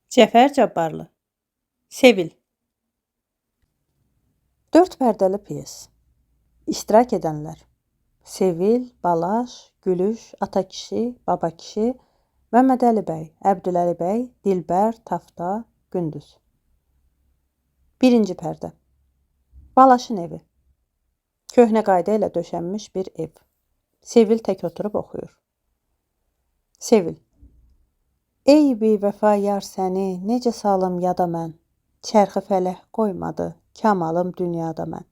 Cəfər Cabbarlı. Sevil. 4 pərdəli pyes. İştirak edənlər: Sevil, Balaş, Gülüş, Atakişi, Babakişi, Məmmədəli bəy, Əbdüləli bəy, Dilbər, Tafta, Gündüz. 1-ci pərdə. Balaşın evi. Köhnə qayda ilə döşənmiş bir ev. Sevil tək oturub oxuyur. Sevil. Ey bivəfa yar səni, necə salım yada mən, çərxi fələk qoymadı, kamalım dünyada mən.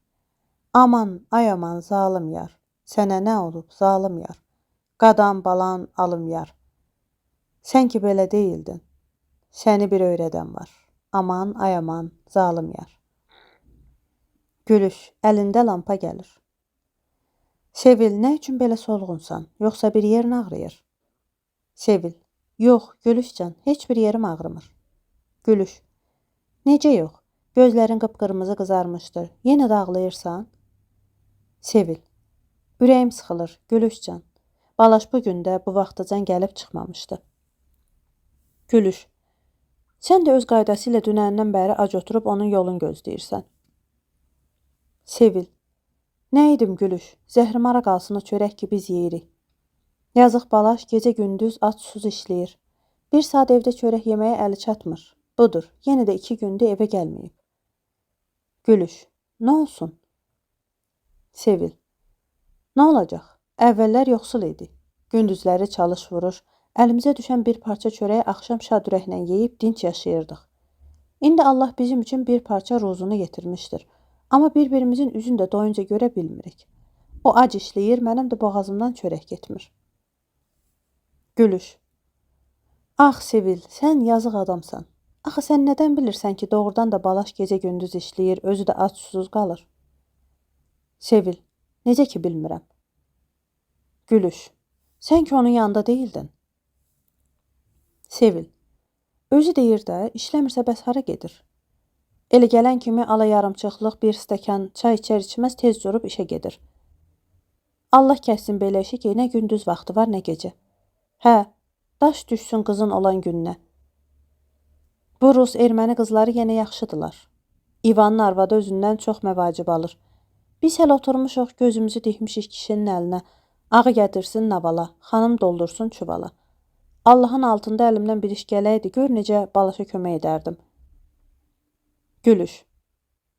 Aman, ay aman, zalım yar, sənə nə olub, zalım yar, qadan balan alım yar. Sən ki belə deyildin, səni bir öyrədən var, aman, ay aman, zalım yar. Gülüş, əlində lampa gəlir. Sevil, nə üçün belə solğunsan, yoxsa bir yerin ağrıyır? Sevil, yox, Gülüşcan, heç bir yerim ağrımır. Gülüş, necə yox? Gözlərin qıpqırmızı qızarmışdır. Yenə də ağlayırsan? Sevil, ürəyim sıxılır, Gülüşcan. Balaş bu gün də bu vaxtacan gəlib çıxmamışdı. Gülüş, sən də öz qaydası ilə dünəndən bəri ac oturub onun yolunu gözləyirsən. Sevil, nə edim Gülüş? Zəhrimara qalsın o çörək ki biz yeyirik. Yazıq Balaş gecə gündüz aç susuz işləyir. Bir saat evdə çörək yeməyə əli çatmır. Budur, yenə də 2 gündür evə gəlməyib. Gülüş, nə olsun? Sevil, nə olacaq? Əvvəllər yoxsul idi. Gündüzləri çalış vurur, əlimizə düşən bir parça çörəyi axşam şad ürəklə yeyib dinç yaşayırdıq. İndi Allah bizim üçün bir parça ruzunu yetirmişdir. Amma bir-birimizin üzünü də doyunca görə bilmirik. O ac işləyir, mənim də boğazımdan çörək getmir. Gülüş, ax Sevil, sən yazıq adamsan. Axı sən nədən bilirsən ki, doğrudan da Balaş gecə gündüz işləyir, özü də ac susuz qalır? Sevil, necə ki bilmirəm. Gülüş, sən ki onun yanında deyildin. Sevil, özü deyir də, işləmirsə bəs hara gedir? Elə gələn kimi ala yarımçıqlıq bir stəkan çay içər içməz tez durub işə gedir. Allah kəssin belə işi ki, nə gündüz vaxtı var, nə gecə. Hə, daş düşsün qızın olan gününə. Bu Rus erməni qızları yenə yaxşıdırlar. İvanın arvadı özündən çox məvacib alır. Biz hələ oturmuşuq, gözümüzü dikmişik kişinin əlinə. Ağı gətirsin navala, xanım doldursun çuvala. Allahın altında əlimdən bir iş gələydi, gör necə Balaşa kömək edərdim. Gülüş,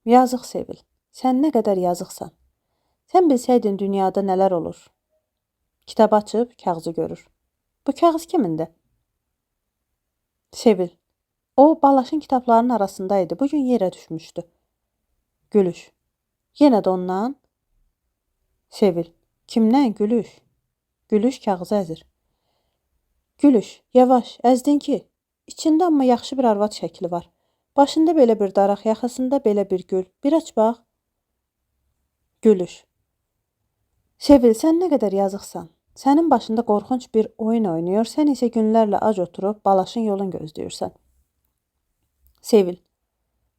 yazıq Sevil, sən nə qədər yazıqsan. Sən bilsəydin dünyada nələr olur. Kitab açıb, kağızı görür. Bu kağız kimindir? Sevil, o Balaşın kitablarının arasındaydı, bugün yerə düşmüşdü. Gülüş, yenə də ondan? Sevil, kimdən Gülüş? Gülüş kağızı əzir. Gülüş, yavaş, əzdin ki, içində amma yaxşı bir arvad şəkli var. Başında belə bir daraq, yaxasında belə bir gül. Bir aç bax. Gülüş, Sevil, sən nə qədər yazıqsan. Sənin başında qorxunc bir oyun oynayır, sən isə günlərlə ac oturub Balaşın yolunu gözləyirsən. Sevil,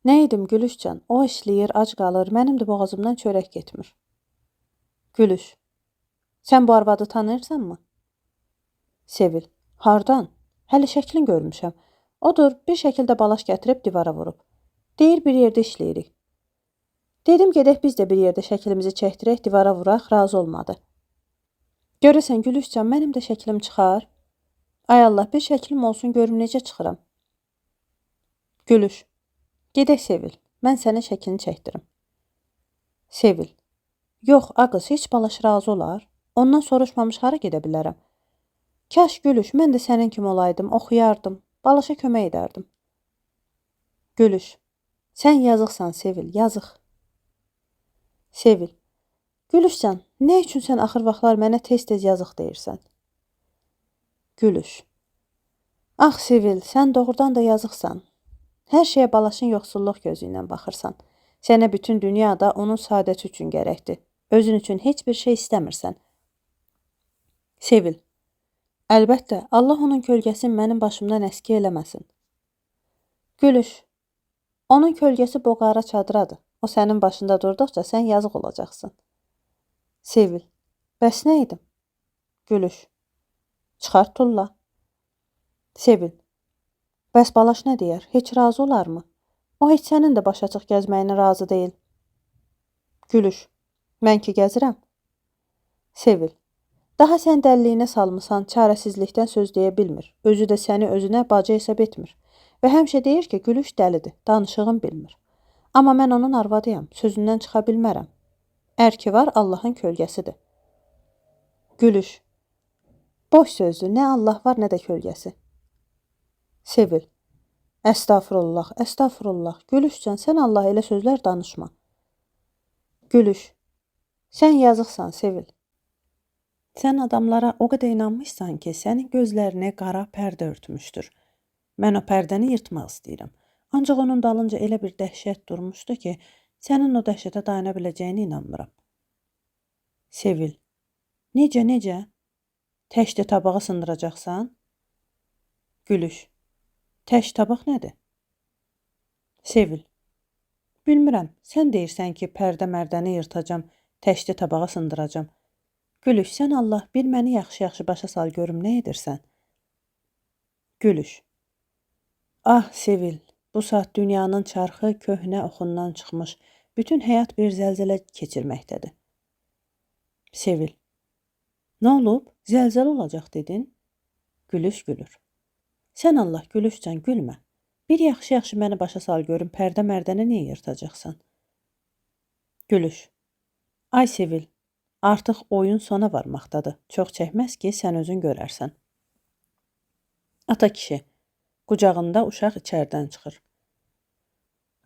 nə edim Gülüşcan, o işləyir, ac qalır, mənim də boğazımdan çörək getmir. Gülüş, sən bu arvadı tanıyırsanmı? Sevil, hardan? Hələ şəklin görmüşəm. Odur, bir şəkildə Balaş gətirib divara vurub. Deyir, bir yerdə işləyirik. Dedim, gedək biz də bir yerdə şəklimizi çəkdirək, divara vuraq, razı olmadı. Görəsən Gülüşcan, mənim də şəklim çıxar. Ay Allah, bir şəklim olsun, görüm necə çıxıram. Gülüş, gedək Sevil, mən sənin şəklini çəkdirim. Sevil, yox, ağız, heç Balaş razı olar. Ondan soruşmamış hara gedə bilərəm. Kaş Gülüş, mən də sənin kimi olaydım, oxuyardım, Balaşa kömək edərdim. Gülüş, sən yazıqsan Sevil, yazıq. Sevil, Gülüşcan, nə üçün sən axır vaxtlar mənə tez-tez yazıq deyirsən? Gülüş, ax Sevil, sən doğrudan da yazıqsan. Hər şeyə Balaşın yoxsulluq gözü ilə baxırsan. Sənə bütün dünyada onun saadəti üçün gərəkdir. Özün üçün heç bir şey istəmirsən. Sevil, əlbəttə, Allah onun kölgəsini mənim başımdan əski eləməsin. Gülüş, onun kölgəsi boğara çadıradır. O sənin başında durduqca sən yazıq olacaqsın. Sevil, bəs nə edim? Gülüş, çıxart tulla. Sevil, Bəs Balaş nə deyər? Heç razı olarmı? O heç sənin də baş açıq gəzməyinə razı deyil. Gülüş. Mən ki gəzirəm. Sevil. Daha sən dəliliyinə salmısan, çarəsizlikdən söz deyə bilmir. Özü də səni özünə bacı hesab etmir. Və həmişə deyir ki, Gülüş dəlidir, danışığın bilmir. Amma mən onun arvadıyam, sözündən çıxa bilmərəm. Ər ki var, Allahın kölgəsidir. Gülüş. Boş sözdür, nə Allah var, nə də kölgəsi. Sevil. Əstağfurullah, əstağfurullah. Gülüşcan, sən Allah elə sözlər danışma. Gülüş. Sən yazıqsan, Sevil. Sən adamlara o qədər inanmışsan ki, sənin gözlərini qara pərdə örtmüşdür. Mən o pərdəni yırtmaq istəyirəm. Ancaq onun dalınca elə bir dəhşət durmuşdu ki, sənin o dəhşətə dayana biləcəyini inanmıram. Sevil. Necə? Təşdə tabağı sındıracaqsan? Gülüş. Təş tabaq nədir? Sevil. Bilmirəm, sən deyirsən ki, pərdə mərdəni yırtacam, təşdə tabağı sındıracam. Gülüş, sən Allah bir məni yaxşı-yaxşı başa sal görüm nə edirsən? Gülüş. Ah, Sevil, bu saat dünyanın çarxı köhnə oxundan çıxmış, bütün həyat bir zəlzələ keçirməkdədir. Sevil. Nə olub? Zəlzələ olacaq dedin? Gülüş gülür. Sən Allah Gülüşcan gülmə. Bir yaxşı-yaxşı məni başa sal görüm, pərdə mərdəni niyə yırtacaqsan? Gülüş. Ay Sevil, artıq oyun sona varmaqdadır. Çox çəkməz ki, sən özün görərsən. Ata kişi. Qucağında uşaq içərdən çıxır.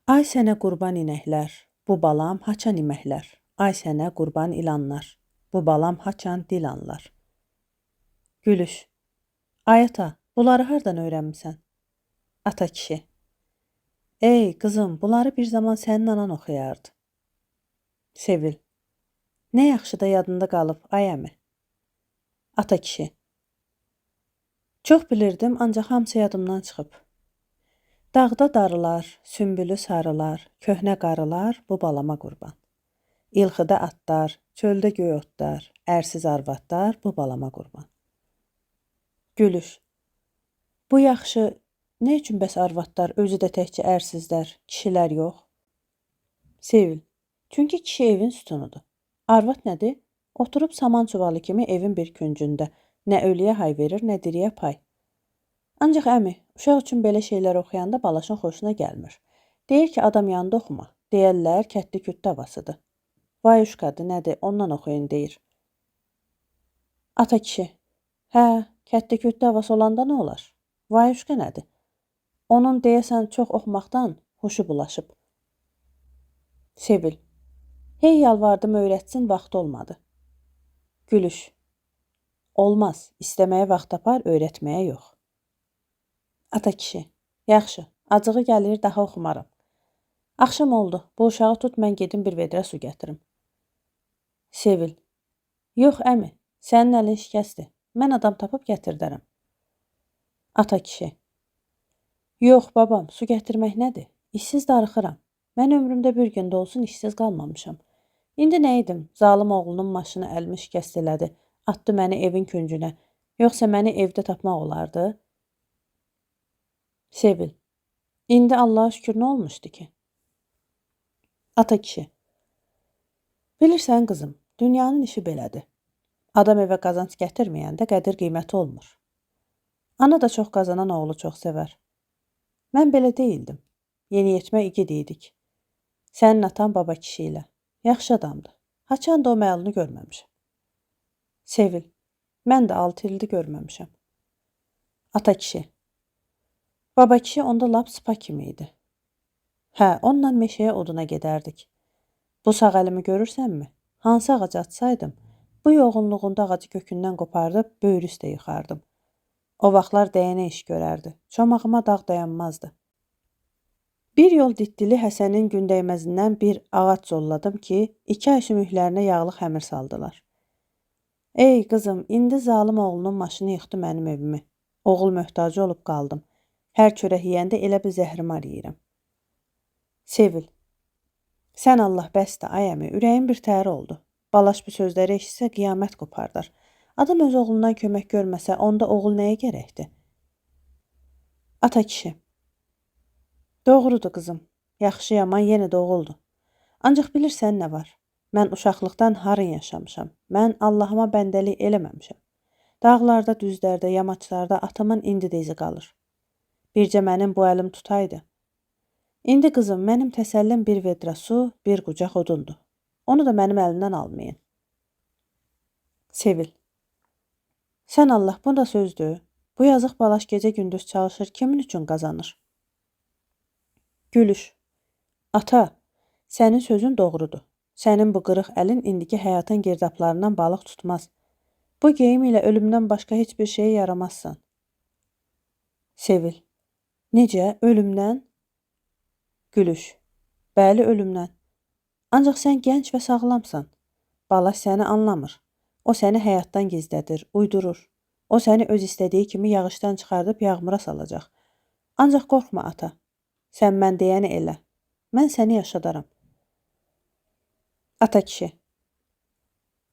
Ay sənə qurban inəklər, bu balam haçan iməklər. Ay sənə qurban ilanlar, bu balam haçan dilanlar. Gülüş. Ay ata, bunları hardan öyrənmisən? Ata kişi. Ey qızım, bunları bir zaman sənin anan oxuyardı. Sevil. Nə yaxşı da yadında qalıb, ay əmi. Ata kişi. Çox bilirdim, ancaq hamısı yadımdan çıxıb. Dağda darılar, sümbülü sarılar, köhnə qarılar bu balama qurban. İlxıda atlar, çöldə göy otlar, ərsiz arvadlar bu balama qurban. Gülüş. Bu yaxşı, nə üçün bəs arvadlar özü də təkcə ərsizlər, kişilər yox? Sevil. Çünki kişi evin sütunudur. Arvad nədir? Oturub saman çuvalı kimi evin bir küncündə. Nə ölüyə hay verir, nə diriyə pay. Ancaq əmi, uşaq üçün belə şeylər oxuyanda Balaşın xoşuna gəlmir. Deyir ki, adam yanında oxuma. Deyərlər, kətli küt davasıdır. Vay uşqadır, nədir, ondan oxuyun, deyir. Ata kişi. Hə, kətli küt davası olanda nə olar? Vay uşqa nədir? Onun deyəsən çox oxumaqdan huşu bulaşıb. Sevil. Hey yalvardım öyrətsin, vaxt olmadı. Gülüş. Olmaz, istəməyə vaxt tapar, öyrətməyə yox. Ata kişi. Yaxşı, acığı gəlir, daha oxumaram. Axşam oldu, bu uşağı tut, mən gedim bir vedrə su gətirim. Sevil. Yox əmi, sənin əlin şikəsdir. Mən adam tapıb gətirdərəm. Ata kişi. Yox babam, su gətirmək nədir? İşsiz darıxıram. Mən ömrümdə bir gün də olsun işsiz qalmamışam. İndi nə edim? Zalım oğlunun maşını əlimi şikəst elədi. Atdı məni evin küncünə. Yoxsa məni evdə tapmaq olardı? Sevil. İndi Allaha şükür nə olmuşdu ki? Ata kişi. Bilirsən qızım, dünyanın işi belədir. Adam evə qazanc gətirməyəndə qədir qiyməti olmur. Ana da çox qazanan oğlu çox sevər. Mən belə deyildim. Yeniyetmə igid idik. Sənin atan baba kişi ilə. Yaxşı adamdır. Haçan da o məlunu görməmişəm. Sevil. Mən də 6 ildir görməmişəm. Ata kişi. Baba kişi onda lap sıpa kimi idi. Hə, onunla meşəyə oduna gedərdik. Bu sağ əlimi görürsənmi? Hansı ağac atsaydım, bu yoğunluğunda ağacı kökündən qopardıb böyür üstə yıxardım. O vaxtlar dəyənə iş görərdi. Çomağıma dağ dayanmazdı. Bir yol ditdili Həsənin gündəyməzindən bir ağac zolladım ki, 2 ay sümüklərinə yağlı xəmir saldılar. Ey qızım, indi zalım oğlunun maşını yıxdı mənim evimi. Oğul möhtacı olub qaldım. Hər çörək yeyəndə elə bir zəhrimar yeyirəm. Sevil. Sən Allah bəsdə, ay əmi, ürəyim bir təhər oldu. Balaş bu sözləri eşitsə qiyamət qopardar. Adam öz oğlundan kömək görməsə, onda oğul nəyə gərəkdir? Ata kişi. Doğrudur qızım. Yaxşı yaman yenə doğuldu. Ancaq bilirsən nə var? Mən uşaqlıqdan harın yaşamışam. Mən Allahıma bəndəlik eləməmişəm. Dağlarda, düzlərdə, yamaçlarda atamın indi də izi qalır. Bircə mənim bu əlim tutaydı. İndi qızım, mənim təsəllim bir vedrə su, bir qucaq odundur. Onu da mənim əlimdən almayın. Sevil. Sən Allah, bu da sözdür. Bu yazıq balaş gecə-gündüz çalışır, kimin üçün qazanır? Gülüş. Ata, sənin sözün doğrudur. Sənin bu qırıq əlin indiki həyatın girdaplarından balıq tutmaz. Bu geyim ilə ölümdən başqa heç bir şeyə yaramazsan. Sevil. Necə? Ölümdən? Gülüş. Bəli, ölümdən. Ancaq sən gənc və sağlamsan. Balaş səni anlamır. O səni həyatdan gizlədir, uydurur. O səni öz istədiyi kimi yağışdan çıxardıb yağmura salacaq. Ancaq qorxma ata. Sən mən deyəni elə. Mən səni yaşadaram. Ata kişi.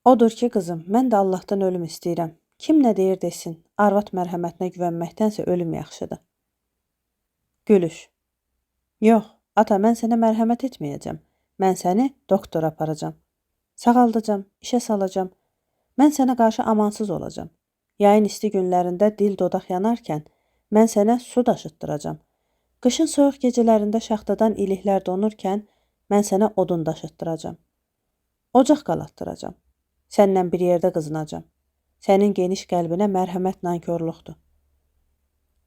Odur ki, qızım, mən də Allahdan ölüm istəyirəm. Kim nə deyir desin, arvad mərhəmətinə güvənməkdənsə ölüm yaxşıdır. Gülüş. Yox, ata, mən sənə mərhəmət etməyəcəm. Mən səni doktora aparacam. Sağaldacam, işə salacam. Mən sənə qarşı amansız olacam. Yayın isti günlərində dil dodaq yanarkən mən sənə su daşıtdıracam. Qışın soyuq gecələrində şaxtadan iliklər donurkən mən sənə odun daşıtdıracam. Ocaq qalatdıracam. Səndən bir yerdə qızınacam. Sənin geniş qəlbinə mərhəmət nankorluqdur.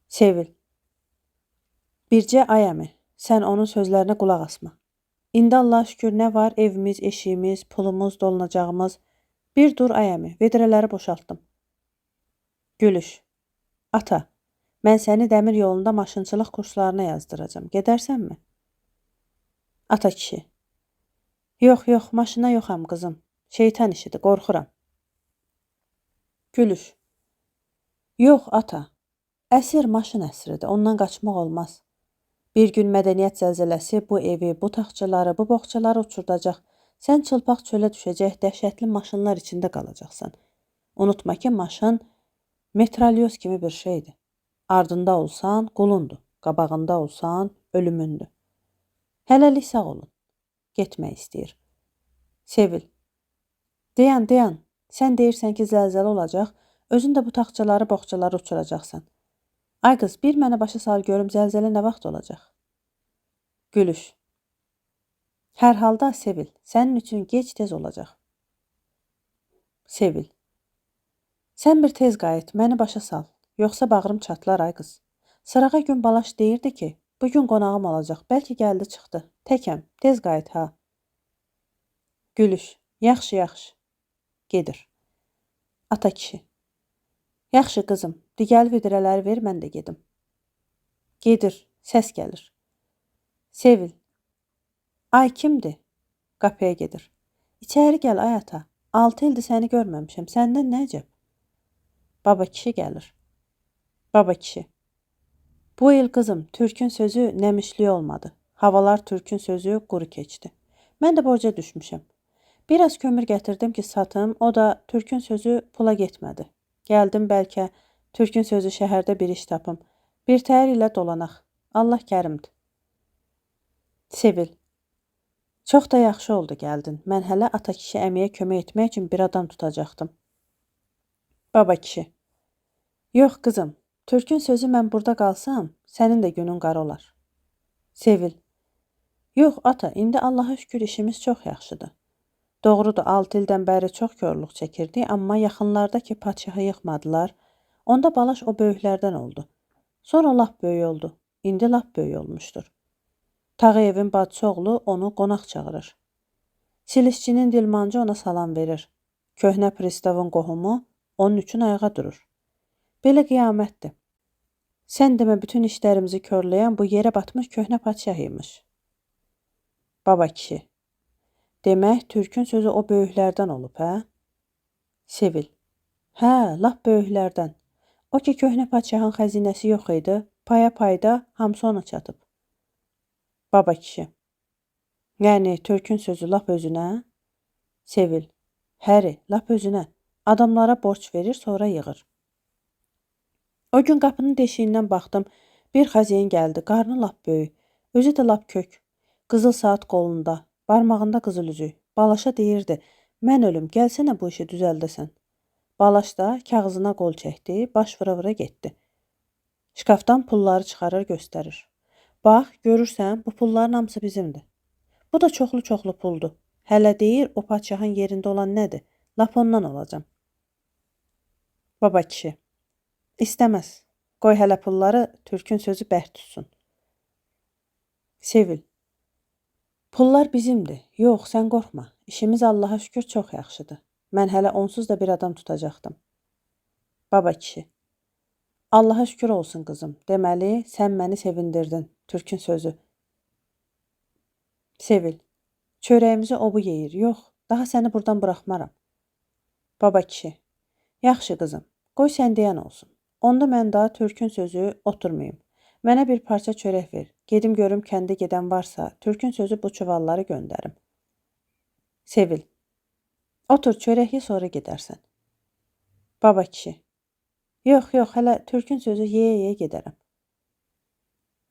Sevil. Bircə ay əmi, sən onun sözlərinə qulaq asma. İndi Allah şükür nə var? Evimiz, eşiyimiz, pulumuz, dolunacağımız. Bir dur ay əmi, vedrələri boşaltdım. Gülüş. Ata, mən səni dəmir yolunda maşınçılıq kurslarına yazdıracam. Gedərsənmi? Ata kişi. Yox, yox, maşına yoxam qızım. Şeytan işidir, qorxuram. Gülüş. Yox, ata. Əsir maşın əsridir, ondan qaçmaq olmaz. Bir gün mədəniyyət zəlzələsi bu evi, bu taxçaları, bu boğçaları uçurdacaq. Sən çılpaq çölə düşəcək, dəhşətli maşınlar içində qalacaqsan. Unutma ki, maşın metralyoz kimi bir şeydir. Ardında olsan qulundur, qabağında olsan ölümündür. Hələlik sağ olun. Getmək istəyir. Sevil. Dayan. Sən deyirsən ki, zəlzələ olacaq, özün də bu taxçaları, boğçaları uçuracaqsan. Ay qız, bir mənə başa sal görüm zəlzələ nə vaxt olacaq? Gülüş. Hər halda Sevil, sənin üçün gec-tez olacaq. Sevil. Sən bir tez qayıt, məni başa sal. Yoxsa bağrım çatlar ay qız. Sırağa gün balaş deyirdi ki, bugün qonağım olacaq, bəlkə gəldi çıxdı. Təkəm, tez qayıt ha. Gülüş. Yaxşı. Gedir. Ata kişi. Yaxşı qızım, digəl vidrələri ver, mən də gedim. Gedir, səs gəlir. Sevil. Ay kimdir? Qapıya gedir. İçəri gəl ay ata. 6 ildir səni görməmişəm, səndən nə əcəb? Baba kişi gəlir. Baba kişi. Bu il qızım, Türkün sözü nəmişli olmadı. Havalar Türkün sözü quru keçdi. Mən də borca düşmüşəm. Biraz kömür gətirdim ki satım, o da Türkün sözü pula getmədi. Gəldim bəlkə Türkün sözü şəhərdə bir iş tapım. Bir təhər ilə dolanaq. Allah kərimdir. Sevil. Çox da yaxşı oldu gəldin. Mən hələ ata kişi əmiyə kömək etmək üçün bir adam tutacaqdım. Baba kişi. Yox qızım, Türkün sözü mən burada qalsam, sənin də günün qara olar. Sevil. Yox ata, indi Allaha şükür işimiz çox yaxşıdır. Doğrudur, 6 ildən bəri çox körlük çəkirdi, amma yaxınlardakı padşahı yıxmadılar. Onda balaş o böyüklərdən oldu. Sonra lap böyük oldu. İndi lap böyük olmuşdur. Tağıyevin bacısı oğlu onu qonaq çağırır. Silisçinin dilmancı ona salam verir. Köhnə pristavın qohumu onun üçün ayağa durur. Belə qiyamətdir. Sən demə bütün işlərimizi körləyən bu yerə batmış köhnə padşah imiş. Baba kişi. Demək, Türkün sözü o böyüklərdən olub, hə? Sevil. Hə, lap böyüklərdən. O ki, köhnə padşahın xəzinəsi yox idi, paya-payda hamısı ona çatıb. Baba kişi. Yəni, Türkün sözü lap özünə? Sevil. Həri, lap özünə. Adamlara borc verir, sonra yığır. O gün qapının deşiyindən baxdım, bir xəzeyin gəldi, qarnı lap böyük. Özü də lap kök. Qızıl saat qolunda, barmağında qızıl üzük. Balaşa deyirdi: "Mən ölüm, gəlsənə bu işi düzəldəsən." Balaş da kağızına qol çəkdi, baş vura-vura getdi. Şkafdan pulları çıxarır, göstərir. "Bax, görürsən, bu pulların hamısı bizimdir. Bu da çoxlu-çoxlu puldur. Hələ deyir, o padşahın yerində olan nədir? Lap ondan olacam." Baba kişi: "İstəməz. Qoy hələ pulları, Türkün sözü bərk tutsun." Sevil: "Pullar bizimdir. Yox, sən qorxma. İşimiz Allaha şükür çox yaxşıdır. Mən hələ onsuz da bir adam tutacaqdım." Baba kişi: "Allaha şükür olsun qızım. Deməli, sən məni sevindirdin. Türkün sözü." Sevil: "Çörəyimizi o bu yeyir. Yox, daha səni buradan buraxmaram." Baba kişi: "Yaxşı qızım, qoy sən deyən olsun. Onda mən daha Türkün sözü oturmayım. Mənə bir parça çörək ver. Gedim görüm kəndə gedən varsa, Türkün sözü bu çuvalları göndərim." Sevil: "Otur, çörək ye, sonra gedərsən." Baba kişi: "Yox, yox, hələ Türkün sözü yeyə-yeyə gedərəm."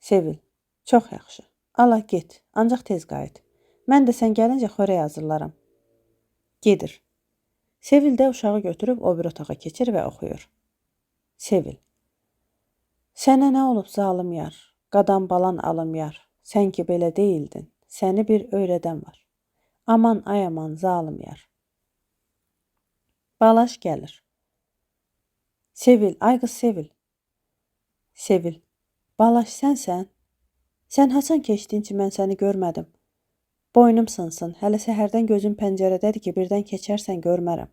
Sevil: "Çox yaxşı. Ala get, ancaq tez qayıt. Mən də sən gəlincə xörək hazırlaram." Gedir. Sevil də uşağı götürüb o bir otağa keçir və oxuyur. Sevil: "Sənə nə olub zalım yar, qadan balan alım yar, sən ki belə deyildin, səni bir öyrədən var. Aman ay aman zalım yar." Balaş gəlir. Sevil: "Ay qız Sevil." Sevil: "Balaş sənsən? Sən haçan keçdin ki, mən səni görmədim? Boynum sınsın, hələ səhərdən gözüm pəncərədədir ki, birdən keçərsən görmərəm.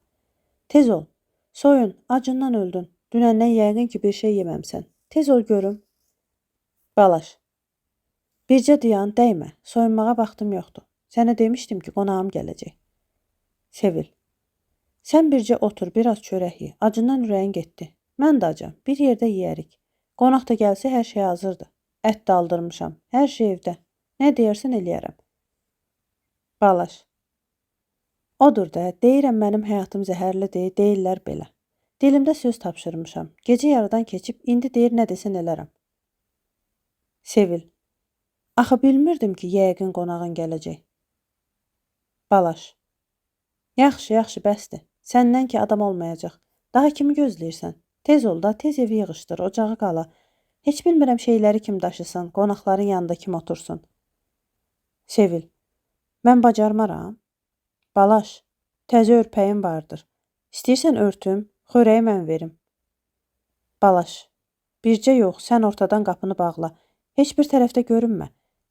Tez ol, soyun, acından öldün. Dünəndən yəqin ki, bir şey yeməmsən. Tez ol görüm." Balaş: "Bircə dayan, dəymə. Soyunmağa vaxtım yoxdur. Sənə demişdim ki, qonağım gələcək." Sevil: "Sən bircə otur, biraz çörək ye. Acından ürəyin getdi. Mən də acam. Bir yerdə yeyərik. Qonaq da gəlsə hər şey hazırdır. Ət də aldırmışam. Hər şey evdə. Nə deyərsən eləyərəm." Balaş: "Odur da, deyirəm mənim həyatım zəhərlidir, deyirlər belə. Dilimdə söz tapşırmışam. Gecə yarıdan keçib, indi deyir nə desən elərəm." Sevil: "Axı bilmirdim ki, yəqin qonağın gələcək." Balaş: "Yaxşı, yaxşı, bəsdir. Səndən ki adam olmayacaq. Daha kimi gözləyirsən? Tez ol da, tez evi yığışdır, ocağı qala. Heç bilmirəm şeyləri kim daşısın, qonaqların yanında kim otursun." Sevil: "Mən bacarmaram." Balaş: "Təzə örpəyin vardır. İstəyirsən örtüm, xörəyi mən verim." Balaş: "Bircə yox, sən ortadan qapını bağla. Heç bir tərəfdə görünmə.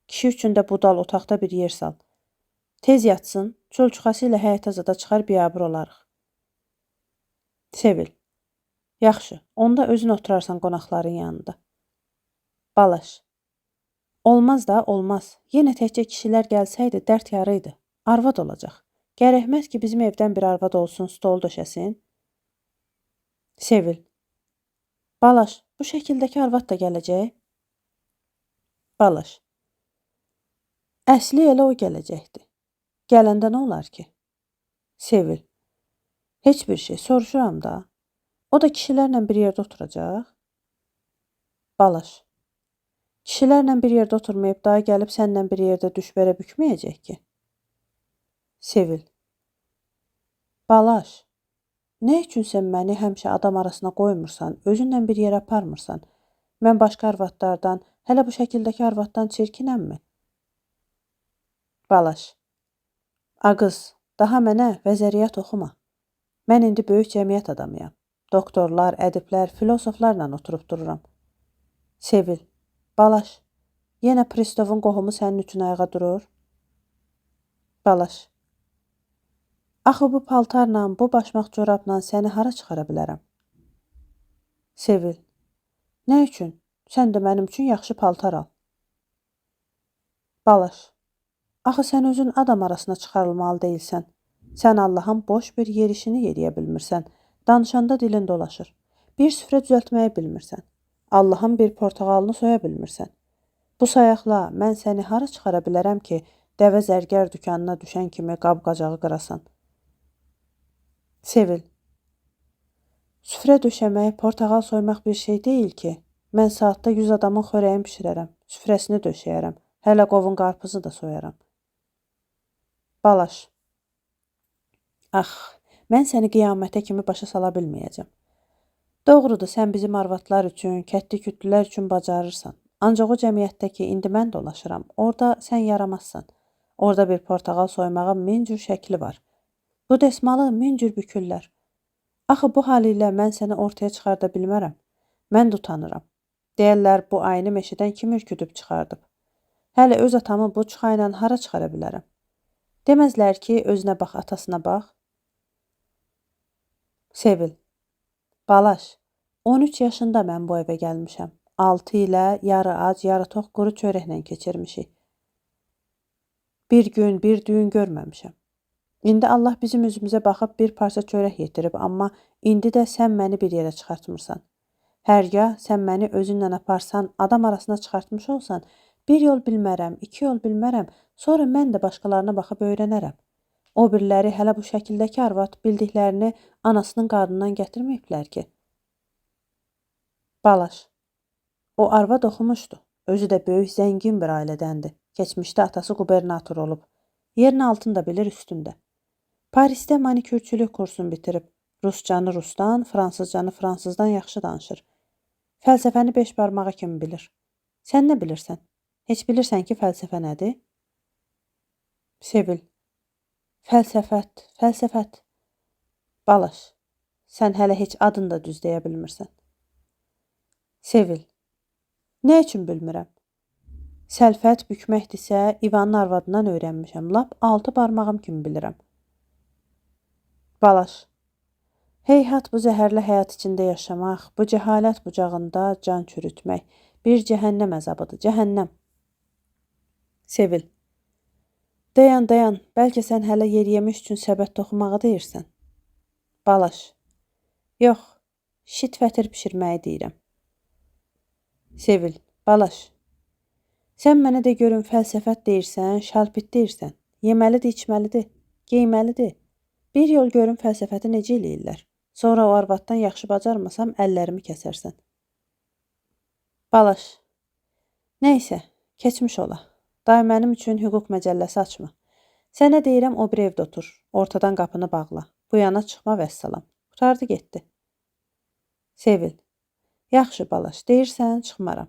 Kişi üçün də budal otaqda bir yer sal. Tez yatsın, çolçuxası ilə həyətə zada çıxar biabır olarıq." Sevil: "Yaxşı, onda özün oturarsan qonaqların yanında." Balaş: "Olmaz da, olmaz. Yenə təkcə kişilər gəlsəydi dərd yarıydı. Arvad olacaq. Gərəkməz ki, bizim evdən bir arvad olsun, stol döşəsin." Sevil: "Balaş, bu şəkildəki arvad da gələcək?" Balaş: "Əsli elə o gələcəkdi. Gələndə nə olar ki?" Sevil: "Heç bir şey, soruşuram da. O da kişilərlə bir yerdə oturacaq?" Balaş: "Kişilərlə bir yerdə oturmayıb daha gəlib səninlə bir yerdə düşbərə bükməyəcək ki?" Sevil: "Balaş, nə üçün sən məni həmişə adam arasına qoymursan, özünlə bir yerə aparmırsan? Mən başqa arvadlardan, hələ bu şəkildəki arvaddan çirkinəmmi?" Balaş: "A qız, daha mənə vəzəriyyat oxuma. Mən indi böyük cəmiyyət adamıyam. Doktorlar, ədiblər, filosoflarla oturub dururam." Sevil: "Balaş, yenə Pristovun qohumu sənin üçün ayağa durur?" Balaş: "Axı bu paltarla, bu başmaq corabla səni hara çıxara bilərəm?" Sevil: "Nə üçün? Sən də mənim üçün yaxşı paltar al." Balaş: "Axı sən özün adam arasına çıxarılmalı deyilsən. Sən Allahın boş bir yer işini yeriyə bilmirsən. Danışanda dilin dolaşır. Bir süfrə düzəltməyi bilmirsən. Allahın bir portağalını soya bilmirsən. Bu sayaqla mən səni hara çıxara bilərəm ki, dəvə zərgər dükanına düşən kimi qab-qacağı qırasan?" Sevil: "Süfrə döşəmək, portağal soymaq bir şey deyil ki. Mən saatda 100 adamın xörəyini bişirərəm, süfrəsini döşəyərəm. Hələ qovun qarpızı da soyaram. Balaş. Ax, mən səni qiyamətə kimi başa sala bilməyəcəm. Doğrudur, sən bizim arvadlar üçün, kətli kütlülər üçün bacarırsan. Ancaq o cəmiyyətdə ki, indi mən dolaşıram, orada sən yaramazsan. Orada bir portağal soymağın min cür şəkli var. Bu desmalı min cür bükürlər. Axı bu hal ilə mən səni ortaya çıxarda bilmərəm. Mən də utanıram. Deyərlər, bu ayını meşədən kim ürküdüb çıxardıb. Hələ öz atamı bu çuxayla hara çıxara bilərəm. Deməzlər ki, özünə bax, atasına bax. Sevil. Balaş, 13 yaşında mən bu evə gəlmişəm. 6 ilə yarı ac, yarı tox quru çörəklə keçirmişik. Bir gün, bir düyün görməmişəm. İndi Allah bizim üzümüzə baxıb bir parça çörək yetirib, amma indi də sən məni bir yerə çıxartmırsan. Hərgah sən məni özünlə aparsan, adam arasına çıxartmış olsan, bir yol bilmərəm, 2 yol bilmərəm, sonra mən də başqalarına baxıb öyrənərəm. O biriləri hələ bu şəkildəki arvad bildiklərini anasının qadından gətirməyiblər ki. Balaş. O arvad oxumuşdu. Özü də böyük, zəngin bir ailədəndir. Keçmişdə atası qubernator olub. Yerin altında bilir, üstündə. Parisdə manikürçülük kursunu bitirib. Ruscanı rusdan, fransızcanı fransızdan yaxşı danışır. Fəlsəfəni 5 barmağa kimi bilir. Sən nə bilirsən? Heç bilirsən ki, fəlsəfə nədir? Sevil. Fəlsəfət, fəlsəfət. Balaş. Sən hələ heç adını da düz deyə bilmirsən. Sevil. Nə üçün bilmirəm? Səlfət bükməkdirsə, İvanın arvadından öyrənmişəm. Lap 6 barmağım kimi bilirəm. Balaş. Heyhat bu zəhərli həyat içində yaşamaq, bu cəhalət bucağında can çürütmək, bir cəhənnəm əzabıdır, cəhənnəm. Sevil. Dayan, dayan, bəlkə sən hələ yer yemiş üçün səbət toxumağı deyirsən. Balaş. Yox, şit fətir pişirməyi deyirəm. Sevil. Balaş. Sən mənə də görün fəlsəfət deyirsən, şalpit deyirsən. Yeməlidir, içməlidir, geyməlidir. Bir yol görün fəlsəfəti necə eləyirlər. Sonra o arvaddan yaxşı bacarmasam əllərimi kəsərsən. Balaş. Nəysə, keçmiş ola. Day mənim üçün hüquq məcəlləsi açma. Sənə deyirəm o bir evdə otur. Ortadan qapını bağla. Bu yana çıxma vəssalam. Qutardı getdi. Sevil. Yaxşı Balaş, deyirsən çıxmaram.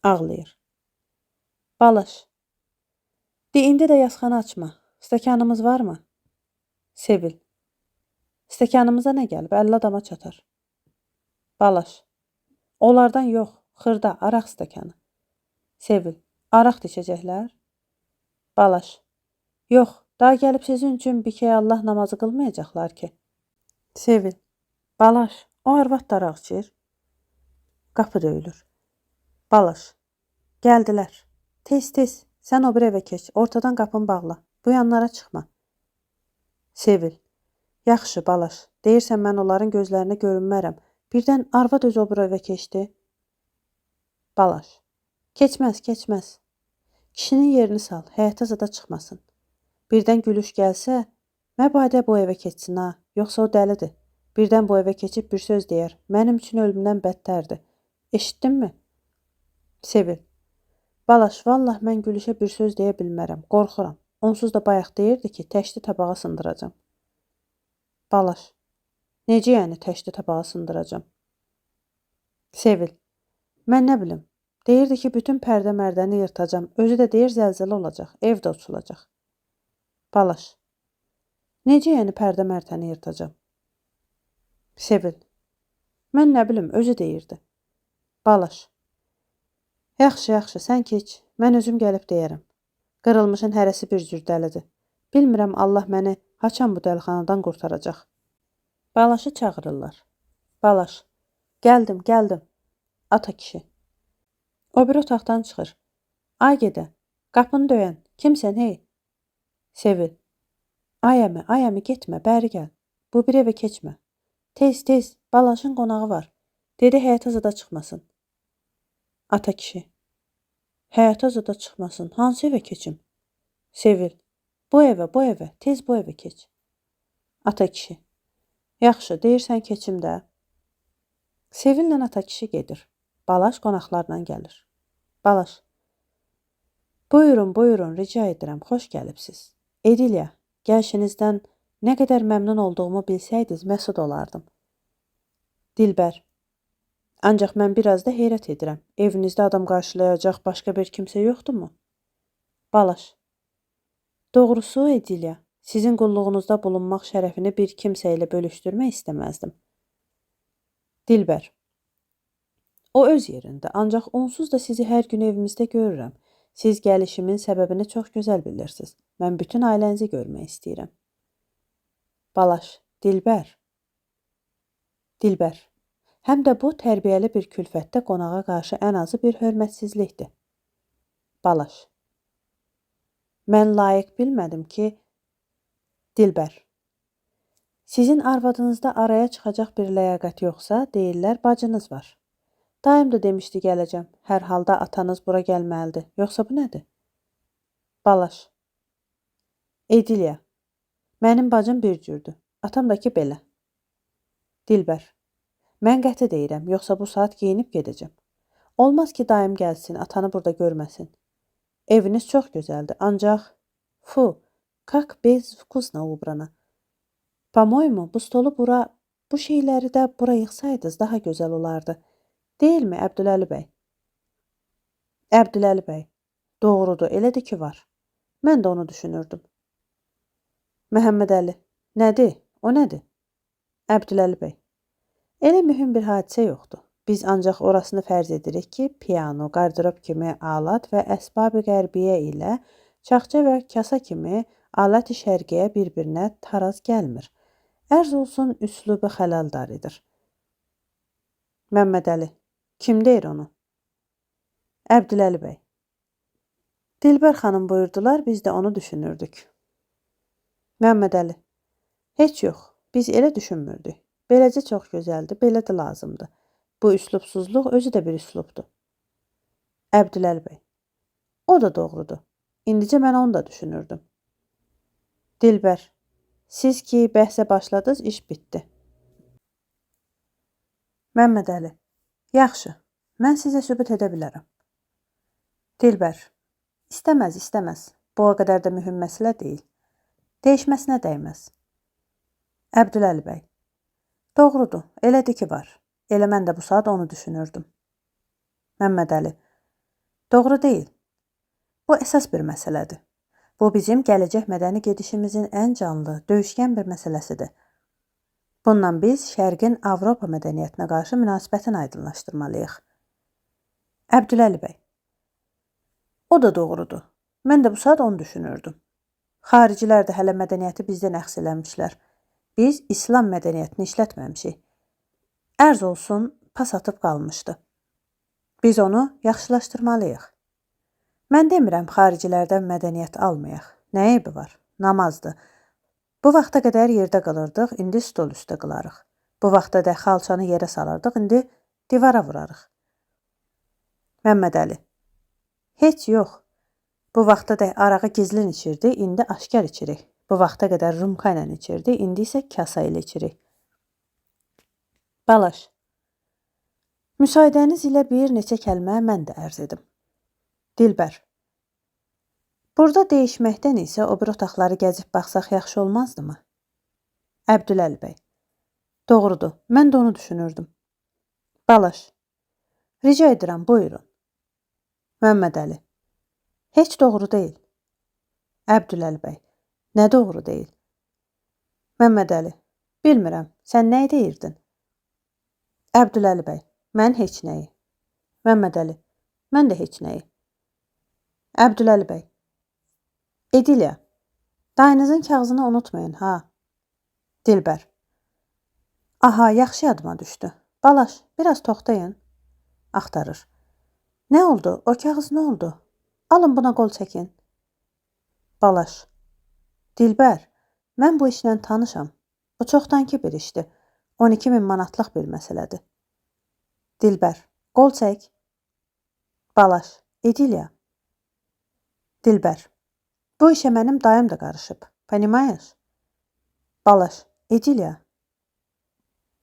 Ağlayır. Balaş. İndi də yazxana açma. Stəkanımız varmı? Sevil. Stəkanımıza nə gəlib? 50 adama çatar. Balaş. Onlardan yox. Xırda, araq stəkanı. Sevil. Araq içəcəklər? Balaş. Yox. Daha gəlib sizin üçün bikəyə Allah namazı qılmayacaqlar ki. Sevil. Balaş. O arvad da araq içir. Qapı döyülür. Balaş. Gəldilər. Tez, tez. Sən o bir evə keç. Ortadan qapını bağla. Bu yanlara çıxma. Sevil. Yaxşı, Balaş. Deyirsən mən onların gözlərinə görünmərəm. Birdən arvad öz o bir evə keçdi. Balaş. Keçməz, keçməz. Kişinin yerini sal. Həyata zada çıxmasın. Birdən gülüş gəlsə, məbadə bu evə keçsin ha. Yoxsa o dəlidir. Birdən bu evə keçib bir söz deyər. Mənim üçün ölümdən bədtərdir. Eşitdinmi? Sevil. Balaş, vallah mən gülüşə bir söz deyə bilmərəm. Qorxuram. Onsuz da bayaq deyirdi ki, təşdi tabağa sındıracam. Balaş. Necə yəni təşdi tabağa sındıracam? Sevil. Mən nə bilim. Deyirdi ki, bütün pərdə mərdəni yırtacam. Özü də deyir zəlzələ olacaq. Ev də uçulacaq. Balaş. Necə yəni pərdə mərdəni yırtacam? Sevil. Mən nə bilim, özü deyirdi. Balaş. Yaxşı, yaxşı, sən keç. Mən özüm gəlib deyərəm. Qırılmışın hərəsi bir cür dəlidir. Bilmirəm Allah məni haçan bu dəlixanadan qurtaracaq. Balaşı çağırırlar. Balaş. Gəldim, gəldim. Ata kişi. O bir otaqdan çıxır. Ay gedə. Qapını döyən. Kimsən hey? Sevil. Ay əmi, getmə, bəri gəl. Bu bir evə keçmə. Tez, tez, Balaşın qonağı var. Dedi həyata zada çıxmasın. Ata kişi. Həyata zada çıxmasın. Hansı evə keçim? Sevil. Bu evə, tez bu evə keç. Ata kişi. Yaxşı, deyirsən keçim də. Sevillə ata kişi gedir. Balaş qonaqlarla gəlir. Balaş. Buyurun, buyurun, rica edirəm, xoş gəlibsiz. Edilya, gəlişinizdən nə qədər məmnun olduğumu bilsəydiniz, məsud olardım. Dilbər, ancaq mən biraz da heyrət edirəm. Evinizdə adam qarşılayacaq başqa bir kimsə yoxdurmu? Balaş, doğrusu Edilya, sizin qulluğunuzda bulunmaq şərəfini bir kimsə ilə bölüşdürmək istəməzdim. Dilbər, o öz yerində, ancaq onsuz da sizi hər gün evimizdə görürəm. Siz gəlişimin səbəbini çox gözəl bilirsiniz. Mən bütün ailənizi görmək istəyirəm. Balaş, Dilbər. Dilbər, həm də bu tərbiyəli bir külfətdə qonağa qarşı ən azı bir hörmətsizlikdir. Balaş, mən layiq bilmədim ki, Dilbər, sizin arvadınızda araya çıxacaq bir ləyaqət yoxsa, deyirlər, bacınız var. Daim da demişdi gələcəm. Hər halda atanız bura gəlməlidir. Yoxsa bu nədir? Balaş. Edilya. Mənim bacım bir cürdür. Atam da ki belə. Dilbər. Mən qəti deyirəm. Yoxsa bu saat geyinib gedəcəm. Olmaz ki daim gəlsin. Atanı burada görməsin. Eviniz çox gözəldir. Ancaq fu, как безвкусно убрано. По-моему, bu stolu bura, bu şeyləri də bura yığsaydınız daha gözəl olardı. Deyilmi Əbdüləli bəy? Əbdüləli bəy, doğrudur, elədir ki var. Mən də onu düşünürdüm. Məhəmməd Əli, nədir? O nədir? Əbdüləli bəy, elə mühüm bir hadisə yoxdur. Biz ancaq orasını fərz edirik ki, piano, qardırob kimi alat və əsbab-ı qərbiyə ilə çaxça və kasa kimi alət-i şərqiyə bir-birinə taraz gəlmir. Ərz olsun üslubu xəlaldar edir. Məmməd Əli, kim deyir onu? Əbdüləli bəy. Dilbər xanım buyurdular, biz də onu düşünürdük. Məmməd Əli. Heç yox, biz elə düşünmürdük. Beləcə çox gözəldir, belə də lazımdır. Bu üslubsuzluq özü də bir üslubdur. Əbdüləli bəy. O da doğrudur. İndicə mən onu da düşünürdüm. Dilbər. Siz ki, bəhsə başladınız, iş bitdi. Məmməd Əli. Yaxşı, mən sizə sübut edə bilərəm. Dilbər, istəməz. Bu o qədər də mühüm məsələ deyil. Dəyişməsinə dəyməz. Əbdüləli bəy, doğrudur, elədir ki var. Elə mən də bu saat onu düşünürdüm. Məmməd Əli, doğru deyil. Bu əsas bir məsələdir. Bu bizim gələcək mədəni gedişimizin ən canlı, döyüşkən bir məsələsidir. Bununla biz Şərqin Avropa mədəniyyətinə qarşı münasibətini aydınlaşdırmalıyıq. Əbdüləli bəy. O da doğrudur. Mən də bu saat onu düşünürdüm. Xaricilər də hələ mədəniyyəti bizdən əxs eləmişlər. Biz İslam mədəniyyətini işlətməmişik. Ərz olsun, pas atıb qalmışdı. Biz onu yaxşılaşdırmalıyıq. Mən demirəm xaricilərdən mədəniyyət almayaq. Nə eybi var? Namazdır. Bu vaxta qədər yerdə qalırdıq, indi stol üstə qılarıq. Bu vaxta da xalçanı yerə salardıq, indi divara vurarıq. Məmməd Əli. Heç yox. Bu vaxta da arağı gizlin içirdi, indi aşkar içirik. Bu vaxta qədər rumka ilə içirdi, indi isə kasa ilə içirik. Balaş. Müsaadəniz ilə bir neçə kəlmə mən də ərz edim. Dilbər. Burada dəyişməkdən isə o bir otaqları gəzib baxsaq yaxşı olmazdımı? Əbdüləli bəy. Doğrudur, mən də onu düşünürdüm. Balaş. Rica edirəm, buyurun. Məmməd Əli. Heç doğru deyil. Əbdüləli bəy. Nə doğru deyil? Məmməd Əli. Bilmirəm, sən nəyi deyirdin? Əbdüləli bəy. Mən heç nəyi. Məmməd Əli. Mən də heç nəyi. Əbdüləli bəy. Edilya. Dayınızın kağızını unutmayın, ha. Dilbər. Aha, yaxşı yadıma düşdü. Balaş, biraz toxtayın. Axtarır. Nə oldu? O kağız nə oldu? Alın buna qol çəkin. Balaş. Dilbər, mən bu işlə tanışam. Bu çoxdankı bir işdir. 12.000 manatlıq bir məsələdir. Dilbər, qol çək. Balaş, Edilya. Dilbər, bu işə mənim dayım da qarışıb. Понимаешь? Balaş, Edilya.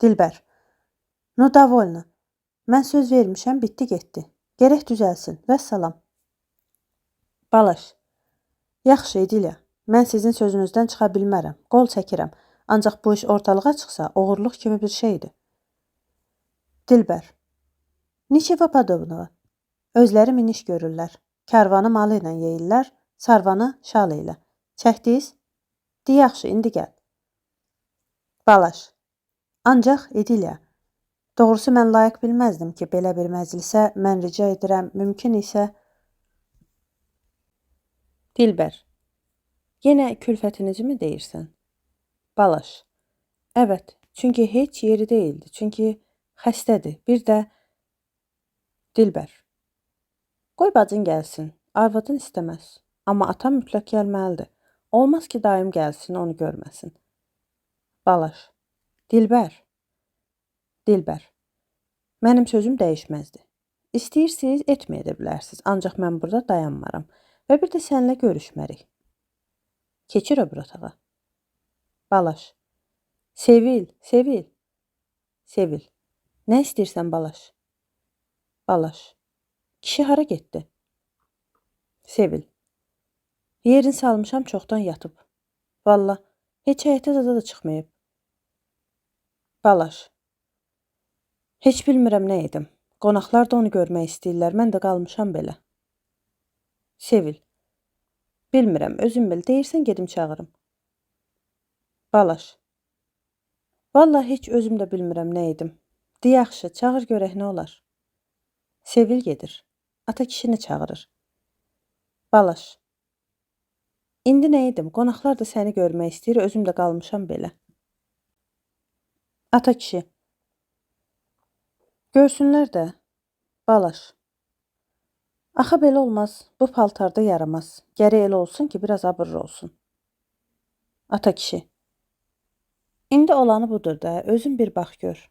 Dilbər, no довольно. Mən söz vermişəm, bitdi getdi. Gərək düzəlsin. Vəssalam. Balaş. Yaxşı Edilə. Mən sizin sözünüzdən çıxa bilmərəm. Qol çəkirəm. Ancaq bu iş ortalığa çıxsa, oğurluq kimi bir şeydir. Dilbər. Nişeva Padovnova. Özləri miniş görürlər. Kərvanı malı ilə yeyirlər, sarvanı şal ilə. Çəkdiniz? De yaxşı, indi gəl. Balaş. Ancaq Edilə. Doğrusu mən layiq bilməzdim ki, belə bir məclisə mən rica edirəm, mümkün isə... Dilbər. Yenə külfətinizi mi deyirsən? Balaş. Evet, çünki heç yeri deyildi. Çünki xəstədir. Bir də Dilbər. Qoy bacın gəlsin. Arvadın istəməz. Amma atam mütləq gəlməlidir. Olmaz ki, daim gəlsin, onu görməsin. Balaş. Dilbər. Dilbər. Mənim sözüm dəyişməzdi. İstəyirsiniz, etməyə də bilərsiniz. Ancaq mən burada dayanmaram. Və bir də səninlə görüşmərik. Keçir öbür otağa. Balaş. Sevil, Sevil. Sevil. Nə istəyirsən Balaş? Balaş. Kişi hara getdi? Sevil. Yerin salmışam, çoxdan yatıb. Valla, heç həyətə zada da çıxmayıb. Balaş. Heç bilmirəm nə edim. Qonaqlar da onu görmək istəyirlər, mən də qalmışam belə. Sevil. Bilmirəm, özüm bil, deyirsən gedim çağırım. Balaş. Valla heç özüm də bilmirəm nə edim. De yaxşı, çağır görək nə olar. Sevil gedir. Ata kişini çağırır. Balaş. İndi nə edim? Qonaqlar da səni görmək istəyir, özüm də qalmışam belə. Ata kişi. Görsünlər də. Balaş. Axı belə olmaz. Bu paltarda yaramaz. Gərək elə olsun ki, biraz abırlı olsun. Ata kişi. İndi olanı budur da, özün bir bax gör.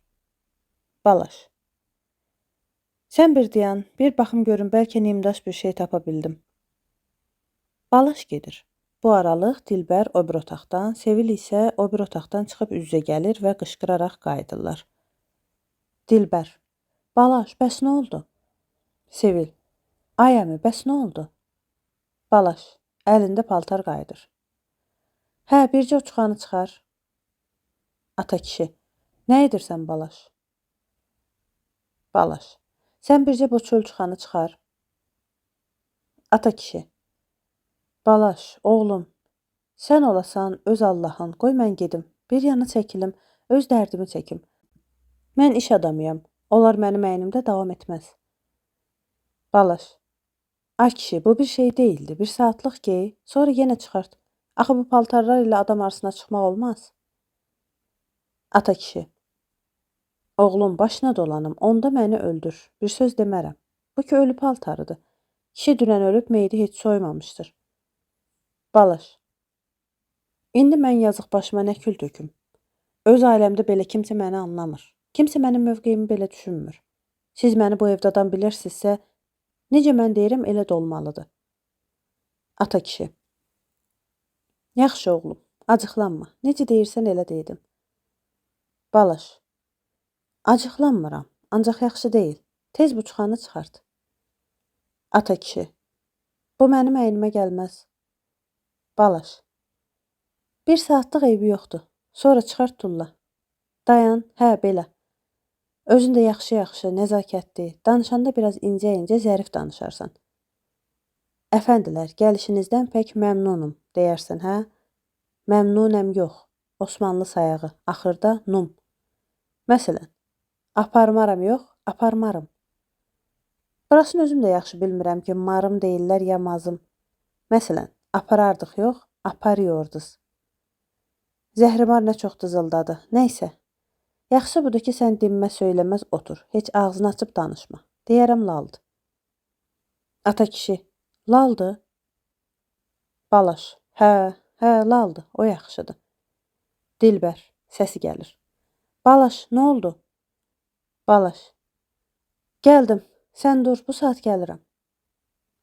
Balaş. Sən bir dayan, bir baxım görün, bəlkə nimdaş bir şey tapa bildim. Balaş gedir. Bu aralıq Dilbər o bir otaqdan, Sevil isə o bir otaqdan çıxıb üz-üzə gəlir və qışqıraraq qayıdırlar. Dilbər. Balaş, bəs nə oldu? Sevil. Ay əmi, bəs nə oldu? Balaş. Əlində paltar qayıdır. Hə, bircə uçqanı çıxar. Ata kişi. Nə edirsən Balaş? Balaş. Sən bircə bu çöl çıxanı çıxar. Ata kişi. Balaş, oğlum, sən olasan öz Allahın, qoy mən gedim, bir yana çəkilim, öz dərdimi çəkim. Mən iş adamıyam, onlar mənim əynimdə davam etməz. Balaş. Ay kişi, bu bir şey değildi, bir saatlıq gey, sonra yenə çıxart. Axı bu paltarlar ilə adam arasına çıxmaq olmaz. Ata kişi. Oğlum, başına dolanım, onda məni öldür, bir söz demərəm. Bu ki ölü paltarıdır. Kişi dünən ölüb, meyidi heç soymamışdır. Balaş. İndi mən yazıq başıma nə kül töküm. Öz ailəmdə belə kimsə məni anlamır. Kimsə mənim mövqeyimi belə düşünmür. Siz məni bu evdadan bilirsinizsə, necə mən deyirəm elə də olmalıdır. Ata kişi. Yaxşı oğlum, acıqlanma. Necə deyirsən elə deydim. Balaş. Acıqlanmıram, ancaq yaxşı deyil. Tez bu çıxanı çıxart. Ata kişi. Bu mənim əynimə gəlməz. Balaş. Bir saatlıq eybi yoxdur. Sonra çıxart tulla. Dayan, hə belə. Özün də yaxşı-yaxşı, nəzakətli, danışanda biraz incə-incə zərif danışarsan. Əfəndilər, gəlişinizdən pək məmnunum, deyərsən, hə? Məmnunəm yox, Osmanlı sayağı, axırda num. Məsələn, aparmaram yox, aparmarım. Burasını özüm də yaxşı bilmirəm ki, marım deyirlər ya mazım. Məsələn, aparardıq yox, aparıyorduz. Zəhrimar nə çox dızıldadı, nəysə. Yaxşı budur ki, sən dinmə söyləməz otur, heç ağzını açıb danışma. Deyərəm laldı. Ata kişi, laldı. Balaş, hə, laldı, o yaxşıdır. Dilbər, səsi gəlir. Balaş, nə oldu? Balaş, gəldim, sən dur, bu saat gəlirəm.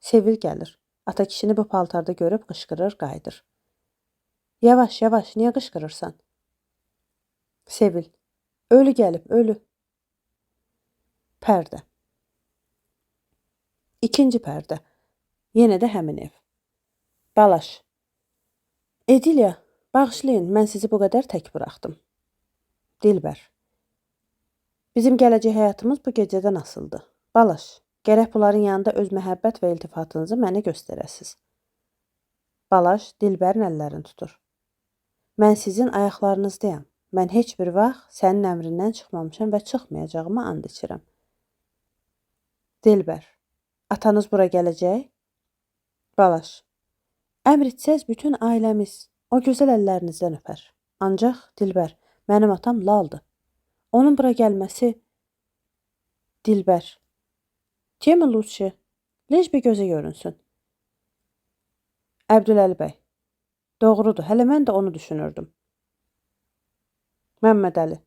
Sevil gəlir. Ata kişini bu paltarda görüb qışqırır, qayıdır. Yavaş, yavaş, niyə qışqırırsan? Sevil, ölü gəlib, ölü. Pərdə. İkinci pərdə. Yenə də həmin ev. Balaş. Edilya, bağışlayın, mən sizi bu qədər tək buraxdım. Dilbər. Bizim gələcək həyatımız bu gecədən asıldı. Balaş, gərək bunların yanında öz məhəbbət və iltifatınızı mənə göstərəsiz. Balaş Dilbərin əllərini tutur. Mən sizin ayaqlarınızdayam. Mən heç bir vaxt sənin əmrindən çıxmamışam və çıxmayacağıma and içirəm. Dilbər. Atanız bura gələcək? Balaş. Əmr etsəz bütün ailəmiz o gözəl əllərinizdən öpər. Ancaq Dilbər, mənim atam laldır. Onun bura gəlməsi Dilbər. Temi lütfü, leş bir gözə görünsün. Əbdüləli bəy. Doğrudur, hələ mən də onu düşünürdüm. Məmmədəli.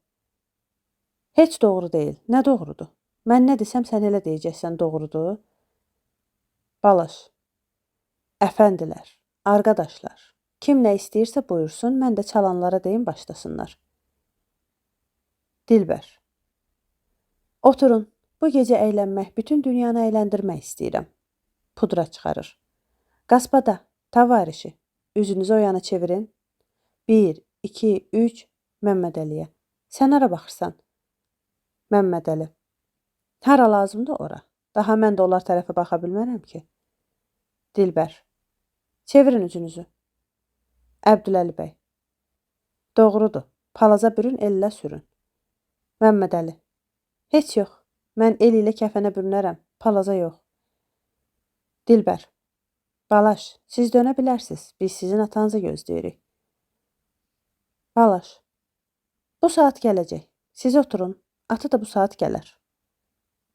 Heç doğru deyil. Nə doğrudur? Mən nə desəm sən elə deyəcəksən doğrudur? Balaş. Əfəndilər, arkadaşlar, kim nə istəyirsə buyursun, mən də çalanlara deyim başlasınlar. Dilbər. Oturun, bu gecə əylənmək, bütün dünyanı əyləndirmək istəyirəm. Pudra çıxarır. Qaspada, tavarişi, üzünüzü o yana çevirin. 1, 2, 3, Məmmədəliyə. Sən hara baxırsan? Məmmədəli. Hara lazımdır ora. Daha mən də onlar tərəfə baxa bilmərəm ki. Dilbər. Çevirin üzünüzü. Əbdüləli bəy. Doğrudur. Palaza bürün, ellə sürün. Məmmədəli. Heç yox. Mən el ilə kəfənə bürünərəm. Palaza yox. Dilbər. Balaş, siz dönə bilərsiniz. Biz sizin atanızı gözləyirik. Balaş. Bu saat gələcək. Siz oturun. Atı da bu saat gələr.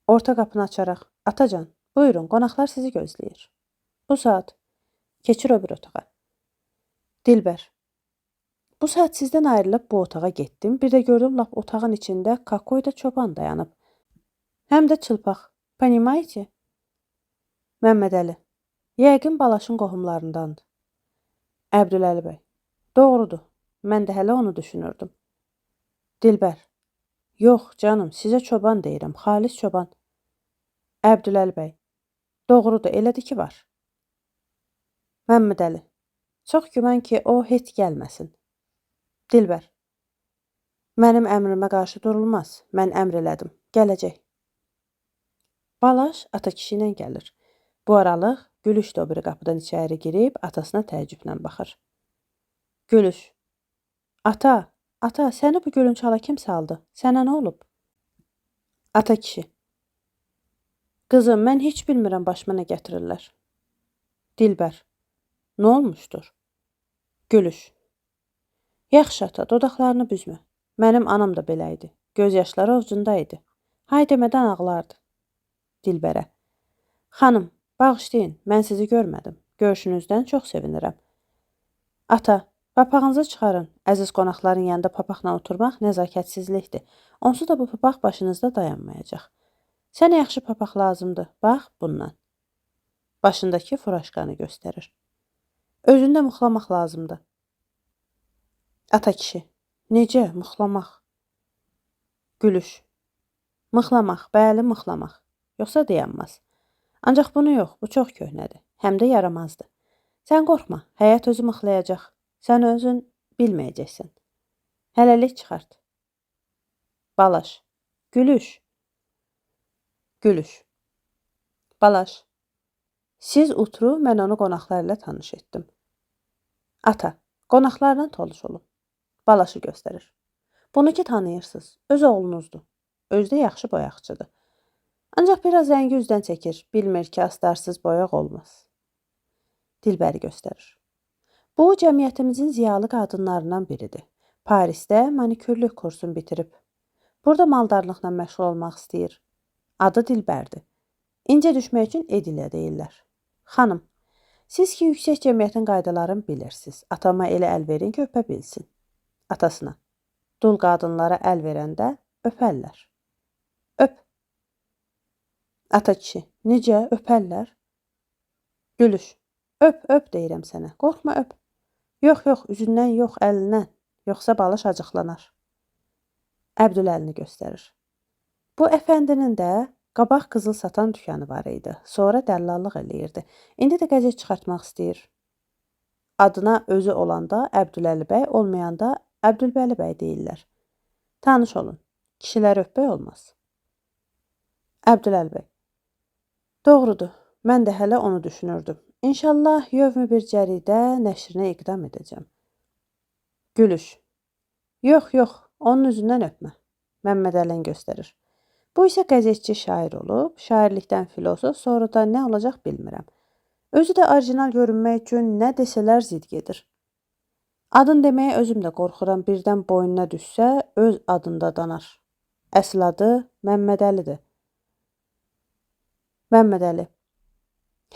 Orta qapını açaraq. Atacan, buyurun, qonaqlar sizi gözləyir. Bu saat. Keçir o bir otağa. Dilbər. Bu saat sizdən ayrılıb bu otağa getdim. Bir də gördüm lap otağın içində kakoyda çoban dayanıb. Həm də çılpaq. Понимаете? Məmmədəli. Yəqin Balaşın qohumlarındandır. Əbdüləli bəy. Doğrudur. Mən də hələ onu düşünürdüm. Dilbər. Yox canım, sizə çoban deyirəm, xalis çoban. Əbdüləli bəy. Doğrudur, elədir ki var. Məmmədəli. Çox güman ki, o heç gəlməsin. Dilbər. Mənim əmrimə qarşı durulmaz. Mən əmr elədim. Gələcək. Balaş ata kişi ilə gəlir. Bu aralıq Gülüş də o biri qapıdan içəri girib atasına təəccüblə baxır. Gülüş. Ata, səni bu gülünçala kim saldı? Sənə nə olub? Ata kişi. Qızım, mən heç bilmirəm başıma nə gətirirlər. Dilbər. Nə olmuşdur? Gülüş. Yaxşı ata, dodaqlarını büzmə. Mənim anam da belə idi. Göz yaşları ovcunda idi. Hay demədən ağlardı. Dilbərə. Xanım, bağışlayın, mən sizi görmədim. Görüşünüzdən çox sevinirəm. Ata, papağınızı çıxarın. Əziz qonaqların yanında papaqla oturmaq nəzakətsizlikdir. Onsuz da bu papaq başınızda dayanmayacaq. Sənə yaxşı papaq lazımdır. Bax, bundan. Başındakı furaşkanı göstərir. Özündə muxlamaq lazımdır. Ata kişi. Necə muxlamaq? Gülüş. Mıxlamaq, bəli mıxlamaq. Yoxsa dayanmaz. Ancaq bunu yox, bu çox köhnədir. Həm də yaramazdır. Sən qorxma, həyat özü mıxlayacaq. Sən özün bilməyəcəksən. Hələlik çıxart. Balaş. Gülüş. Gülüş. Balaş. Siz utru, mən onu qonaqlarla tanış etdim. Ata. Qonaqlarla toluş olun. Balaşı göstərir. Bunu ki tanıyırsınız. Öz oğlunuzdur. Özdə yaxşı boyaqçıdır. Ancaq biraz rəngi üzdən çəkir. Bilmir ki, astarsız boyaq olmaz. Dilbəri göstərir. Bu, cəmiyyətimizin ziyalı qadınlarından biridir. Parisdə manikürlük kursunu bitirib. Burada maldarlıqla məşğul olmaq istəyir. Adı Dilbərdir. İncə düşmək üçün Edilə deyirlər. Xanım, siz ki, yüksək cəmiyyətin qaydalarını bilirsiniz. Atama elə əl verin ki, öpə bilsin. Atasına. Dul qadınlara əl verəndə öpərlər. Öp. Ata kişi. Necə? Öpərlər? Gülüş. Öp deyirəm sənə. Qorxma, öp. Yox, üzündən yox, əlindən. Yoxsa Balış acıqlanar. Əbdüləlini göstərir. Bu əfəndinin də qabaq qızıl satan dükanı var idi. Sonra dəllallıq eləyirdi. İndi də qəzet çıxartmaq istəyir. adına özü olanda Əbdüləli bəy, olmayanda Əbdülbəli bəy deyirlər. Tanış olun, kişilər öpmək olmaz. Əbdüləli bəy. Doğrudur, mən də hələ onu düşünürdüm. İnşallah yövmü bir cəridə nəşrinə iqdam edəcəm. Gülüş. Yox, onun üzündən öpmə. Məmməd Ələn göstərir. Bu isə qəzetçi şair olub, şairlikdən filosof, sonra da nə olacaq bilmirəm. Özü də orijinal görünmək üçün nə desələr zid gedir. Adın deməyə özüm də qorxuram, birdən boynuna düşsə, öz adında danar. Əsl adı Məmməd Əlidir. Məmməd Əli.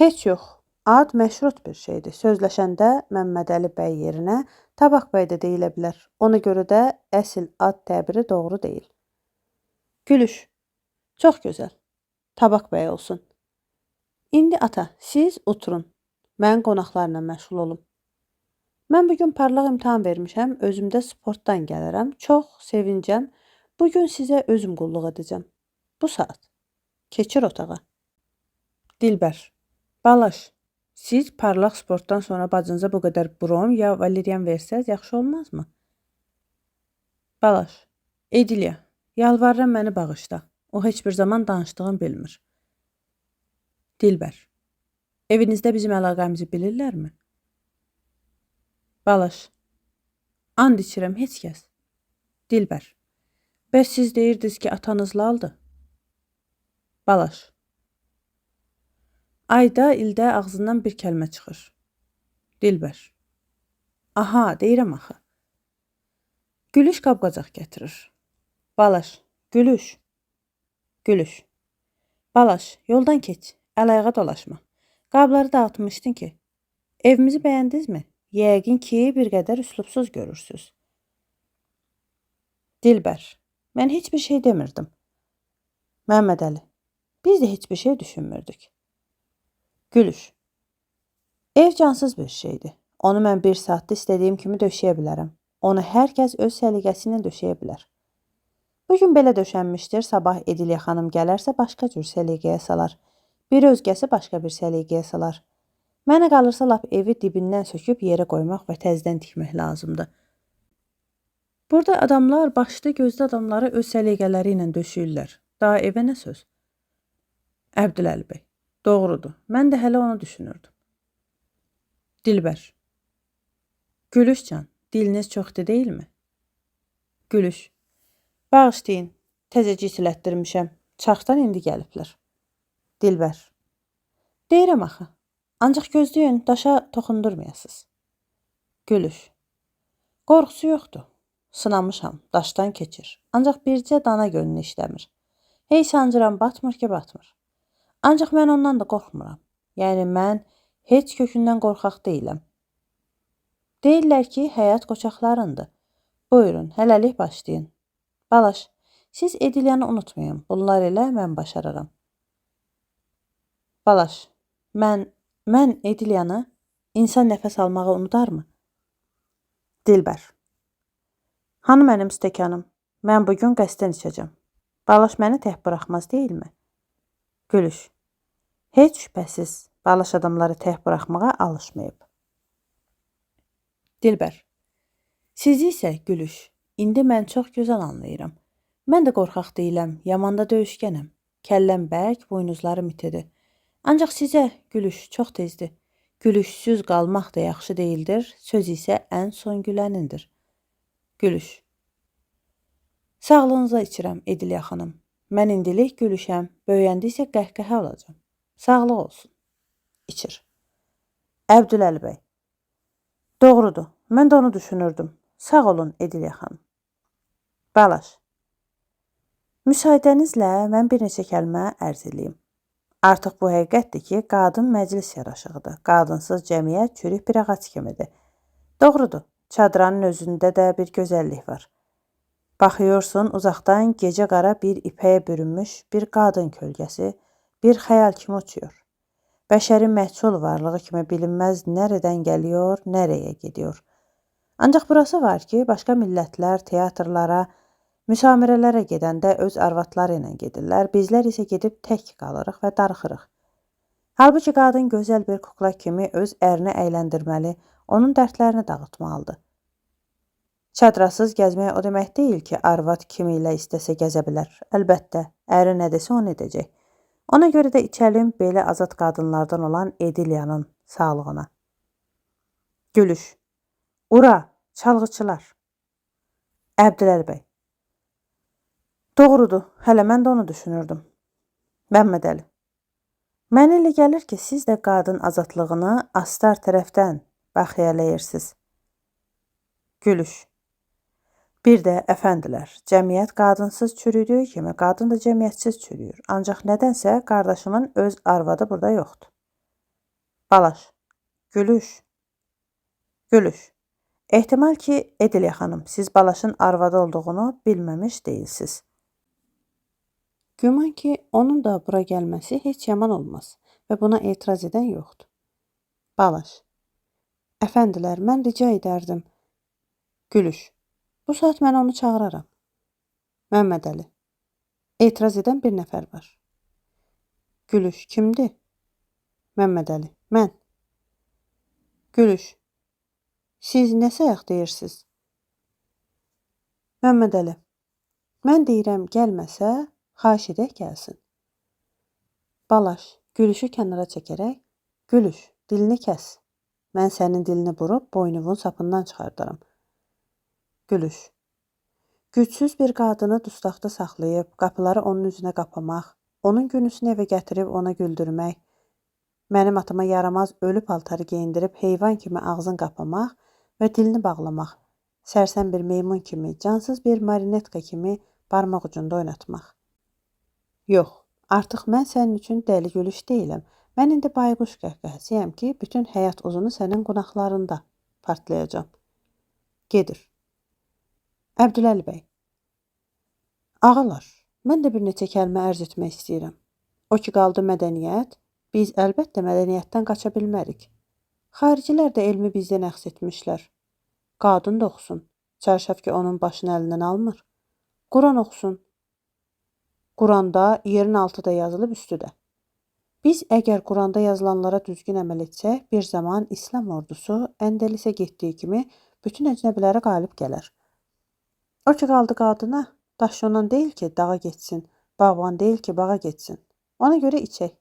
Heç yox, ad məşrut bir şeydir. Sözləşəndə Məmməd Əli bəy yerinə Tabaq bəy də deyilə bilər. Ona görə də əsl ad təbiri doğru deyil. Gülüş. Çox gözəl. Tabaq bəy olsun. İndi ata, siz oturun. Mən qonaqlarla məşğul olum. Mən bugün parlaq imtahan vermişəm, özümdə sportdan gəlirəm. Çox sevincəm. Bugün sizə özüm qulluq edəcəm. Bu saat. Keçir otağa. Dilbər. Balaş, siz parlaq sportdan sonra bacınıza bu qədər brom ya valeriyan versəz, yaxşı olmazmı? Balaş. Edilya, yalvarıram məni bağışla. O heç bir zaman danışdığını bilmir. Dilbər. Evinizdə bizim əlaqəmizi bilirlərmi? Balaş. And içirəm, heç kəs. Dilbər. Bəs siz deyirdiniz ki, atanız laldır. Balaş. Ayda, ildə ağzından bir kəlmə çıxır. Dilbər. Aha, deyirəm axı. Gülüş qab-qacaq gətirir. Balaş. Gülüş. Gülüş. Balaş, yoldan keç. Əl-ayağa dolaşma. Qabları dağıtmışdın ki. Evimizi bəyəndinizmi? Yəqin ki, bir qədər üslubsuz görürsünüz. Dilbər. Mən heç bir şey demirdim. Məmməd Əli. Biz də heç bir şey düşünmürdük. Gülüş. Ev cansız bir şeydir. Onu mən bir saatda istədiyim kimi döşəyə bilərəm. Onu hər kəs öz səliqəsi ilə döşəyə bilər. Bugün belə döşənmişdir, sabah Edilya xanım gələrsə başqa cür səliqəyə salar. Bir özgəsi başqa bir səliqəyə salar. Mənə qalırsa lap evi dibindən söküb yerə qoymaq və təzədən tikmək lazımdır. Burada adamlar başlı gözlü adamları öz səliqələri ilə döşəyirlər. Daha evə nə söz? Əbdüləli bəy. Doğrudur. Mən də hələ onu düşünürdüm. Dilbər. Gülüşcan, diliniz çoxdur deyilmi? Gülüş. Bağışlayın, təzəcə itilətdirmişəm. Çaxdan indi gəliblər. Dilbər. Deyirəm axı. Ancaq gözləyin, daşa toxundurmayasınız. Gülüş. Qorxusu yoxdur. Sınamışam, daşdan keçir. Ancaq bircə dana gönlü işləmir. Hey sancıram, batmır ki, batmır. Ancaq mən ondan da qorxmuram. Yəni mən heç kökündən qorxaq deyiləm. Deyirlər ki, həyat qoçaqlarındır. Buyurun, hələlik başlayın. Balaş, siz Edilyanı unutmayın. Bunlar ilə mən başararam. Balaş, mən Edilyanı insan nəfəs almağı unudarmı? Dilbər. Hanı mənim stəkanım? Mən bugün qəsdən içəcəm. Balaş məni tək buraxmaz deyilmi? Gülüş. Heç şübhəsiz, Balaş adamları tək buraxmağa alışmayıb. Dilbər. Siz isə Gülüş, indi mən çox gözəl anlayıram. Mən də qorxaq deyiləm, yamanda döyüşkənəm. Kəlləm bərk, buynuzlarım itidir. Ancaq sizə Gülüş çox tezdir. Gülüşsüz qalmaq da yaxşı deyildir, söz isə ən son gülənindir. Gülüş. Sağlığınıza içirəm, Edilya xanım. Mən indilik gülüşəm, böyüyəndə isə qəhqəhə olacam. Sağlıq olsun. İçir. Əbdüləli bəy. Doğrudur, mən də onu düşünürdüm. Sağ olun, Edilya xanım. Balaş. Müsaadənizlə mən bir neçə kəlmə ərz edeyim. Artıq bu həqiqətdir ki, qadın məclis yaraşıqdır. Qadınsız cəmiyyət çürük bir ağac kimidir. Doğrudur, çadranın özündə də bir gözəllik var. Baxıyorsun, uzaqdan gecə qara bir ipəyə bürünmüş bir qadın kölgəsi, bir xəyal kimi uçuyor. Bəşərin məhsul varlığı kimi bilinməz nərədən gəliyor, nərəyə gidiyor. Ancaq burası var ki, başqa millətlər teatrlara, müsamerələrə gedəndə öz arvatları ilə gedirlər, bizlər isə gedib tək qalırıq və darıxırıq. Halbuki qadın gözəl bir kukla kimi öz ərini əyləndirməli, onun dərdlərini dağıtmalıdır. Çadrasız gəzmək o demək deyil ki, arvad kimi ilə istəsə gəzə bilər. Əlbəttə, əri nə desə onu edəcək. Ona görə də içəlim belə azad qadınlardan olan Edilyanın sağlığına. Gülüş. Ura, çalğıçılar. Əbdüləli bəy. Doğrudur, hələ mən də onu düşünürdüm. Məmmədəli. Mənə elə gəlir ki, siz də qadın azadlığını astar tərəfdən baxiyələyirsiniz. Gülüş. Bir də, əfəndilər, cəmiyyət qadınsız çürüdüyü kimi, qadın da cəmiyyətsiz çürüyür. Ancaq nədənsə qardaşımın öz arvadı burada yoxdur. Balaş. Gülüş. Gülüş. Ehtimal ki, Edilya xanım, siz Balaşın arvadı olduğunu bilməmiş deyilsiz. Güman ki, onun da bura gəlməsi heç yaman olmaz və buna etiraz edən yoxdur. Balaş. Əfəndilər, mən rica edərdim. Gülüş. Bu saat mən onu çağıraram. Məmmədəli. Etiraz edən bir nəfər var. Gülüş. Kimdir? Məmmədəli. Mən. Gülüş. Siz nə sayaq deyirsiniz? Məmmədəli. Mən deyirəm gəlməsə, xahiş edək gəlsin. Balaş. Gülüşü kənara çəkərək. Gülüş. Dilini kəs. Mən sənin dilini burub boynuvun sapından çıxardaram. Gülüş. Gücsüz bir qadını dustaqda saxlayıb, qapıları onun üzünə qapamaq, onun günüsünü evə gətirib ona güldürmək, mənim atama yaramaz ölü paltarı geyindirib heyvan kimi ağzını qapamaq və dilini bağlamaq, sərsəm bir meymun kimi, cansız bir marinetka kimi barmaq ucunda oynatmaq. Yox, artıq mən sənin üçün dəli Gülüş deyiləm. Mən indi bayquş qəhqəhəsiyəm ki, bütün həyat uzunu sənin qonaqlarında partlayacam. Gedir. Əbdüləli bəy. Ağalar, mən də bir neçə kəlmə ərz etmək istəyirəm. O ki qaldı mədəniyyət, biz əlbəttə mədəniyyətdən qaça bilmərik. Xaricilər də elmi bizdən əxs etmişlər. Qadın da oxusun, çarşaf ki onun başını əlindən almır. Quran oxusun. Quranda yerin altı da yazılıb üstü də. Biz əgər Quranda yazılanlara düzgün əməl etsək, bir zaman İslam ordusu Əndəlisə getdiyi kimi bütün əcnəbilərə qalib gələr. O ki qaldı qadına, daşyonan deyil ki, dağa getsin, bağban deyil ki, bağa getsin. Ona görə içək.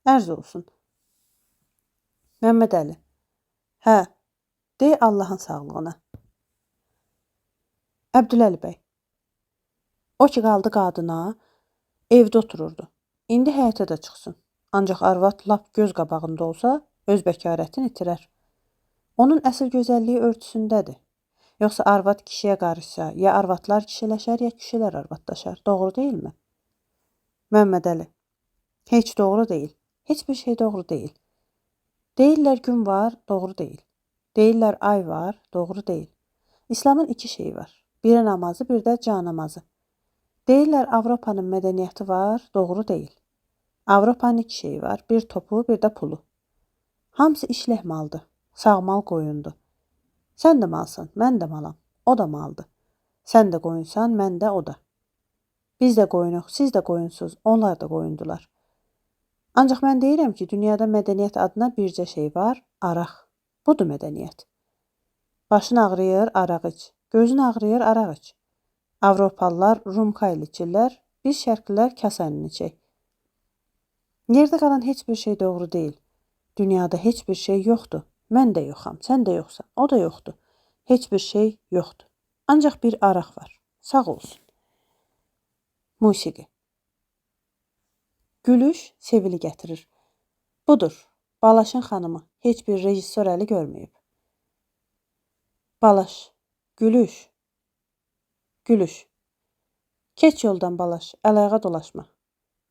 Ərz olsun. Məmmədəli. Hə, dey Allahın sağlığına. Əbdüləli bəy. O ki qaldı qadına, evdə otururdu. İndi həyətə də çıxsın. Ancaq arvad lap göz qabağında olsa, öz bəkarətini itirər. Onun əsl gözəlliyi örtüsündədir. Yoxsa arvad kişiyə qarışsa, ya arvadlar kişiləşər, ya kişilər arvadlaşar. Doğru deyilmi? Məmmədəli. Heç doğru deyil. Heç bir şey doğru deyil. Deyirlər gün var, doğru deyil. Deyirlər ay var, doğru deyil. İslamın iki şeyi var. Biri namazı, bir də canamazı. Deyirlər Avropanın mədəniyyəti var, doğru deyil. Avropanın iki şeyi var. Bir topu, bir də pulu. Hamısı işlək maldır. Sağmal qoyundur. Sən də malsan, mən də malam. O da maldır. Sən də qoyunsan, mən də o da. Biz də qoyunuq, siz də qoyunsuz, onlar da qoyundular. Ancaq mən deyirəm ki, dünyada mədəniyyət adına bircə şey var, araq. Budur mədəniyyət. Başın ağrıyır, araq iç. Gözün ağrıyır, araq iç. Avropalılar rumka ilə içirlər, biz şərqlilər kasanın içək. Yerdə qalan heç bir şey doğru deyil. Dünyada heç bir şey yoxdur. Mən də yoxam, sən də yoxsan, o da yoxdur. Heç bir şey yoxdur. Ancaq bir araq var. Sağ olsun. Musiqi. Gülüş Sevili gətirir. Budur, Balaşın xanımı. Heç bir rejissor əli görməyib. Balaş. Gülüş. Gülüş. Keç yoldan Balaş, əl-ayağa dolaşma.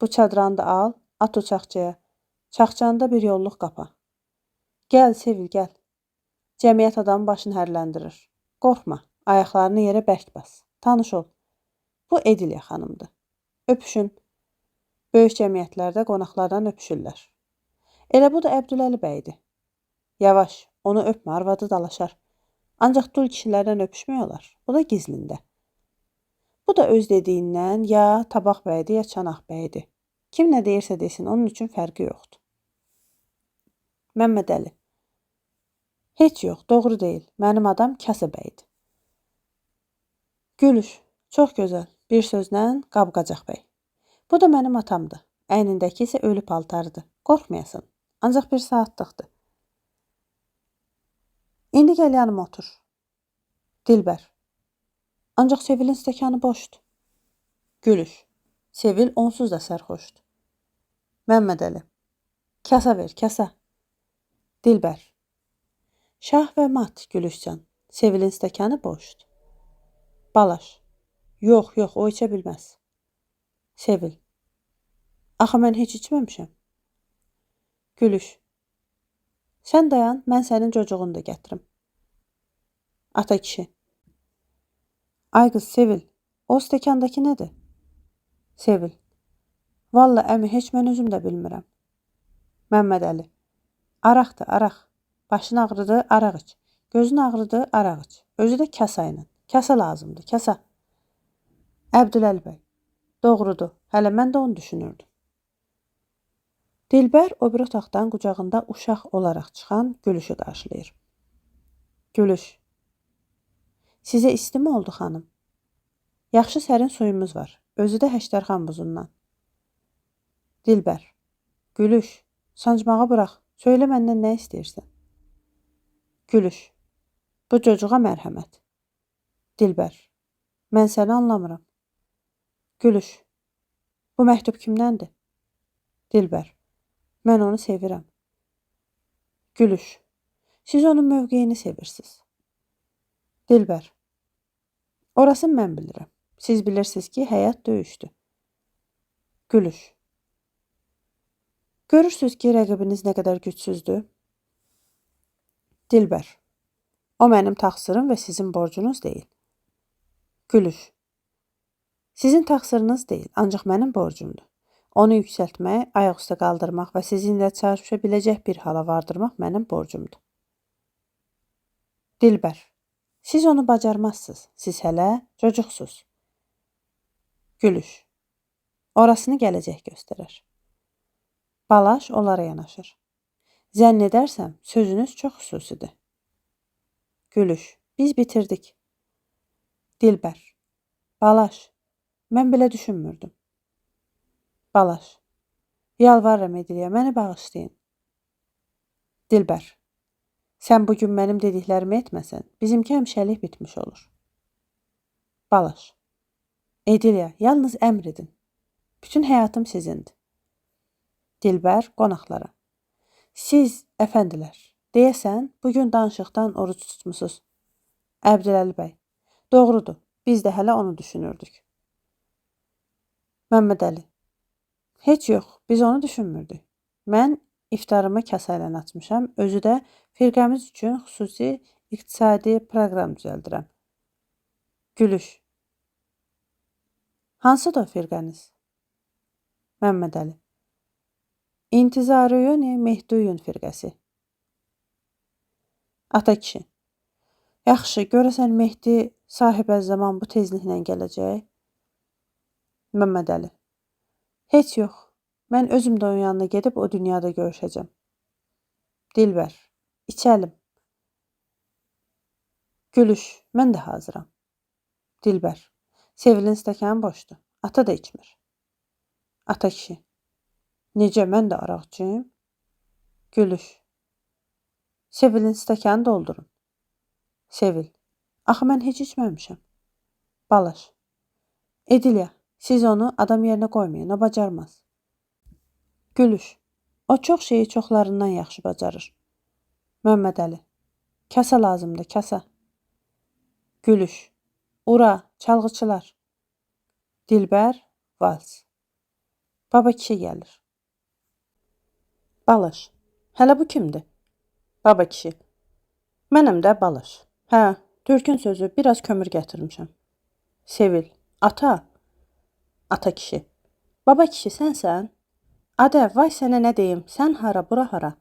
Bu çadranı da al, at o çaxçaya. Çaxçanda bir yolluq qapa. Gəl Sevil, gəl. Cəmiyyət adamın başını hərləndirir. Qorxma, ayaqlarını yerə bərk bas. Tanış ol. Bu Edilya xanımdır. Öpüşün. Böyük cəmiyyətlərdə qonaqlardan öpüşürlər. Elə bu da Əbdüləli bəydir. Yavaş, onu öpmə, arvadı dalaşar. Ancaq dul kişilərdən öpüşmək olar. Bu da gizlində. Bu da öz dediyindən ya Tabaq bəydir, ya Çanaq bəydir. Kim nə deyirsə desin, onun üçün fərqi yoxdur. Məmmədəli. Heç yox, doğru deyil. Mənim adam Kasa bəydir. Gülüş. Çox gözəl. Bir sözlə Qab-Qacaq bəy. Bu da mənim atamdır. Əynindəki isə ölü paltarıdır. Qorxmayasan. Ancaq bir saatlıqdır. İndi gəl yanıma otur. Dilbər. Ancaq Sevilin stəkanı boşdur. Gülüş. Sevil onsuz da sərxoşdur. Məmmədəli. Kasa ver, kasa. Dilbər. Şah və mat, Gülüşcan. Sevilin stəkanı boşdur. Balaş. Yox, yox, o içə bilməz. Sevil. Axı mən heç içməmişəm. Gülüş. Sən dayan, mən sənin cocuğunu da gətirim. Ata kişi. Ay qız Sevil, o stəkandakı nədir? Sevil. Valla əmi, heç mən özüm də bilmirəm. Məmmədəli. Araqdır, araq. Başın ağrıdı, araq iç. Gözün ağrıdı, araq iç. Özü də kasa ilə. Kasa lazımdır, kasa. Əbdüləli bəy. Doğrudur, hələ mən də onu düşünürdüm. Dilbər o bir otaqdan qucağında uşaq olaraq çıxan Gülüşü qarşılayır. Gülüş. Sizə isti mi oldu xanım? Yaxşı sərin suyumuz var. Özü də Həştərxan buzundan. Dilbər. Gülüş. Sancmağı bırax. Söylə məndən nə istəyirsən? Gülüş. Bu çocuğa mərhəmət. Dilbər. Mən səni anlamıram. Gülüş. Bu məktub kimdəndir? Dilbər. Mən onu sevirəm. Gülüş. Siz onun mövqeyini sevirsiniz. Dilbər. Orasını mən bilirəm. Siz bilirsiniz ki, həyat döyüşdür. Gülüş. Görürsünüz ki, rəqibiniz nə qədər gücsüzdür. Dilbər. O mənim təqsirim və sizin borcunuz deyil. Gülüş. Sizin təqsiriniz deyil, ancaq mənim borcumdur. Onu yüksəltmək, ayaq üstə qaldırmaq və sizinlə çarpışa biləcək bir hala vardırmaq mənim borcumdur. Dilbər. Siz onu bacarmazsınız. Siz hələ çocuqsuz. Gülüş. Orasını gələcək göstərər. Balaş onlara yanaşır. Zənn edərsəm, sözünüz çox xüsusidir. Gülüş. Biz bitirdik. Dilbər. Balaş. Mən belə düşünmürdüm. Balaş. Yalvarıram Ediliyə, məni bağışlayın. Dilbər. Sən bugün mənim dediklərimi etməsən, bizimki həmişəlik bitmiş olur. Balaş. Ediliyə, yalnız əmr edin. Bütün həyatım sizindir. Dilbər qonaqlara. Siz, əfəndilər, deyəsən, bugün danışıqdan oruç tutmusunuz. Əbdüləli bəy. Doğrudur, biz də hələ onu düşünürdük. Məmmədəli. Heç yox, biz onu düşünmürdük. Mən iftarımı kasa ilə açmışam, özü də firqəmiz üçün xüsusi iqtisadi proqram düzəldirəm. Gülüş. Hansıdır o firqəniz? Məmmədəli. İntizarıyoni Mehduyun firqəsi. Ata kişi. Yaxşı, görəsən Mehdi sahibə zaman bu tezliklə gələcək? Məmmədəli. Heç yox. Mən özüm də onun yanına gedib o dünyada görüşəcəm. Dilbər. İçəlim. Gülüş. Mən də hazıram. Dilbər. Sevilin stəkanı boşdur. Ata da içmir. Ata kişi. Necə, mən də araqçıyım? Gülüş. Sevilin stəkanı doldurun. Sevil. Axı mən heç içməmişəm. Balaş. Edilya. Siz onu adam yerinə qoymayın, o bacarmaz. Gülüş. O çox şeyi çoxlarından yaxşı bacarır. Məmmədəli. Kasa lazımdır, kasa. Gülüş. Ura, çalğıçılar. Dilbər, vals. Baba kişi gəlir. Balaş. Hələ bu kimdir? Baba kişi. Mənəm də Balaş. Hə, Türkün sözü, biraz kömür gətirmişəm. Sevil. Ata. Ata kişi. Baba kişi sənsən? Adə, vay sənə nə deyim, sən hara, bura hara?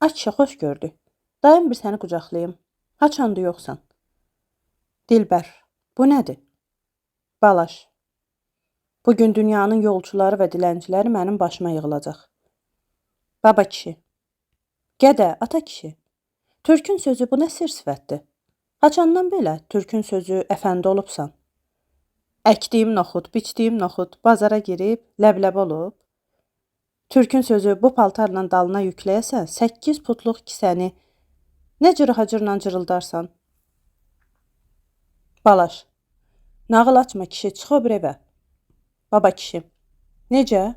Ay kişi, xoş gördük. Dayım bir səni qucaqlayım. Haçandı yoxsan? Dilbər. Bu nədir? Balaş. Bugün dünyanın yolçuları və dilənçiləri mənim başıma yığılacaq. Baba kişi. Gədə, ata kişi. Türkün sözü bu nə sir sifətdir? Haçandan belə türkün sözü əfəndi olubsan? Əkdiyim noxud, biçdiyim noxud bazara girib ləbləb olub. Türkün sözü bu paltarla dalına yükləyəsən 8 putluq kisəni nə cırhacırla cırıldarsan? Balaş, nağıl açma kişi, çıx o bir evə. Baba kişi, necə?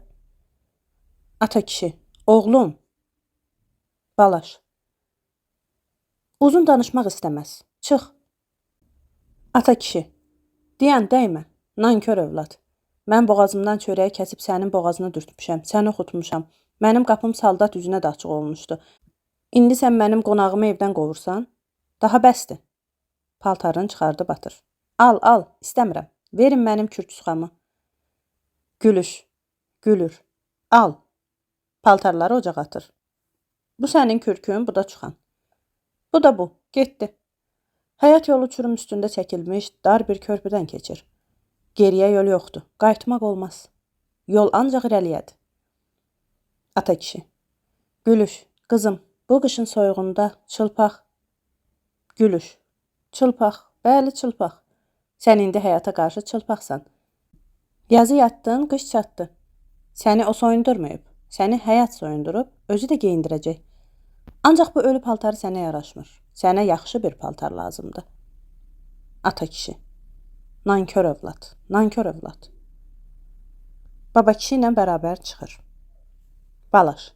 Ata kişi, oğlum. Balaş, uzun danışmaq istəməz, çıx. Ata kişi, deyən dəymə, nankör övlad. Mən boğazımdan çörəyi kəsib sənin boğazını dürtmüşəm, səni oxutmuşam. Mənim qapım saldat üzünə də açıq olmuşdu. İndi sən mənim qonağımı evdən qovursan? Daha bəsdir. Paltarını çıxardı Batır. Al, al, istəmirəm. Verin mənim kürtüsxamı. Gülüş, gülür. Al. Paltarları ocağa atır. Bu sənin kürkün, bu da çıxan. Bu da bu, getdi. Həyat yolu uçurum üstündə çəkilmiş dar bir körpüdən keçir. Geriyə yol yoxdur, qayıtmaq olmaz. Yol ancaq irəliyədir. Ata kişi. Gülüş, qızım, bu qışın soyuğunda çılpaq. Gülüş, çılpaq, bəli çılpaq. Sən indi həyata qarşı çılpaqsan. Yazı yatdın, qış çatdı. Səni o soyundurmayıb, səni həyat soyundurub, özü də geyindirəcək. Ancaq bu ölü paltarı sənə yaraşmır. Sənə yaxşı bir paltar lazımdır. Ata kişi. Nankör övlad, nankör övlad. Baba kişi ilə bərabər çıxır. Balaş.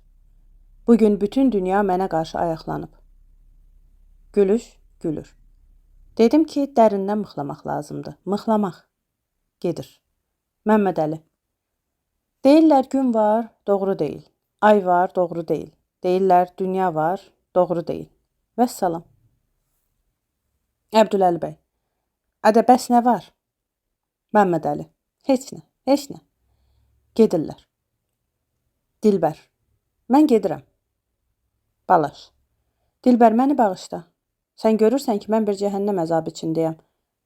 Bugün bütün dünya mənə qarşı ayaqlanıb. Gülüş, gülür. Dedim ki, dərindən mıxlamaq lazımdır. Mıxlamaq. Gedir. Məmməd Əli. Deyirlər gün var, doğru deyil. Ay var, doğru deyil. Deyirlər dünya var, doğru deyil. Vəssalam. Əbdüləli bəy. Ədə bəs nə var? Məmməd Əli. Heç nə, heç nə. Gedirlər. Dilbər. Mən gedirəm. Balaş. Dilbər, məni bağışla. Sən görürsən ki, mən bir cəhənnəm əzabı içindəyəm.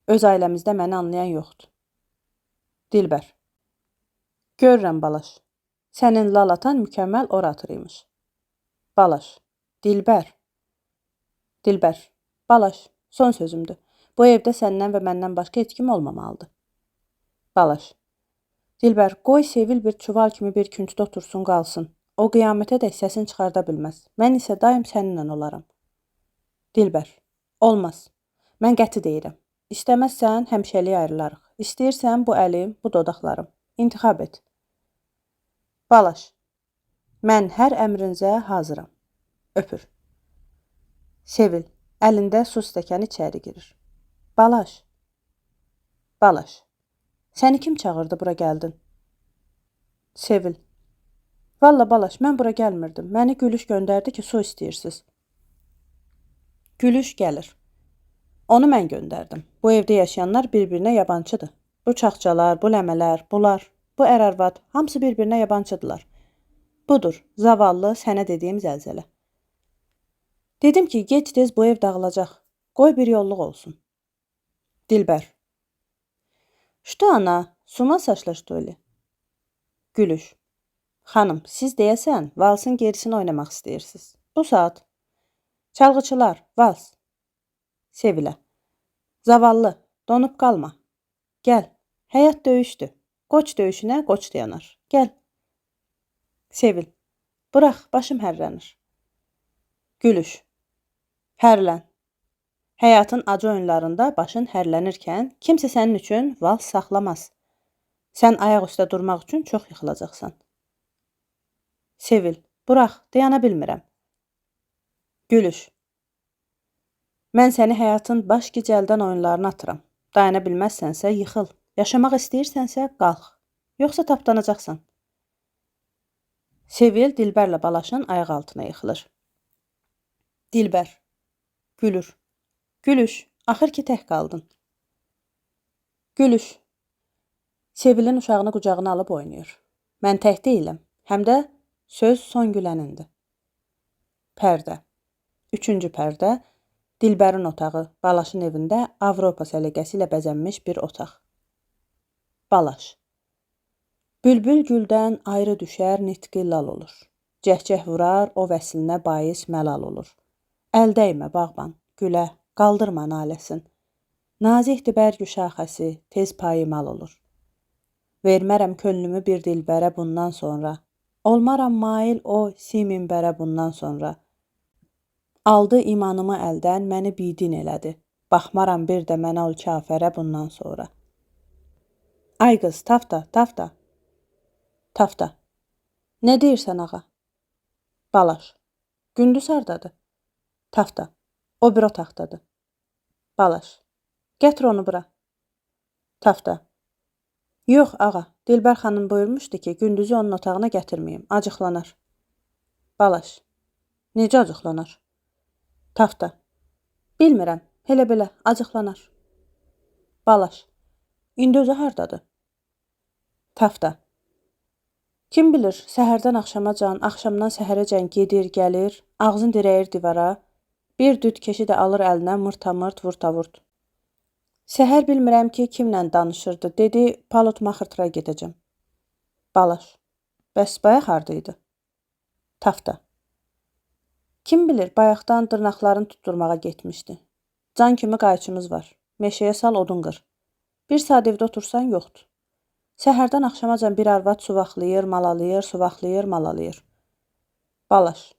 Öz ailəmizdə məni anlayan yoxdur. Dilbər. Görürəm, Balaş. Sənin lal atan mükəmməl orator imiş. Balaş. Dilbər. Dilbər. Balaş. Son sözümdür. Bu evdə səndən və məndən başqa heç kim olmamalıdır. Balaş. Dilbər, qoy Sevil bir çuval kimi bir küncdə otursun qalsın. O qiyamətə dək səsini çıxarda bilməz. Mən isə daim səninlə olaram. Dilbər. Olmaz. Mən qəti deyirəm. İstəməzsən, həmişəlik ayrılarıq. İstəyirsən, bu əlim, bu dodaqlarım. İntixab et. Balaş. Mən hər əmrinizə hazıram. Öpür. Sevil. Əlində su stəkanı içəri girir. Balaş. Balaş. Səni kim çağırdı, bura gəldin? Sevil. Valla Balaş, mən bura gəlmirdim. Məni Gülüş göndərdi ki, su istəyirsiniz. Gülüş gəlir. Onu mən göndərdim. Bu evdə yaşayanlar bir-birinə yabancıdır. Bu çaxçalar, bu ləmələr, bunlar, bu ər-arvad, hamısı bir-birinə yabancıdırlar. Budur, zavallı sənə dediyim zəlzələ. Dedim ki, gec-tez bu ev dağılacaq. Qoy bir yolluq olsun. Dilbər. Что ana, с ума сошла, что ли? Gülüş. Xanım, siz deyəsən, valsın gerisini oynamaq istəyirsiniz. Bu saat. Çalğıçılar, vals. Sevilə. Zavallı, donub qalma. Gəl, həyat döyüşdür. Qoç döyüşünə qoç dayanar. Gəl. Sevil. Bırax, başım hərlənir. Gülüş. Hərlən. Həyatın acı oyunlarında başın hərlənirkən kimsə sənin üçün vals saxlamaz. Sən ayaq üstə durmaq üçün çox yıxılacaqsan. Sevil. Bırax, dayana bilmirəm. Gülüş. Mən səni həyatın baş gicəldən oyunlarına atıram. Dayana bilməzsənsə yıxıl. Yaşamaq istəyirsənsə qalx. Yoxsa tapdanacaqsan. Sevil Dilbərlə Balaşın ayaq altına yıxılır. Dilbər. Gülür. Gülüş, axır ki tək qaldın. Gülüş. Sevilin uşağını qucağına alıb oynayır. Mən tək deyiləm, həm də söz son gülənindir. Pərdə. 3-cü pərdə, Dilbərin otağı, Balaşın evində Avropa səliqəsi ilə bəzənmiş bir otaq. Balaş. Bülbül güldən ayrı düşər, nitqi lal olur. Cəhcəh vurar, o vəsilinə bais məlal olur. Əl dəymə bağban, gülə, qaldırma naləsin. Nazikdir bərgü şaxəsi, tez payimal olur. Vermərəm könlümü bir dilbərə bundan sonra. Olmaram mail o siminbərə bundan sonra. Aldı imanımı əldən, məni bidin elədi. Baxmaram bir də mənə ol kafərə bundan sonra. Ay qız, Tafta, Tafta. Tafta. Nə deyirsən ağa? Balaş. Gündüz hardadır? Tafta. O bir otaqdadır. Balaş. Gətir onu bura. Tafta. Yox ağa, Dilbər xanım buyurmuşdu ki, gündüzü onun otağına gətirməyim, acıqlanar. Balaş. Necə acıqlanar? Tafta. Bilmirəm, elə belə, acıqlanar. Balaş. İndi özü hardadır? Tafta. Kim bilir, səhərdən axşamacan, axşamdan səhərəcən gedir, gəlir, ağzın dirəyir divara, bir düt keşi də alır əlinə mırtamırt, vurtavurt. Səhər bilmirəm ki, kimlə danışırdı, dedi, palot maxırtıra gedəcəm. Balaş. Bəs bayaq hardaydı? Tafta. Kim bilir, bayaqdan dırnaqlarını tutturmağa getmişdi. Can kimi qayçımız var. Meşəyə sal odun qır. Bir saat evdə otursan yoxdur. Səhərdən axşamacan bir arvad suvaqlayır, malalayır, suvaqlayır, malalayır. Balaş.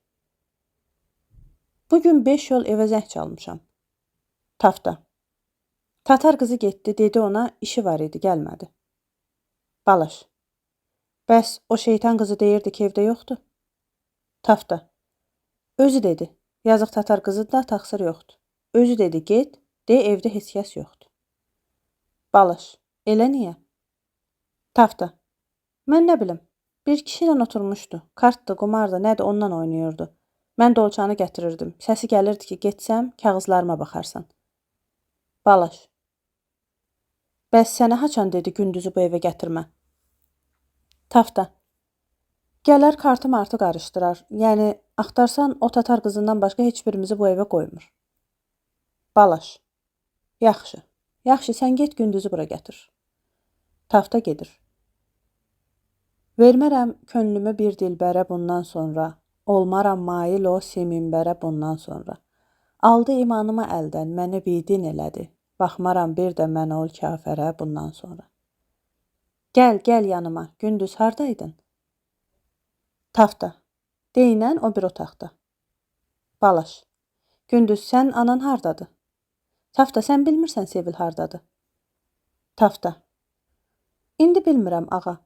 Bugün 5 yol evə zəng çalmışam. Tafta. Tatar qızı getdi, dedi ona işi var idi, gəlmədi. Balaş. Bəs o şeytan qızı deyirdi ki, evdə yoxdur? Tafta. Özü dedi, yazıq tatar qızında taxsır yoxdur. Özü dedi, get, de evdə heç kəs yoxdur. Balaş. Elə niyə? Tafta. Mən nə bilim, bir kişi ilə oturmuşdu. Kartdı, qumardı, nədir ondan oynayırdı. Mən dolçanı gətirirdim. Səsi gəlirdi ki, getsəm, kağızlarıma baxarsan. Balaş. Bəs sənə haçan dedi gündüzü bu evə gətirmə? Tafta. Gələr kartı martı qarışdırar. Yəni, axtarsan o tatar qızından başqa heç birimizi bu evə qoymur. Balaş. Yaxşı. Yaxşı, sən get gündüzü bura gətir. Tafta gedir. Vermərəm könlümü bir dilbərə bundan sonra. Olmaram mail o siminbərə bundan sonra. Aldı imanımı əldən, məni bidin elədi. Baxmaram bir də mən ol kafərə bundan sonra. Gəl, gəl yanıma, gündüz hardaydın? Tafta. Deyinən o bir otaqda. Balaş. Gündüz sən anan hardadır? Tafta, sən bilmirsən Sevil hardadır? Tafta. İndi bilmirəm ağa.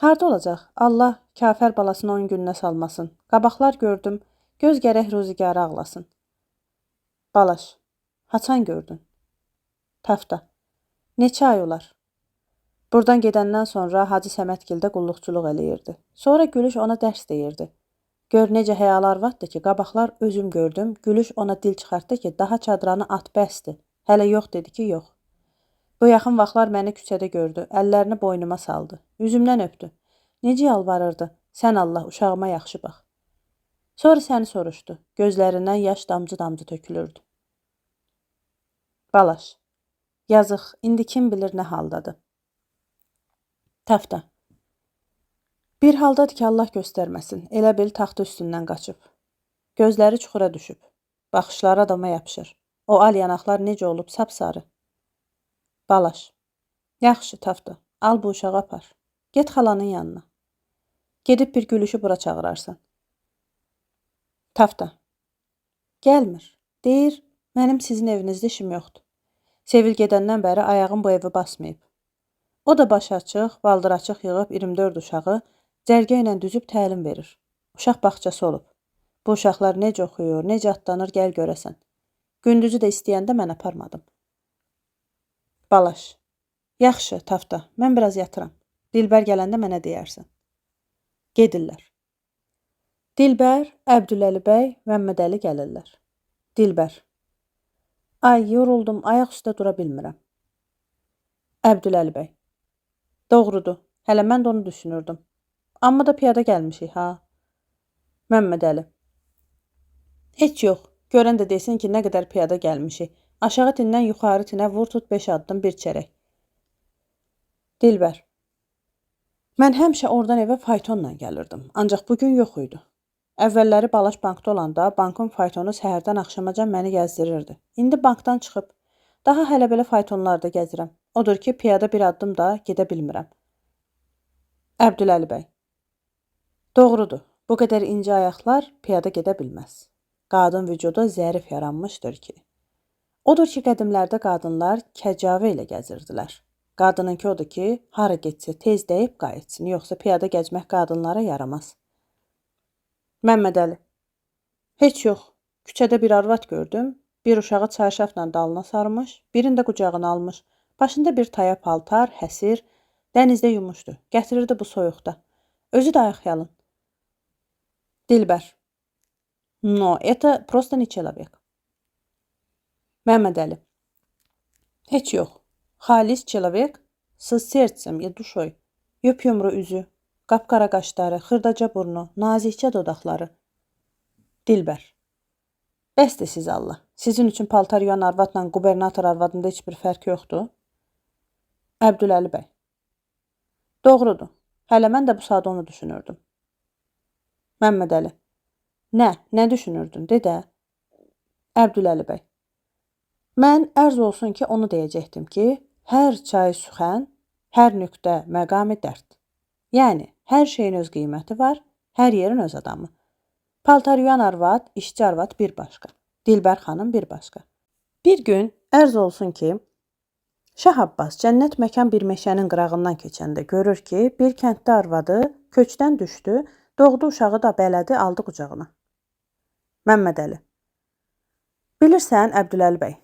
Harda olacaq? Allah kafər balasını 10 gününə salmasın. Qabaqlar gördüm, göz gərək ruzigarı ağlasın. Balaş. Haçan gördün? Tafta. Neçə ay olar? Buradan gedəndən sonra Hacı Səmədgildə qulluqçuluq eləyirdi. Sonra Gülüş ona dərs deyirdi. Gör necə həyalı arvaddır ki, qabaqlar özüm gördüm. Gülüş ona dil çıxartdı ki, daha çadranı at bəsdir. Hələ yox dedi ki, yox. Bu yaxın vaxtlar məni küçədə gördü. Əllərini boynuma saldı. Üzümdən öpdü. Necə yalvarırdı. Sən Allah, uşağıma yaxşı bax. Sonra səni soruşdu. Gözlərindən yaş damcı-damcı tökülürdü. Balaş. Yazıq, indi kim bilir nə haldadır. Tafta. Bir haldadır ki, Allah göstərməsin. Elə bil taxtı üstündən qaçıb. Gözləri çuxura düşüb. Baxışları adama yapışır. O al yanaqlar necə olub sapsarı. Balaş. Yaxşı, Tafta. Al bu uşağı apar. Get xalanın yanına. Gedib bir Gülüşü bura çağırarsan. Tafta. Gəlmir. Deyir, mənim sizin evinizdə işim yoxdur. Sevil gedəndən bəri ayağım bu evi basmayıb. O da baş açıq, baldır açıq yığıb 24 uşağı cərgə ilə düzüb təlim verir. Uşaq bağçası olub. Bu uşaqlar necə oxuyur, necə atlanır, gəl görəsən. Gündüzü də istəyəndə mən aparmadım. Balaş. Yaxşı, Tafta, mən biraz yatıram. Dilbər gələndə mənə deyərsən. Gedirlər. Dilbər, Əbdüləli bəy, Məmmədəli gəlirlər. Dilbər. Ay, yoruldum, ayaq üstə dura bilmirəm. Əbdüləli bəy. Doğrudur, hələ mən də onu düşünürdüm. Amma da piyada gəlmişik, ha? Məmmədəli. Heç yox, görən də desin ki, nə qədər piyada gəlmişik. Aşağı tindən yuxarı tinə vur tut 5 addım bir çərək. Dilbər. Mən həmişə oradan evə faytonla gəlirdim, ancaq bugün yox idi. Əvvəlləri Balaş bankda olanda bankın faytonu səhərdən axşamacan məni gəzdirirdi. İndi bankdan çıxıb. Daha hələ belə faytonlarda gəzirəm. Odur ki, piyada bir addım da gedə bilmirəm. Əbdüləli bəy. Doğrudur. Bu qədər incə ayaqlar piyada gedə bilməz. Qadın vücudu zərif yaranmışdır ki. Odur ki, qədimlərdə qadınlar kəcavə ilə gəzirdilər. Qadınınki odur ki, hara getsə tez dəyib qayıtsın, yoxsa piyada gəzmək qadınlara yaramaz. Məmmədəli. Heç yox. Küçədə bir arvad gördüm. Bir uşağı çarşafla dalına sarmış, birini də qucağına almış. Başında bir taya paltar, həsir, dənizdə yumuşdu. Gətirirdi bu soyuqda. Özü də ayaqyalın. Dilbər. No, это просто не человек. Məmmədəli. Heç yox. Xalis человек с сердцем и душой. Yupyumru üzü, qapqara qaşları, xırdaca burnu, nazikcə dodaqları. Dilbər. Bəsdir siz Allah. Sizin üçün paltar yuyan arvadla qubernator arvadında heç bir fərq yoxdur. Əbdüləli bəy. Doğrudur. Hələ mən də bu saat onu düşünürdüm. Məmmədəli. Nə düşünürdün? De də. Əbdüləli bəy. Mən ərz olsun ki, onu deyəcəkdim ki, hər çay süxən, hər nöqtə məqami dərd. Yəni, hər şeyin öz qiyməti var, hər yerin öz adamı. Paltar yuyan arvad, işçi arvad bir başqa. Dilbər xanım bir başqa. Bir gün ərz olsun ki, Şah Abbas cənnət məkan bir meşənin qırağından keçəndə görür ki, bir kənddə arvadı köçdən düşdü, doğdu uşağı da bələdi aldı qucağına. Məmmədəli. Bilirsən, Əbdüləli bəy,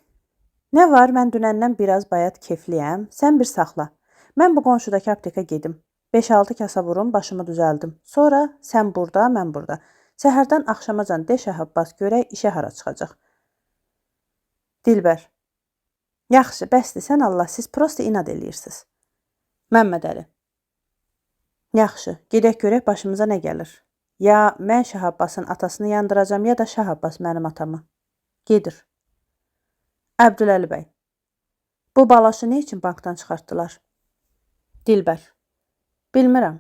nə var, mən dünəndən biraz bayat kefliyəm, sən bir saxla. Mən bu qonşudakı apteka gedim. 5-6 kasa vurum, başımı düzəldim. Sonra sən burada, mən burada. Səhərdən axşamacan de Şah Abbas görək işə hara çıxacaq. Dilbər. Yaxşı, bəsdir, sən Allah, siz prosta inad eləyirsiniz. Məmmədəli. Yaxşı, gedək görək başımıza nə gəlir. Ya mən Şah Abbasın atasını yandıracam, ya da Şah Abbas mənim atamı. Gedir. Əbdüləli bəy. Bu balaşı nə üçün bankdan çıxartdılar? Dilbər. Bilmirəm.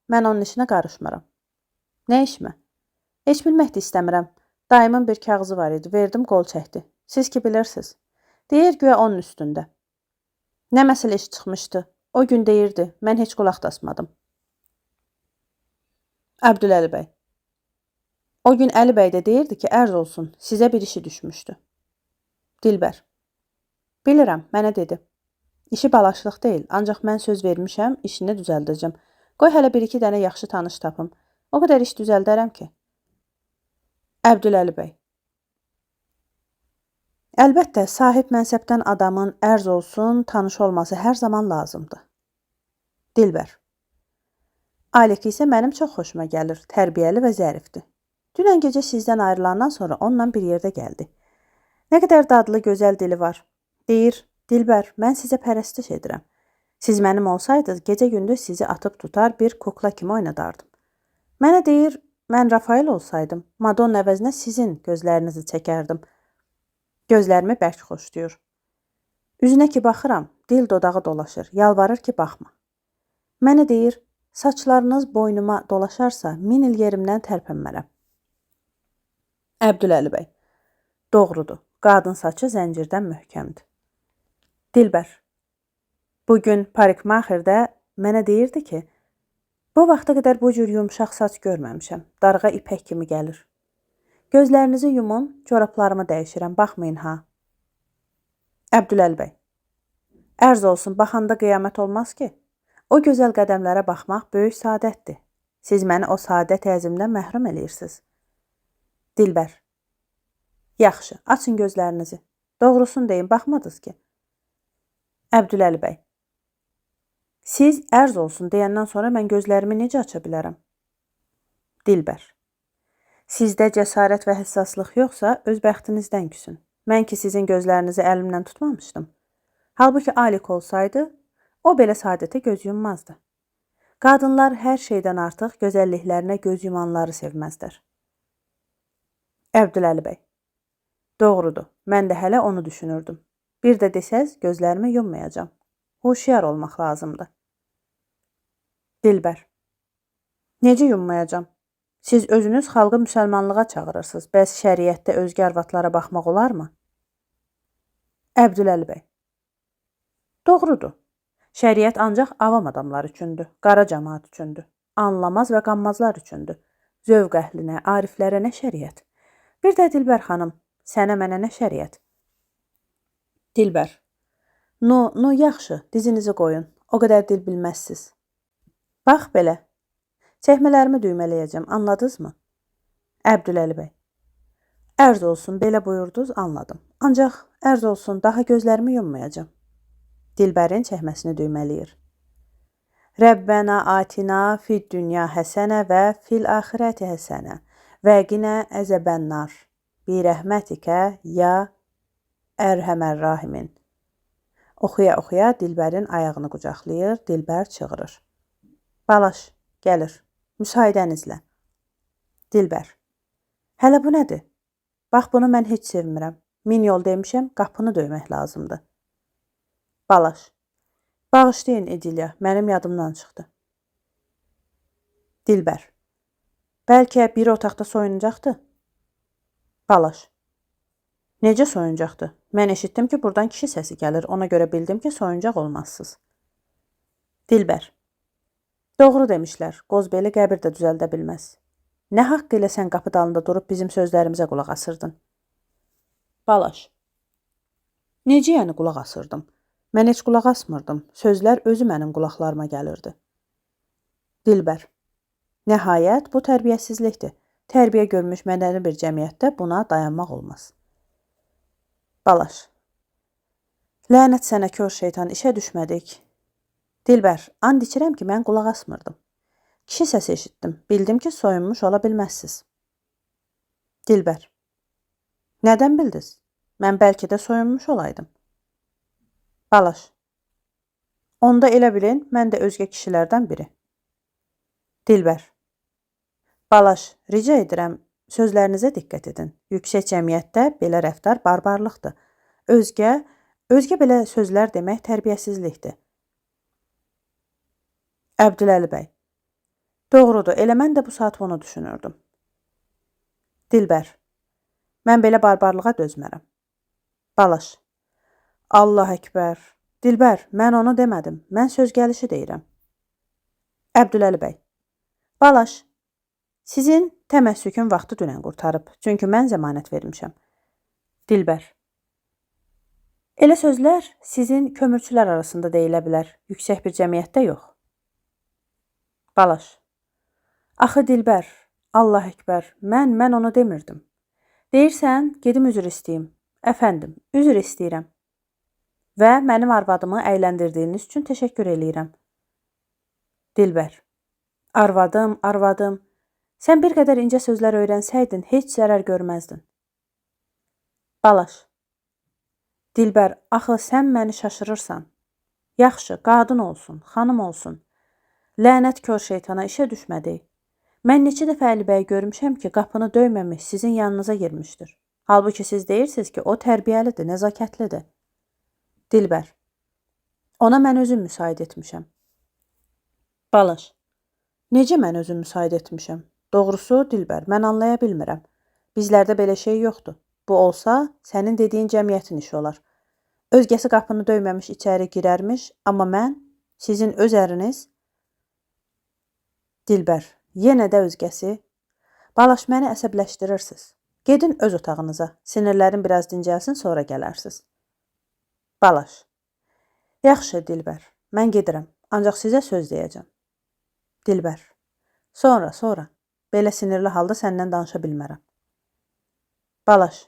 Mən onun işinə qarışmıram. Nə işmə? Heç bilmək də istəmirəm. Dayımın bir kağızı var idi. Verdim, qol çəkdi. Siz ki bilirsiniz. Deyir güya onun üstündə. Nə məsələ iş çıxmışdı? O gün deyirdi. Mən heç qulaq dasmadım. Əbdüləli bəy. O gün Əli bəy də deyirdi ki, ərz olsun, sizə bir işi düşmüşdü. Dilbər. Bilirəm, mənə dedi. İşi balaşlıq deyil, ancaq mən söz vermişəm, işini düzəldəcəm. Qoy hələ 1-2 dənə yaxşı tanış tapım. O qədər iş düzəldərəm ki. Əbdüləli bəy. Əlbəttə, sahib mənsəbdən adamın ərz olsun, tanış olması hər zaman lazımdır. Dilbər. Alik isə mənim çox xoşuma gəlir, tərbiyəli və zərifdir. Dünən gecə sizdən ayrılandan sonra onunla bir yerdə gəldi. Nə qədər dadlı, gözəl dili var. Deyir, Dilbər, mən sizə pərəstiş edirəm. Siz mənim olsaydınız, gecə-gündüz sizi atıb tutar, bir kukla kimi oynadardım. Mənə deyir, mən Rafael olsaydım, Madonna əvəzinə sizin gözlərinizi çəkərdim. Gözlərimi bərk xoşlayır. Üzünə ki baxıram, dil dodağı dolaşır, yalvarır ki baxma. Mənə deyir, saçlarınız boynuma dolaşarsa, 1000 il yerimdən tərpənmərəm. Əbdüləli bəy. Doğrudur, qadın saçı zəncirdən möhkəmdir. Dilbər. Bugün parikmaxerdə mənə deyirdi ki, bu vaxta qədər bu cür yumşaq saç görməmişəm, darğa ipək kimi gəlir. Gözlərinizi yumun, çoraplarımı dəyişirəm, baxmayın ha. Əbdüləli bəy. Ərz olsun, baxanda qiyamət olmaz ki. O gözəl qədəmlərə baxmaq böyük saadətdir. Siz məni o saadət əzimdən məhrum eləyirsiniz. Dilbər. Yaxşı, açın gözlərinizi. Doğrusunu deyin, baxmadınız ki. Əbdüləli bəy. Siz ərz olsun deyəndən sonra mən gözlərimi necə aça bilərəm? Dilbər. Sizdə cəsarət və həssaslıq yoxsa öz bəxtinizdən küsün. Mən ki sizin gözlərinizi əlimdən tutmamışdım. Halbuki alik olsaydı, o belə saadətə göz yummazdı. Qadınlar hər şeydən artıq gözəlliklərinə göz yumanları sevməzlər. Əbdüləli bəy. Doğrudur, mən də hələ onu düşünürdüm. Bir də desəz, gözlərimi yummayacam. Huşyar olmaq lazımdır. Dilbər. Necə yummayacam? Siz özünüz xalqı müsəlmanlığa çağırırsınız. Bəs şəriətdə özgə arvadlara baxmaq olarmı? Əbdüləli bəy. Doğrudur. Şəriət ancaq avam adamlar üçündür, qara cəmaat üçündür, anlamaz və qanmazlar üçündür. Zövq əhlinə, ariflərə nə şəriət? Bir də Dilbər xanım, sənə mənə nə şəriət? Dilbər. No, yaxşı, dizinizi qoyun. O qədər dil bilməzsiz. Bax belə. Çəkmələrimi düymələyəcəm, anladınız mı? Əbdüləli bəy. Ərz olsun, belə buyurdunuz, anladım. Ancaq ərz olsun, daha gözlərimi yummayacam. Dilbərin çəkməsini düymələyir. Rəbbənə atina fid dünya həsənə və fil axirəti həsənə və qinə əzəbənnar bi rəhmətikə ya ərhəmər rahimin. Oxuya-oxuya Dilbərin ayağını qucaqlayır, Dilbər çığırır. Balaş, gəlir. Müsaidənizlə. Dilbər. Hələ bu nədir? Bax, bunu mən heç sevmirəm. Min yol demişəm, qapını döymək lazımdır. Balaş. Bağışlayın İdilya, mənim yadımdan çıxdı. Dilbər. Bəlkə bir otaqda soyunacaqdı? Balaş. Necə soyuncaqdı? Mən eşitdim ki, buradan kişi səsi gəlir. Ona görə bildim ki, soyuncaq olmazsınız. Dilbər. Doğru demişlər. Qozbeli qəbir də düzəldə bilməz. Nə haqqı ilə sən qapı dalında durub bizim sözlərimizə qulaq asırdın? Balaş. Necə yəni qulaq asırdım? Mən heç qulaq asmırdım. Sözlər özü mənim qulaqlarıma gəlirdi. Dilbər. Nəhayət, bu tərbiyəsizlikdir. Tərbiyə görmüş mədəni bir cəmiyyətdə buna dayanmaq olmaz. Balaş. Lənət sənə kör şeytan, işə düşmədik. Dilbər, and içirəm ki, mən qulaq asmırdım. Kişi səsi eşitdim. Bildim ki, soyunmuş ola bilməzsiz. Dilbər. Nədən bildiniz? Mən bəlkə də soyunmuş olaydım. Balaş. Onda elə bilin, mən də özgə kişilərdən biri. Dilbər. Balaş, rica edirəm, sözlərinizə diqqət edin. Yüksək cəmiyyətdə belə rəftar barbarlıqdır. Özgə belə sözlər demək tərbiyəsizlikdir. Əbdüləli bəy. Doğrudur, elə mən də bu saat bunu düşünürdüm. Dilbər. Mən belə barbarlığa dözmərəm. Balaş. Allah əkbər. Dilbər, mən onu demədim. Mən söz gəlişi deyirəm. Əbdüləli bəy. Balaş. Sizin təməssükün vaxtı dünən qurtarıb. Çünki mən zəmanət vermişəm. Dilbər. Elə sözlər sizin kömürçülər arasında deyilə bilər. Yüksək bir cəmiyyətdə yox. Balaş. Axı Dilbər, Allah əkbər, mən onu demirdim. Deyirsən, gedim üzr istəyim. Əfəndim, üzr istəyirəm. Və mənim arvadımı əyləndirdiyiniz üçün təşəkkür eləyirəm. Dilbər. Arvadım. Sən bir qədər incə sözlər öyrənsəydin, heç zərər görməzdin. Balaş. Dilbər, axı sən məni şaşırırsan. Yaxşı, qadın olsun, xanım olsun. Lənət kör şeytana, işə düşmədik. Mən neçə dəfə Əli bəyi görmüşəm ki, qapını döyməmiş sizin yanınıza girmişdir. Halbuki siz deyirsiniz ki, o tərbiyəlidir, nəzakətlidir. Dilbər. Ona mən özüm müsaid etmişəm. Balaş. Necə mən özüm müsaid etmişəm? Doğrusu, Dilbər, mən anlaya bilmirəm. Bizlərdə belə şey yoxdur. Bu olsa, sənin dediyin cəmiyyətin işi olar. Özgəsi qapını döyməmiş içəri girərmiş, amma mən, sizin öz əriniz... Dilbər, yenə də özgəsi. Balaş, məni əsəbləşdirirsiniz. Gedin öz otağınıza, sinirlərin biraz dincəlsin, sonra gələrsiniz. Balaş. Yaxşı, Dilbər, mən gedirəm, ancaq sizə söz deyəcəm. Dilbər. Sonra. Belə sinirli halda səndən danışa bilmərəm. Balaş.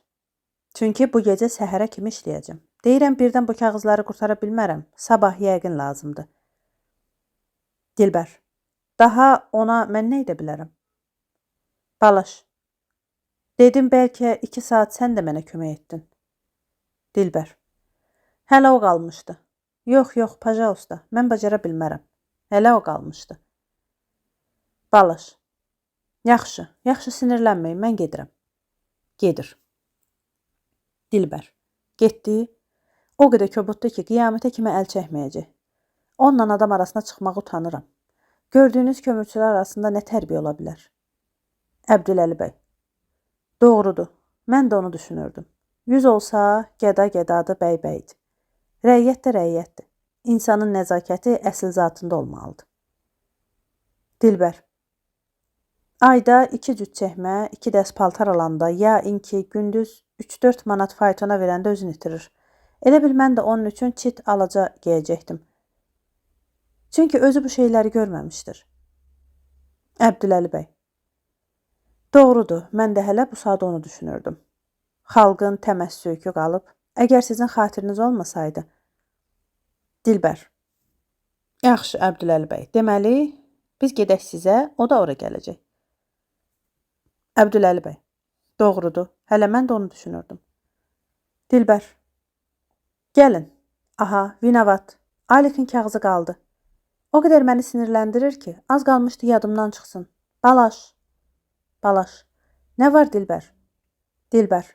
Çünki bu gecə səhərə kimi işləyəcəm. Deyirəm, birdən bu kağızları qurtara bilmərəm. Sabah yəqin lazımdır. Dilbər. Daha ona mən nə edə bilərəm? Balaş. Dedim, bəlkə 2 saat sən də mənə kömək etdin. Dilbər. Hələ o qalmışdı. Yox, pajausta, mən bacara bilmərəm. Hələ o qalmışdı. Balaş. Yaxşı, sinirlənməyin, mən gedirəm. Gedir. Dilbər. Getdi. O qədər kobuddur ki, qiyamətə kimi əl çəkməyəcək. Onunla adam arasına çıxmağı utanıram. Gördüyünüz kömürçülər arasında nə tərbiyə ola bilər? Əbdüləli bəy. Doğrudur. Mən də onu düşünürdüm. 100 olsa, gəda gədadır, bəy bəydir. Rəiyyət də rəiyyətdir. İnsanın nəzakəti əsl zatında olmalıdır. Dilbər. Ayda 2 cüt çəkmə, 2 dəst paltar alanda ya inki gündüz 3-4 manat faytona verəndə özünü itirir. Elə bil mən də onun üçün çit alaca geyəcəkdim. Çünki özü bu şeyləri görməmişdir. Əbdüləli bəy. Doğrudur, mən də hələ bu saat onu düşünürdüm. Xalqın təməssükü qalıb, əgər sizin xatiriniz olmasaydı. Dilbər. Yaxşı, Əbdüləli bəy, deməli, biz gedək sizə, o da ora gələcək. Əbdüləli bəy. Doğrudur, hələ mən də onu düşünürdüm. Dilbər. Gəlin. Aha, vinavat. Aylığın kağızı qaldı. O qədər məni sinirləndirir ki, az qalmışdı yadımdan çıxsın. Balaş. Balaş. Nə var Dilbər? Dilbər.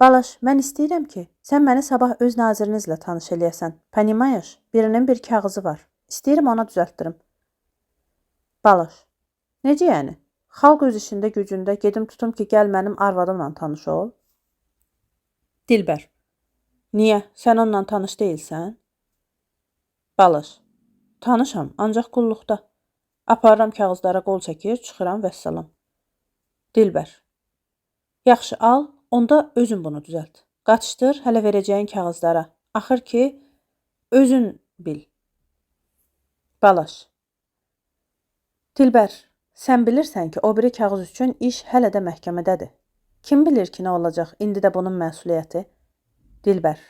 Balaş, mən istəyirəm ki, sən məni sabah öz nazirinizlə tanış eləyəsən. Panimayaş, birinin bir kağızı var. İstəyirəm ona düzəltdirim. Balaş. Necə yəni? Xalq öz işində gücündə gedim tutum ki, gəl mənim arvadımla tanış ol. Dilbər. Niyə? Sən onunla tanış deyilsən? Balaş. Tanışam, ancaq qulluqda. Aparıram kağızlara qol çəkir, çıxıram vəssalam. Dilbər. Yaxşı, al, onda özün bunu düzəlt. Qaçışdır hələ verəcəyin kağızlara. Axır ki, özün bil. Balaş. Dilbər, sən bilirsən ki, o biri kağız üçün iş hələ də məhkəmədədir. Kim bilir ki, nə olacaq, indi də bunun məsuliyyəti? Dilbər.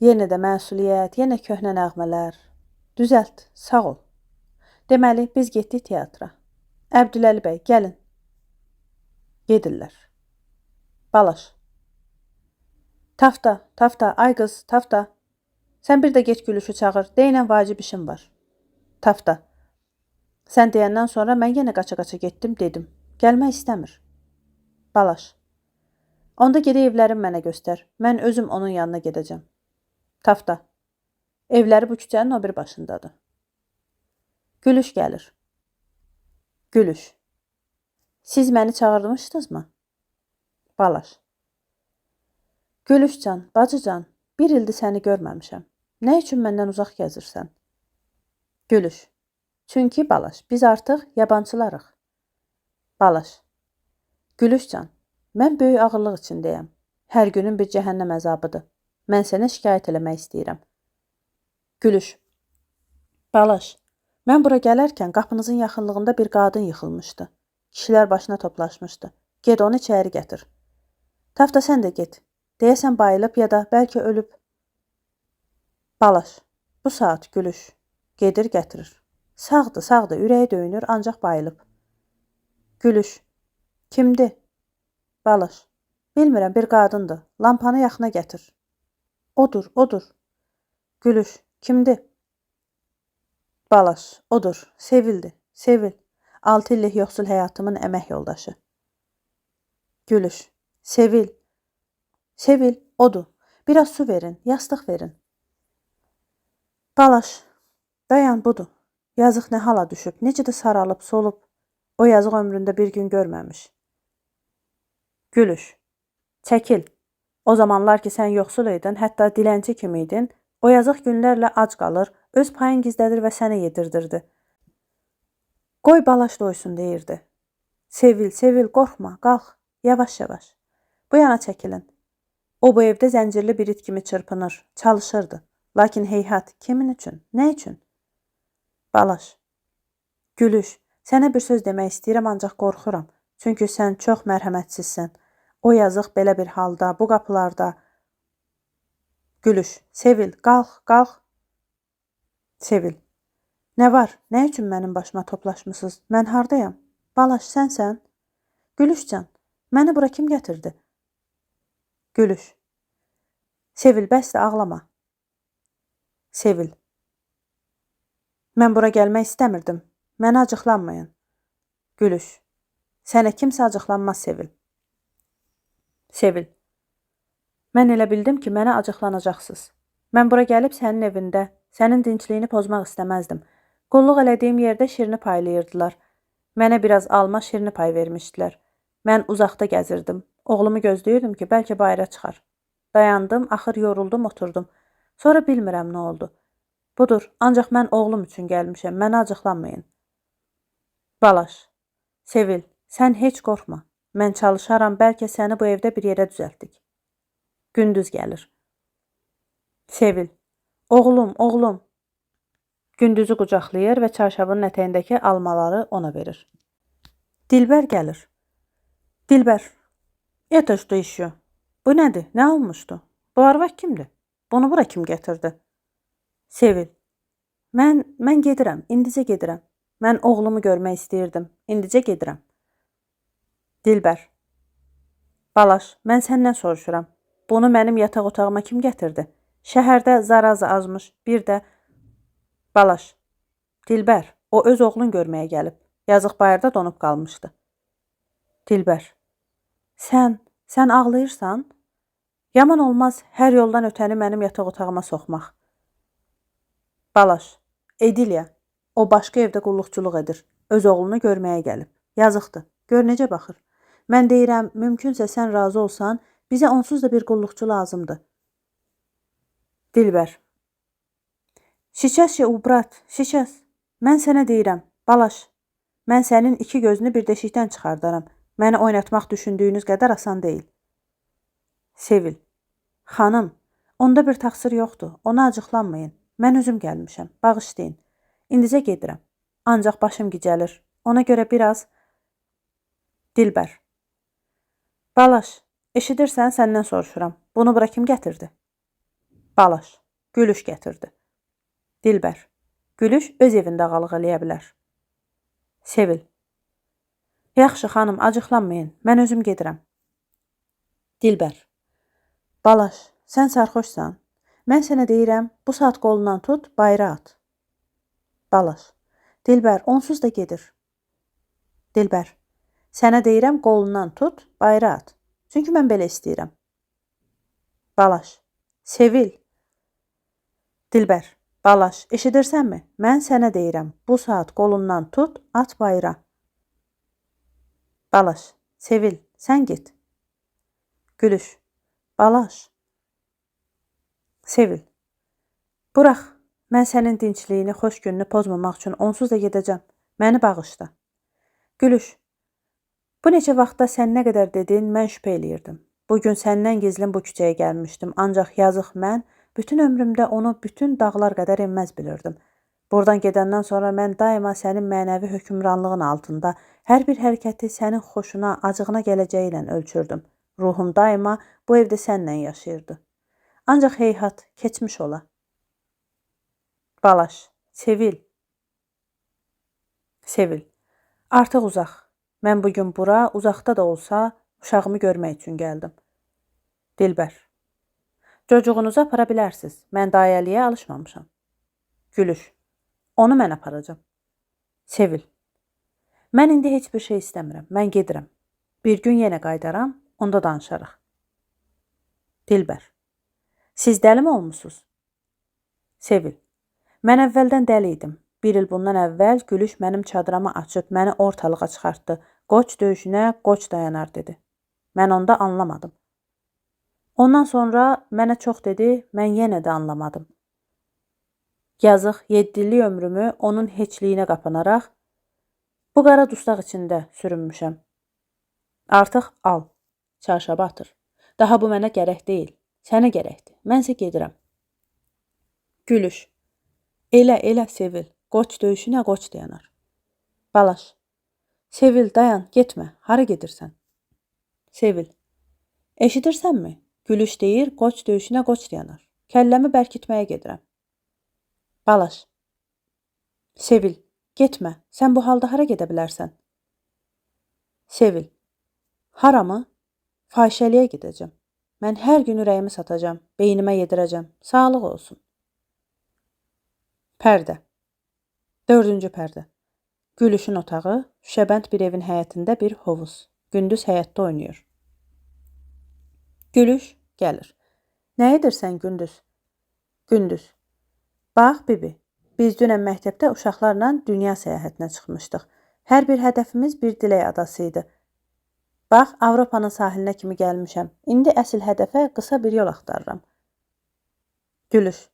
Yenə də məsuliyyət, yenə köhnə nəğmələr. Düzəlt, sağ ol. Deməli, biz getdik teatra. Əbdüləli bəy, gəlin. Gedirlər. Balaş. Tafta, Tafta, ay qız, Tafta. Sən bir də get Gülüşü çağır, deyinən vacib işim var. Tafta. Sən deyəndən sonra mən yenə qaça-qaça getdim, dedim. Gəlmək istəmir. Balaş. Onda gedək evlərin mənə göstər. Mən özüm onun yanına gedəcəm. Tafta. Evləri bu küçənin o bir başındadır. Gülüş gəlir. Gülüş. Siz məni çağırmışdınızmı? Balaş. Gülüşcan, bacıcan, bir ildir səni görməmişəm. Nə üçün məndən uzaq gəzirsən? Gülüş. Çünki Balaş, biz artıq yabancılarıq. Balaş. Gülüşcan, mən böyük ağırlıq içindəyəm. Hər günün bir cəhənnəm əzabıdır. Mən sənə şikayət eləmək istəyirəm. Gülüş. Balaş, mən bura gələrkən qapınızın yaxınlığında bir qadın yıxılmışdı. Kişilər başına toplaşmışdı. Get onu içəri gətir. Tafta sən də get. Deyəsən bayılıb ya da bəlkə ölüb. Balaş, bu saat Gülüş. Gedir gətirir. Sağdır, sağdır, ürəyi döyünür, ancaq bayılıb. Gülüş. Kimdir? Balaş. Bilmirəm, bir qadındır. Lampanı yaxına gətir. Odur, odur. Gülüş. Kimdir? Balaş. Odur. Sevildi. Sevil. 6 illik yoxsul həyatımın əmək yoldaşı. Gülüş. Sevil. Sevil. Odur. Biraz su verin. Yastıq verin. Balaş. Dayan budur. Yazıq nə hala düşüb. Necə də saralıb, solub. O yazıq ömründə bir gün görməmiş. Gülüş. Çəkil. O zamanlar ki sən yoxsul idin, hətta dilənçi kimi idin, o yazıq günlərlə ac qalır, öz payın gizlədir və sənə yedirdirdi. Qoy Balaş doysun deyirdi. Sevil, Sevil, qorxma, qalx, yavaş-yavaş. Bu yana çəkilin. O bu evdə zəncirli bir it kimi çırpınır, çalışırdı. Lakin heyhat, kimin üçün, nə üçün? Balaş. Gülüş, sənə bir söz demək istəyirəm, ancaq qorxuram. Çünki sən çox mərhəmətsizsən. O yazıq belə bir halda, bu qapılarda. Gülüş, Sevil, qalx, qalx. Sevil. Nə var? Nə üçün mənim başıma toplaşmısınız? Mən hardayam? Balaş, sənsən? Gülüşcan, məni bura kim gətirdi? Gülüş. Sevil, bəsdir, ağlama. Sevil. Mən bura gəlmək istəmirdim. Mənə acıqlanmayın. Gülüş. Sənə kimsə acıqlanmaz, Sevil. Sevil. Mən elə bildim ki, mənə acıqlanacaqsınız. Mən bura gəlib sənin evində, sənin dincliyini pozmaq istəməzdim. Qulluq elədiyim yerdə şirini paylayırdılar. Mənə biraz alma şirini pay vermişdilər. Mən uzaqda gəzirdim. Oğlumu gözləyirdim ki, bəlkə bayıra çıxar. Dayandım, axır yoruldum, oturdum. Sonra bilmirəm nə oldu. Budur, ancaq mən oğlum üçün gəlmişəm, mənə acıqlanmayın. Balaş, Sevil, sən heç qorxma. Mən çalışaram, bəlkə səni bu evdə bir yerə düzəltdik. Gündüz gəlir. Sevil, oğlum, oğlum. Gündüzü qucaqlayır və çarşabının ətəyindəki almaları ona verir. Dilbər gəlir. Dilbər, это что еще? Bu nədir? Nə olmuşdu? Bu arvad kimdir? Bunu bura kim gətirdi? Sevil, mən gedirəm, indicə gedirəm. Mən oğlumu görmək istəyirdim, indicə gedirəm. Dilbər, Balaş, mən səndən soruşuram. Bunu mənim yataq otağıma kim gətirdi? Şəhərdə zarazı azmış, bir də Balaş, Dilbər, o öz oğlun görməyə gəlib. Yazıq bayırda donub qalmışdı. Dilbər, sən ağlayırsan? Yaman olmaz hər yoldan ötəni mənim yataq otağıma soxmaq. Balaş, Edilya, o başqa evdə qulluqçuluq edir. Öz oğlunu görməyə gəlib. Yazıqdır, gör necə baxır. Mən deyirəm, mümkünsə sən razı olsan, bizə onsuz da bir qulluqçu lazımdır. Dilbər, Сейчас ya ubrat, сейчас. Mən sənə deyirəm, Balaş, mən sənin iki gözünü bir deşikdən çıxardaram. Məni oynatmaq düşündüyünüz qədər asan deyil. Sevil, xanım, onda bir təqsir yoxdur, ona acıqlanmayın. Mən özüm gəlmişəm, bağışlayın. İndicə gedirəm, ancaq başım gicəlir. Ona görə biraz... Dilbər, Balaş, eşidirsən, səndən soruşuram. Bunu bura kim gətirdi? Balaş, Gülüş gətirdi. Dilbər, Gülüş öz evində ağalıq eləyə bilər. Sevil, yaxşı xanım, acıqlanmayın, mən özüm gedirəm. Dilbər, Balaş, sən sarxoşsan. Mən sənə deyirəm, bu saat qolundan tut, bayıra at. Balaş, Dilbər, onsuz da gedir. Dilbər, sənə deyirəm, qolundan tut, bayıra at. Çünki mən belə istəyirəm. Balaş, Sevil. Dilbər, Balaş, eşidirsənmi? Mən sənə deyirəm, bu saat qolundan tut, at bayıra. Balaş, Sevil, sən get. Gülüş, Balaş. Sevil, burax, mən sənin dinçliyini, xoş gününü pozmamaq üçün onsuz da gedəcəm. Məni bağışla. Gülüş, bu neçə vaxtda sən nə qədər dedin, mən şübhə eləyirdim. Bugün səndən gizlin bu küçəyə gəlmişdim, ancaq yazıq mən bütün ömrümdə onu bütün dağlar qədər enməz bilirdim. Buradan gedəndən sonra mən daima sənin mənəvi hökmranlığın altında hər bir hərəkəti sənin xoşuna, acığına gələcəyi ilə ölçürdüm. Ruhum daima bu evdə sənlə yaşayırdı. Ancaq heyhat, keçmiş ola. Balaş, Sevil. Sevil, artıq uzaq. Mən bugün bura, uzaqda da olsa, uşağımı görmək üçün gəldim. Dilbər, çocuğunuzu apara bilərsiniz. Mən dayəliyə alışmamışam. Gülüş, onu mən aparacam. Sevil, mən indi heç bir şey istəmirəm. Mən gedirəm. Bir gün yenə qaydaram, onda danışarıq. Dilbər, siz dəlimi olmusunuz? Sevil, mən əvvəldən dəli idim. Bir il bundan əvvəl Gülüş mənim çadırımı açıb məni ortalığa çıxartdı. Qoç döyüşünə qoç dayanar dedi. Mən onda anlamadım. Ondan sonra mənə çox dedi, mən yenə də anlamadım. Yazıq 7 illik ömrümü onun heçliyinə qapanaraq bu qara dustaq içində sürünmüşəm. Artıq al, çarşabı atır. Daha bu mənə gərək deyil, sənə gərəkdir. Mənsə gedirəm. Gülüş, elə Sevil, qoç döyüşünə qoç dayanar. Balaş, Sevil dayan, getmə, hara gedirsən? Sevil, eşidirsənmi? Gülüş deyir, qoç döyüşünə qoç dayanar. Kəlləmi bərkitməyə gedirəm. Balaş, Sevil, getmə, sən bu halda hara gedə bilərsən? Sevil, hara mı? Fahişəliyə gedəcəm. Mən hər gün ürəyimi satacam, beynimə yedirəcəm. Sağlıq olsun. Pərdə. 4-cü pərdə. Gülüşün otağı, şüşəbənd bir evin həyətində bir hovuz. Gündüz həyətdə oynayır. Gülüş gəlir. Nə edirsən Gündüz? Gündüz. Bax, bibi, biz dünən məktəbdə uşaqlarla dünya səyahətinə çıxmışdıq. Hər bir hədəfimiz bir dilək adası idi. Bax, Avropanın sahilinə kimi gəlmişəm. İndi əsl hədəfə qısa bir yol axtarıram. Gülüş.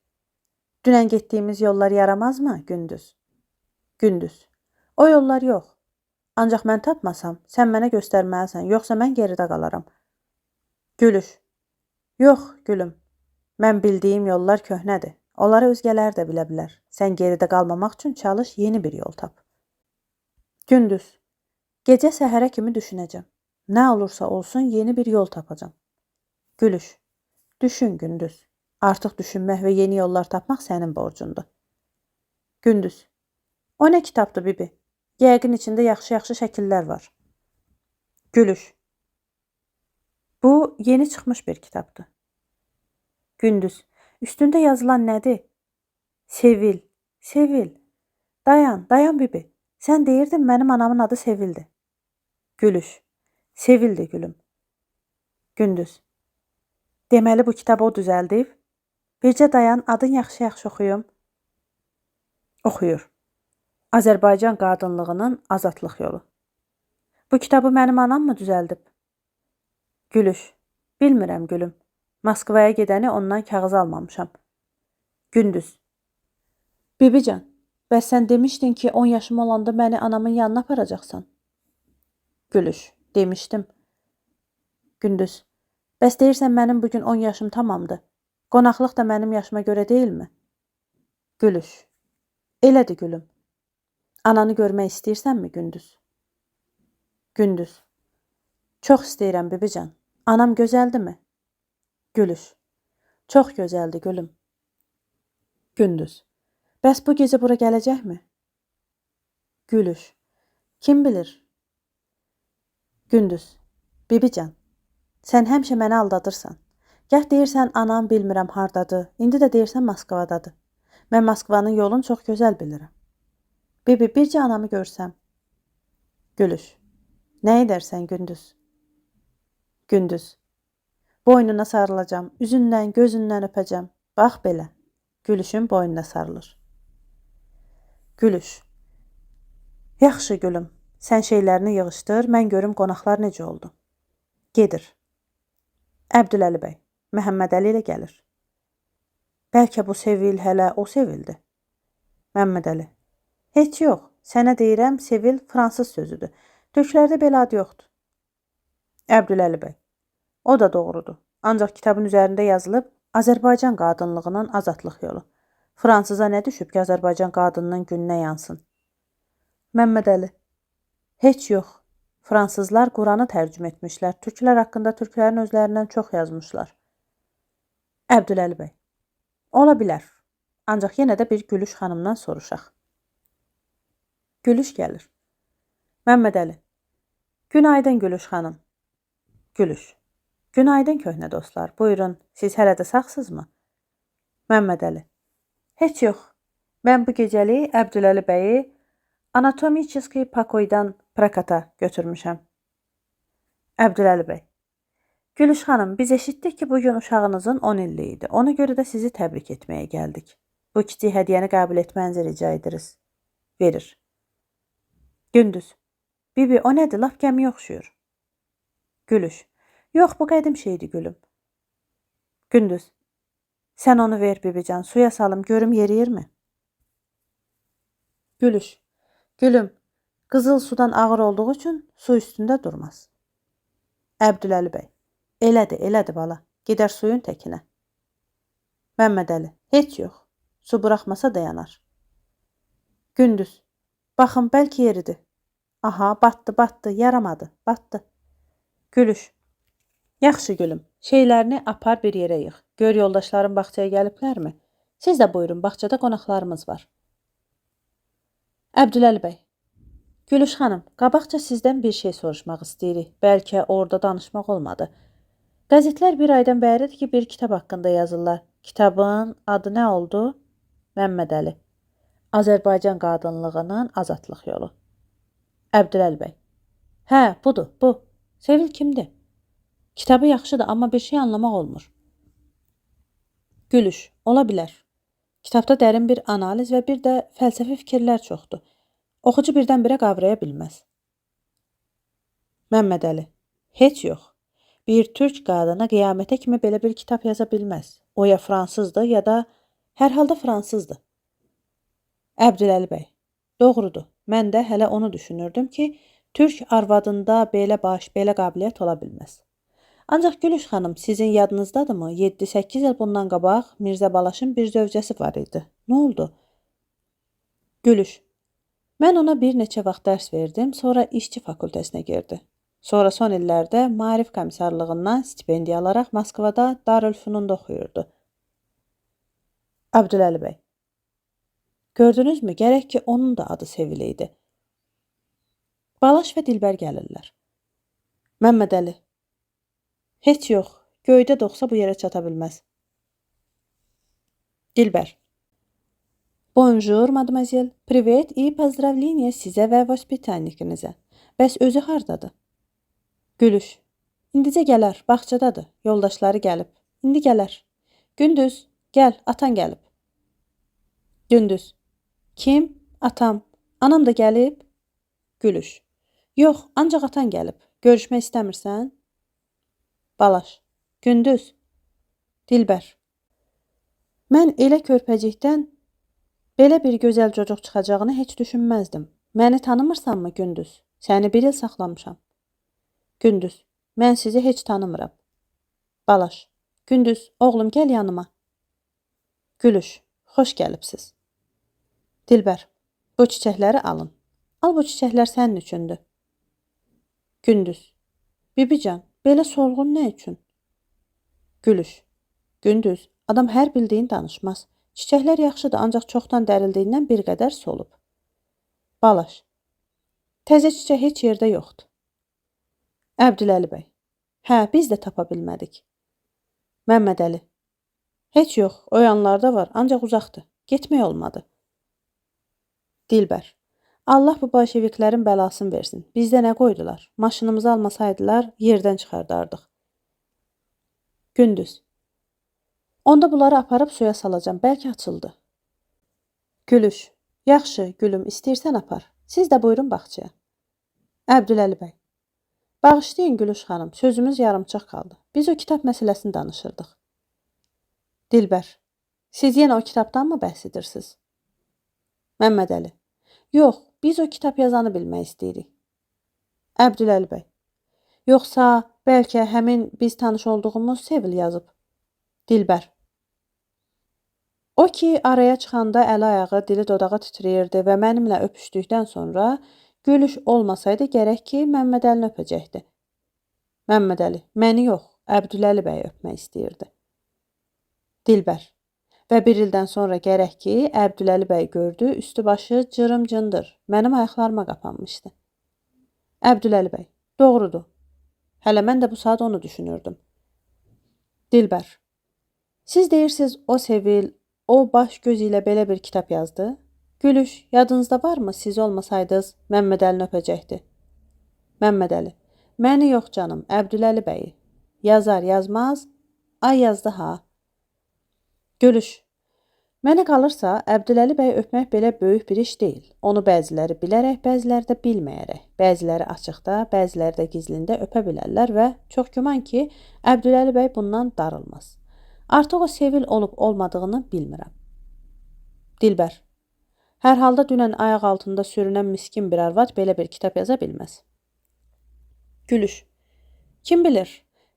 Dünən getdiyimiz yollar yaramazmı, Gündüz? Gündüz. O yollar yox. Ancaq mən tapmasam, sən mənə göstərməlisən, yoxsa mən geridə qalaram. Gülüş. Yox, gülüm. Mən bildiyim yollar köhnədir. Onları özgələri də bilə bilər. Sən geridə qalmamaq üçün çalış, yeni bir yol tap. Gündüz. Gecə səhərə kimi düşünəcəm. Nə olursa olsun yeni bir yol tapacam. Gülüş. Düşün, Gündüz. Artıq düşünmək və yeni yollar tapmaq sənin borcundur. Gündüz. O nə kitabdır, Bibi? Yəqin içində yaxşı-yaxşı şəkillər var. Gülüş. Bu yeni çıxmış bir kitabdır. Gündüz. Üstündə yazılan nədir? Sevil, Sevil. Dayan, dayan Bibi. Sən deyirdin mənim anamın adı Sevildir. Gülüş. Sevildir, gülüm. Gündüz. Deməli bu kitabı o düzəldib? Bircə dayan, adın yaxşı-yaxşı oxuyum. Oxuyur. Azərbaycan qadınlığının azadlıq yolu. Bu kitabı mənim anam mı düzəldib? Gülüş. Bilmirəm, gülüm. Moskvaya gedəni ondan kağız almamışam. Gündüz. Bibican, bəs sən demişdin ki 10 yaşım olanda məni anamın yanına aparacaqsan. Gülüş. Demişdim. Gündüz. Bəs deyirsən mənim bugün 10 yaşım tamamdır. Qonaqlıq da mənim yaşıma görə deyilmi? Gülüş. Elədir, gülüm. Ananı görmək istəyirsənmi, Gündüz? Gündüz. Çox istəyirəm, Bibican. Anam gözəldirmi? Gülüş. Çox gözəldir, gülüm. Gündüz. Bəs bu gecə bura gələcəkmi? Gülüş. Kim bilir? Gündüz. Bibican. Sən həmişə məni aldadırsan. Gəh deyirsən anam bilmirəm hardadır, indi də deyirsən Moskvadadır. Mən Moskvanın yolunu çox gözəl bilirəm. Bibi, bircə anamı görsəm. Gülüş. Nə edərsən, Gündüz? Gündüz. Boynuna sarılacam, üzündən, gözündən öpəcəm. Bax belə. Gülüşün boynuna sarılır. Gülüş. Yaxşı, gülüm. Sən şeylərini yığışdır, mən görüm qonaqlar necə oldu. Gedir. Əbdüləli bəy. Məhəmmədəli ilə gəlir. Bəlkə bu Sevil hələ o Sevildir. Məmmədəli. Heç yox. Sənə deyirəm, Sevil fransız sözüdür. Türklərdə belə ad yoxdur. Əbdüləli bəy. O da doğrudur. Ancaq kitabın üzərində yazılıb Azərbaycan qadınlığının azadlıq yolu. Fransıza nə düşüb ki, Azərbaycan qadınının gününə yansın? Məmmədəli. Heç yox. Fransızlar Quranı tərcümə etmişlər. Türklər haqqında türklərin özlərindən çox yazmışlar. Əbdüləli bəy. Ola bilər. Ancaq yenə də bir Gülüş xanımdan soruşaq. Gülüş gəlir. Məmmədəli. Günaydın Gülüş xanım. Gülüş. Günaydın köhnə dostlar. Buyurun, siz hələ də sağsızmı? Məmmədəli. Heç yox. Mən bu gecəli Əbdüləli bəyi Anatomiçiski Pakoydan prakata götürmüşəm. Əbdüləli bəy. Gülüş xanım, biz eşitdik ki, bugün uşağınızın 10 illiyi idi. Ona görə də sizi təbrik etməyə gəldik. Bu kiçik hədiyyəni qəbul etmənizi rica ediriz. Verir. Gündüz. Bibi, o nədir? Lap gəmiyə oxşuyur. Gülüş. Yox, bu qədim şeydir, gülüm. Gündüz. Sən onu ver, Bibican. Suya salım, görüm yeriyirmi? Gülüş. Gülüm, qızıl sudan ağır olduğu üçün su üstündə durmaz. Əbdüləli bəy. Elədir bala. Gedər suyun təkinə. Məmmədəli. Heç yox. Su buraxmasa dayanar. Gündüz. Baxın, bəlkə yeridir. Aha, batdı, yaramadı, batdı. Gülüş. Yaxşı gülüm. Şeylərini apar bir yerə yığ. Gör yoldaşların bağçaya gəliblərmi? Siz də buyurun, bağçada qonaqlarımız var. Əbdüləli bəy. Gülüş xanım, qabaqca sizdən bir şey soruşmaq istəyirik. Bəlkə orada danışmaq olmadı. Qəzetlər bir aydan bəridir ki, bir kitab haqqında yazırlar. Kitabın adı nə oldu? Məmmədəli. Azərbaycan qadınlığının azadlıq yolu. Əbdüləli bəy. Hə, budur, bu. Sevil kimdir? Kitabı yaxşıdır, amma bir şey anlamaq olmur. Gülüş. Ola bilər. Kitabda dərin bir analiz və bir də fəlsəfi fikirlər çoxdur. Oxucu birdən-birə qavraya bilməz. Məmmədəli: Heç yox. Bir türk qadını qiyamətə kimi belə bir kitab yaza bilməz. O ya fransızdır, ya da hər halda fransızdır. Əbdüləli bəy: Doğrudur. Mən də hələ onu düşünürdüm ki, türk arvadında belə baş, belə qabiliyyət ola bilməz. Ancaq Gülüş xanım, sizin yadınızdadırmı? 7-8 il bundan qabaq Mirzə Balaşın bir zövcəsi var idi. Nə oldu? Gülüş: Mən ona bir neçə vaxt dərs verdim, sonra işçi fakültəsinə girdi. Sonra son illərdə Maarif Komissarlığından stipendiya alaraq Moskvada Darülfünunda oxuyurdu. Əbdüləli bəy: Gördünüzmü, gərək ki, onun da adı Sevil idi. Balaş və Dilbər gəlirlər. Məmmədəli: Heç yox, göydə doğsa bu yerə çata bilməz. Dilbər: Bonjour, mademoiselle. Privet и поздравления sizə və vоспитанниkinizə. Bəs özü hardadır? Gülüş: İndicə gələr, bağçadadır. Yoldaşları gəlib. İndi gələr. Gündüz, gəl, atan gəlib. Gündüz: Kim? Atam. Anam da gəlib? Gülüş: Yox, ancaq atan gəlib. Görüşmək istəmirsən? Balaş: Gündüz. Dilbər: Mən elə körpəcikdən belə bir gözəl cocuq çıxacağını heç düşünməzdim. Məni tanımırsanmı, Gündüz? Səni bir il saxlamışam. Gündüz: Mən sizi heç tanımıram. Balaş: Gündüz, oğlum, gəl yanıma. Gülüş: Xoş gəlibsiz. Dilbər: Bu çiçəkləri alın. Al, bu çiçəklər sənin üçündür. Gündüz: Bibican, belə solğun nə üçün? Gülüş: Gündüz, adam hər bildiyin danışmaz. Çiçəklər yaxşıdır, ancaq çoxdan dərildiyindən bir qədər solub. Balaş: Təzə çiçək heç yerdə yoxdur. Əbdüləli bəy: Hə, biz də tapa bilmədik. Məmmədəli: Heç yox, o yanlarda var, ancaq uzaqdır. Getmək olmadı. Dilbər: Allah bu bolşeviklərin bəlasını versin. Bizdə nə qoydular? Maşınımızı almasaydılar, yerdən çıxardardıq. Gündüz: Onda bunları aparıb suya salacağım, bəlkə açıldı. Gülüş: Yaxşı, gülüm, istəyirsən apar. Siz də buyurun bağçaya. Əbdüləli bəy: Bağışlayın Gülüş xanım, sözümüz yarımçıq qaldı. Biz o kitab məsələsini danışırdıq. Dilbər: Siz yenə o kitabdanmı bəhs edirsiniz? Məmmədəli: Yox, biz o kitab yazanı bilmək istəyirik. Əbdüləli bəy: Yoxsa bəlkə həmin biz tanış olduğumuz Sevil yazıb. Dilbər: O ki, araya çıxanda əli ayağı, dili dodağı titrəyirdi və mənimlə öpüşdükdən sonra Gülüş olmasaydı gərək ki, Məmmədəlini öpəcəkdi. Məmmədəli: Məni yox, Əbdüləli bəyi öpmək istəyirdi. Dilbər: Və bir ildən sonra gərək ki, Əbdüləli bəy gördü, üstü başı cırım-cındır, mənim ayaqlarıma qapanmışdı. Əbdüləli bəy: Doğrudur. Hələ mən də bu saat onu düşünürdüm. Dilbər: Siz deyirsiniz, o Sevil, o baş göz ilə belə bir kitab yazdı? Gülüş, yadınızda varmı, siz olmasaydınız, Məmmədəlini öpəcəkdi. Məmmədəli: Məni yox canım, Əbdüləli bəyi. Yazar, yazmaz, ay yazdı ha. Gülüş: Mənə qalırsa, Əbdüləli bəyi öpmək belə böyük bir iş deyil. Onu bəziləri bilərək, bəziləri də bilməyərək, bəziləri açıqda, bəziləri də gizlində öpə bilərlər və çox güman ki, Əbdüləli bəy bundan darılmaz. Artıq o Sevil olub olmadığını bilmirəm. Dilbər: Hər halda dünən ayaq altında sürünən miskin bir arvad belə bir kitab yaza bilməz. Gülüş: Kim bilir?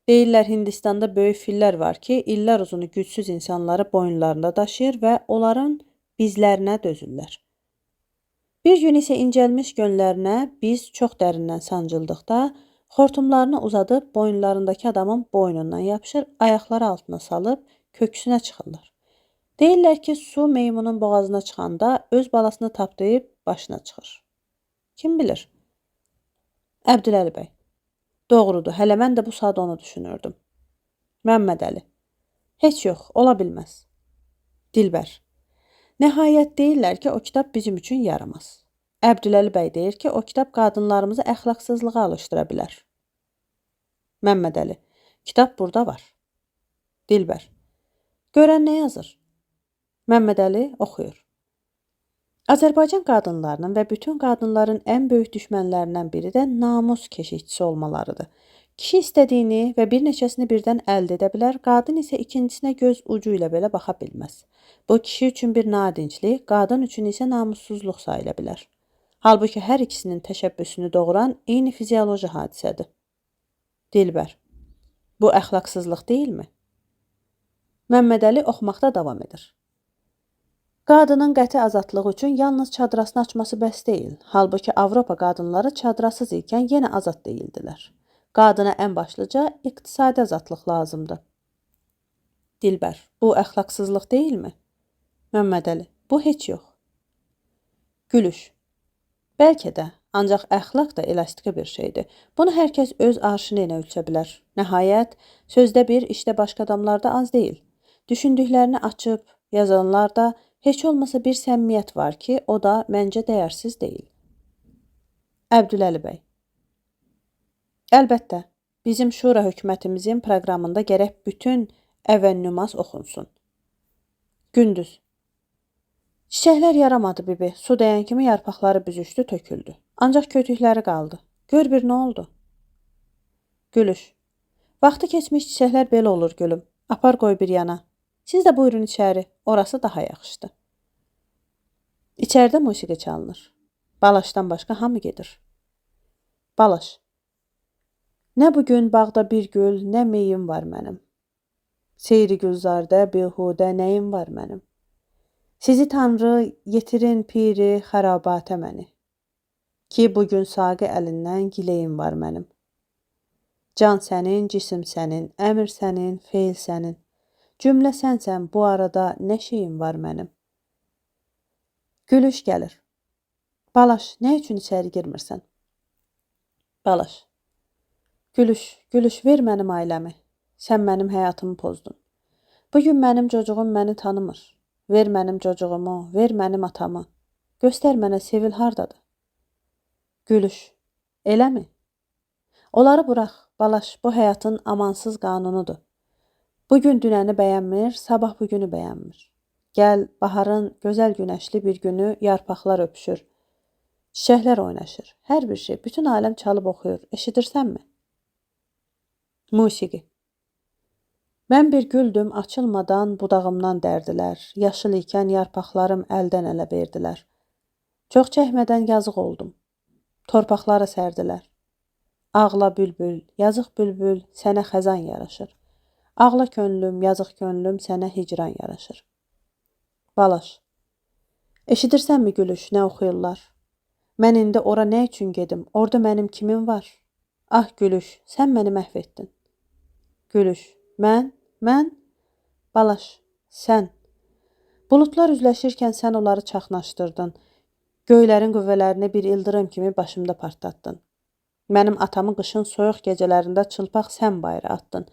Deyirlər Hindistanda böyük fillər var ki, illər uzunu gücsüz insanları boyunlarında daşıyır və onların bizlərinə dözürlər. Bir gün isə incəlmiş gönlərinə biz çox dərindən sancıldıqda, xortumlarını uzadıb boyunlarındakı adamın boynundan yapışır, ayaqları altına salıb köksünə çıxırlar. Deyirlər ki, su meymunun boğazına çıxanda öz balasını tapdayıb başına çıxır. Kim bilir? Əbdüləli bəy: Doğrudur, hələ mən də bu saat onu düşünürdüm. Məmmədəli: Heç yox, ola bilməz. Dilbər: Nəhayət deyirlər ki, o kitab bizim üçün yaramaz. Əbdüləli bəy deyir ki, o kitab qadınlarımızı əxlaqsızlığa alışdıra bilər. Məmmədəli: Kitab burada var. Dilbər: Görən nə yazır? Məmmədəli oxuyur. Azərbaycan qadınlarının və bütün qadınların ən böyük düşmənlərindən biri də namus keşikçisi olmalarıdır. Kişi istədiyini və bir neçəsini birdən əldə edə bilər, qadın isə ikincisinə göz ucu ilə belə baxa bilməz. Bu kişi üçün bir nadinclik, qadın üçün isə namussuzluq sayıla bilər. Halbuki hər ikisinin təşəbbüsünü doğuran eyni fizioloji hadisədir. Dilbər, bu əxlaqsızlıq deyilmi? Məmmədəli oxumaqda davam edir. Qadının qəti azadlığı üçün yalnız çadrasını açması bəs deyil. Halbuki Avropa qadınları çadrasız ikən yenə azad deyildilər. Qadına ən başlıca iqtisadi azadlıq lazımdır. Dilbər, bu əxlaqsızlıq deyilmi? Məmmədəli, bu heç yox. Gülüş, bəlkə də, ancaq əxlaq da elastiki bir şeydir. Bunu hər kəs öz arşını ilə ölçə bilər. Nəhayət, sözdə bir, işdə başqa adamlarda az deyil. Düşündüklərini açıb yazanlarda heç olmasa bir səmimiyyət var ki, o da məncə dəyərsiz deyil. Əbdüləli bəy, əlbəttə, bizim şura hökumətimizin proqramında gərək bütün əvənnümas oxunsun. Gündüz, çiçəklər yaramadı bibi, su dəyən kimi yarpaqları büzüşdü, töküldü. Ancaq kötükləri qaldı. Gör bir nə oldu? Gülüş, vaxtı keçmiş çiçəklər belə olur gülüm, apar qoy bir yana. Siz də buyurun içəri, orası daha yaxşıdır. İçəridə musiqi çalınır. Balaşdan başqa hamı gedir. Balaş, nə bugün bağda bir gül, nə meyim var mənim. Seyri gülzarda bihudə nəyim var mənim. Sizi Tanrı yetirin piri xərabatə məni. Ki bugün saqi əlindən gileyim var mənim. Can sənin, cisim sənin, əmr sənin, feil sənin. Cümlə sənsən, bu arada nə şeyim var mənim. Gülüş gəlir. Balaş, nə üçün içəri girmirsən? Balaş, Gülüş, ver mənim ailəmi. Sən mənim həyatımı pozdun. Bugün mənim çocuğum məni tanımır. Ver mənim çocuğumu, ver mənim atamı. Göstər mənə Sevil hardadır? Gülüş, eləmi? Onları burax, Balaş, bu həyatın amansız qanunudur. Bugün dünəni bəyənmir, sabah bugünü bəyənmir. Gəl, baharın gözəl günəşli bir günü yarpaqlar öpüşür. Çiçəklər oynaşır. Hər bir şey, bütün aləm çalıb oxuyur. Eşidirsənmi? Musiqi. Mən bir güldüm, açılmadan budağımdan dərdilər. Yaşıl ikən yarpaqlarım əldən ələ verdilər. Çox çəkmədən yazıq oldum. Torpaqları sərdilər. Ağla bülbül, yazıq bülbül, sənə xəzan yaraşır. Ağla könlüm, yazıq könlüm, sənə hicran yaraşır. Balaş, eşidirsənmi gülüş, nə oxuyurlar? Mən indi ora nə üçün gedim? Orada mənim kimim var? Ah gülüş, sən məni məhv etdin. Gülüş, mən? Balaş, sən. Bulutlar üzləşirkən sən onları çaxnaşdırdın. Göylərin qüvvələrini bir ildırım kimi başımda partlatdın. Mənim atamı qışın soyuq gecələrində çılpaq sən bayıra atdın.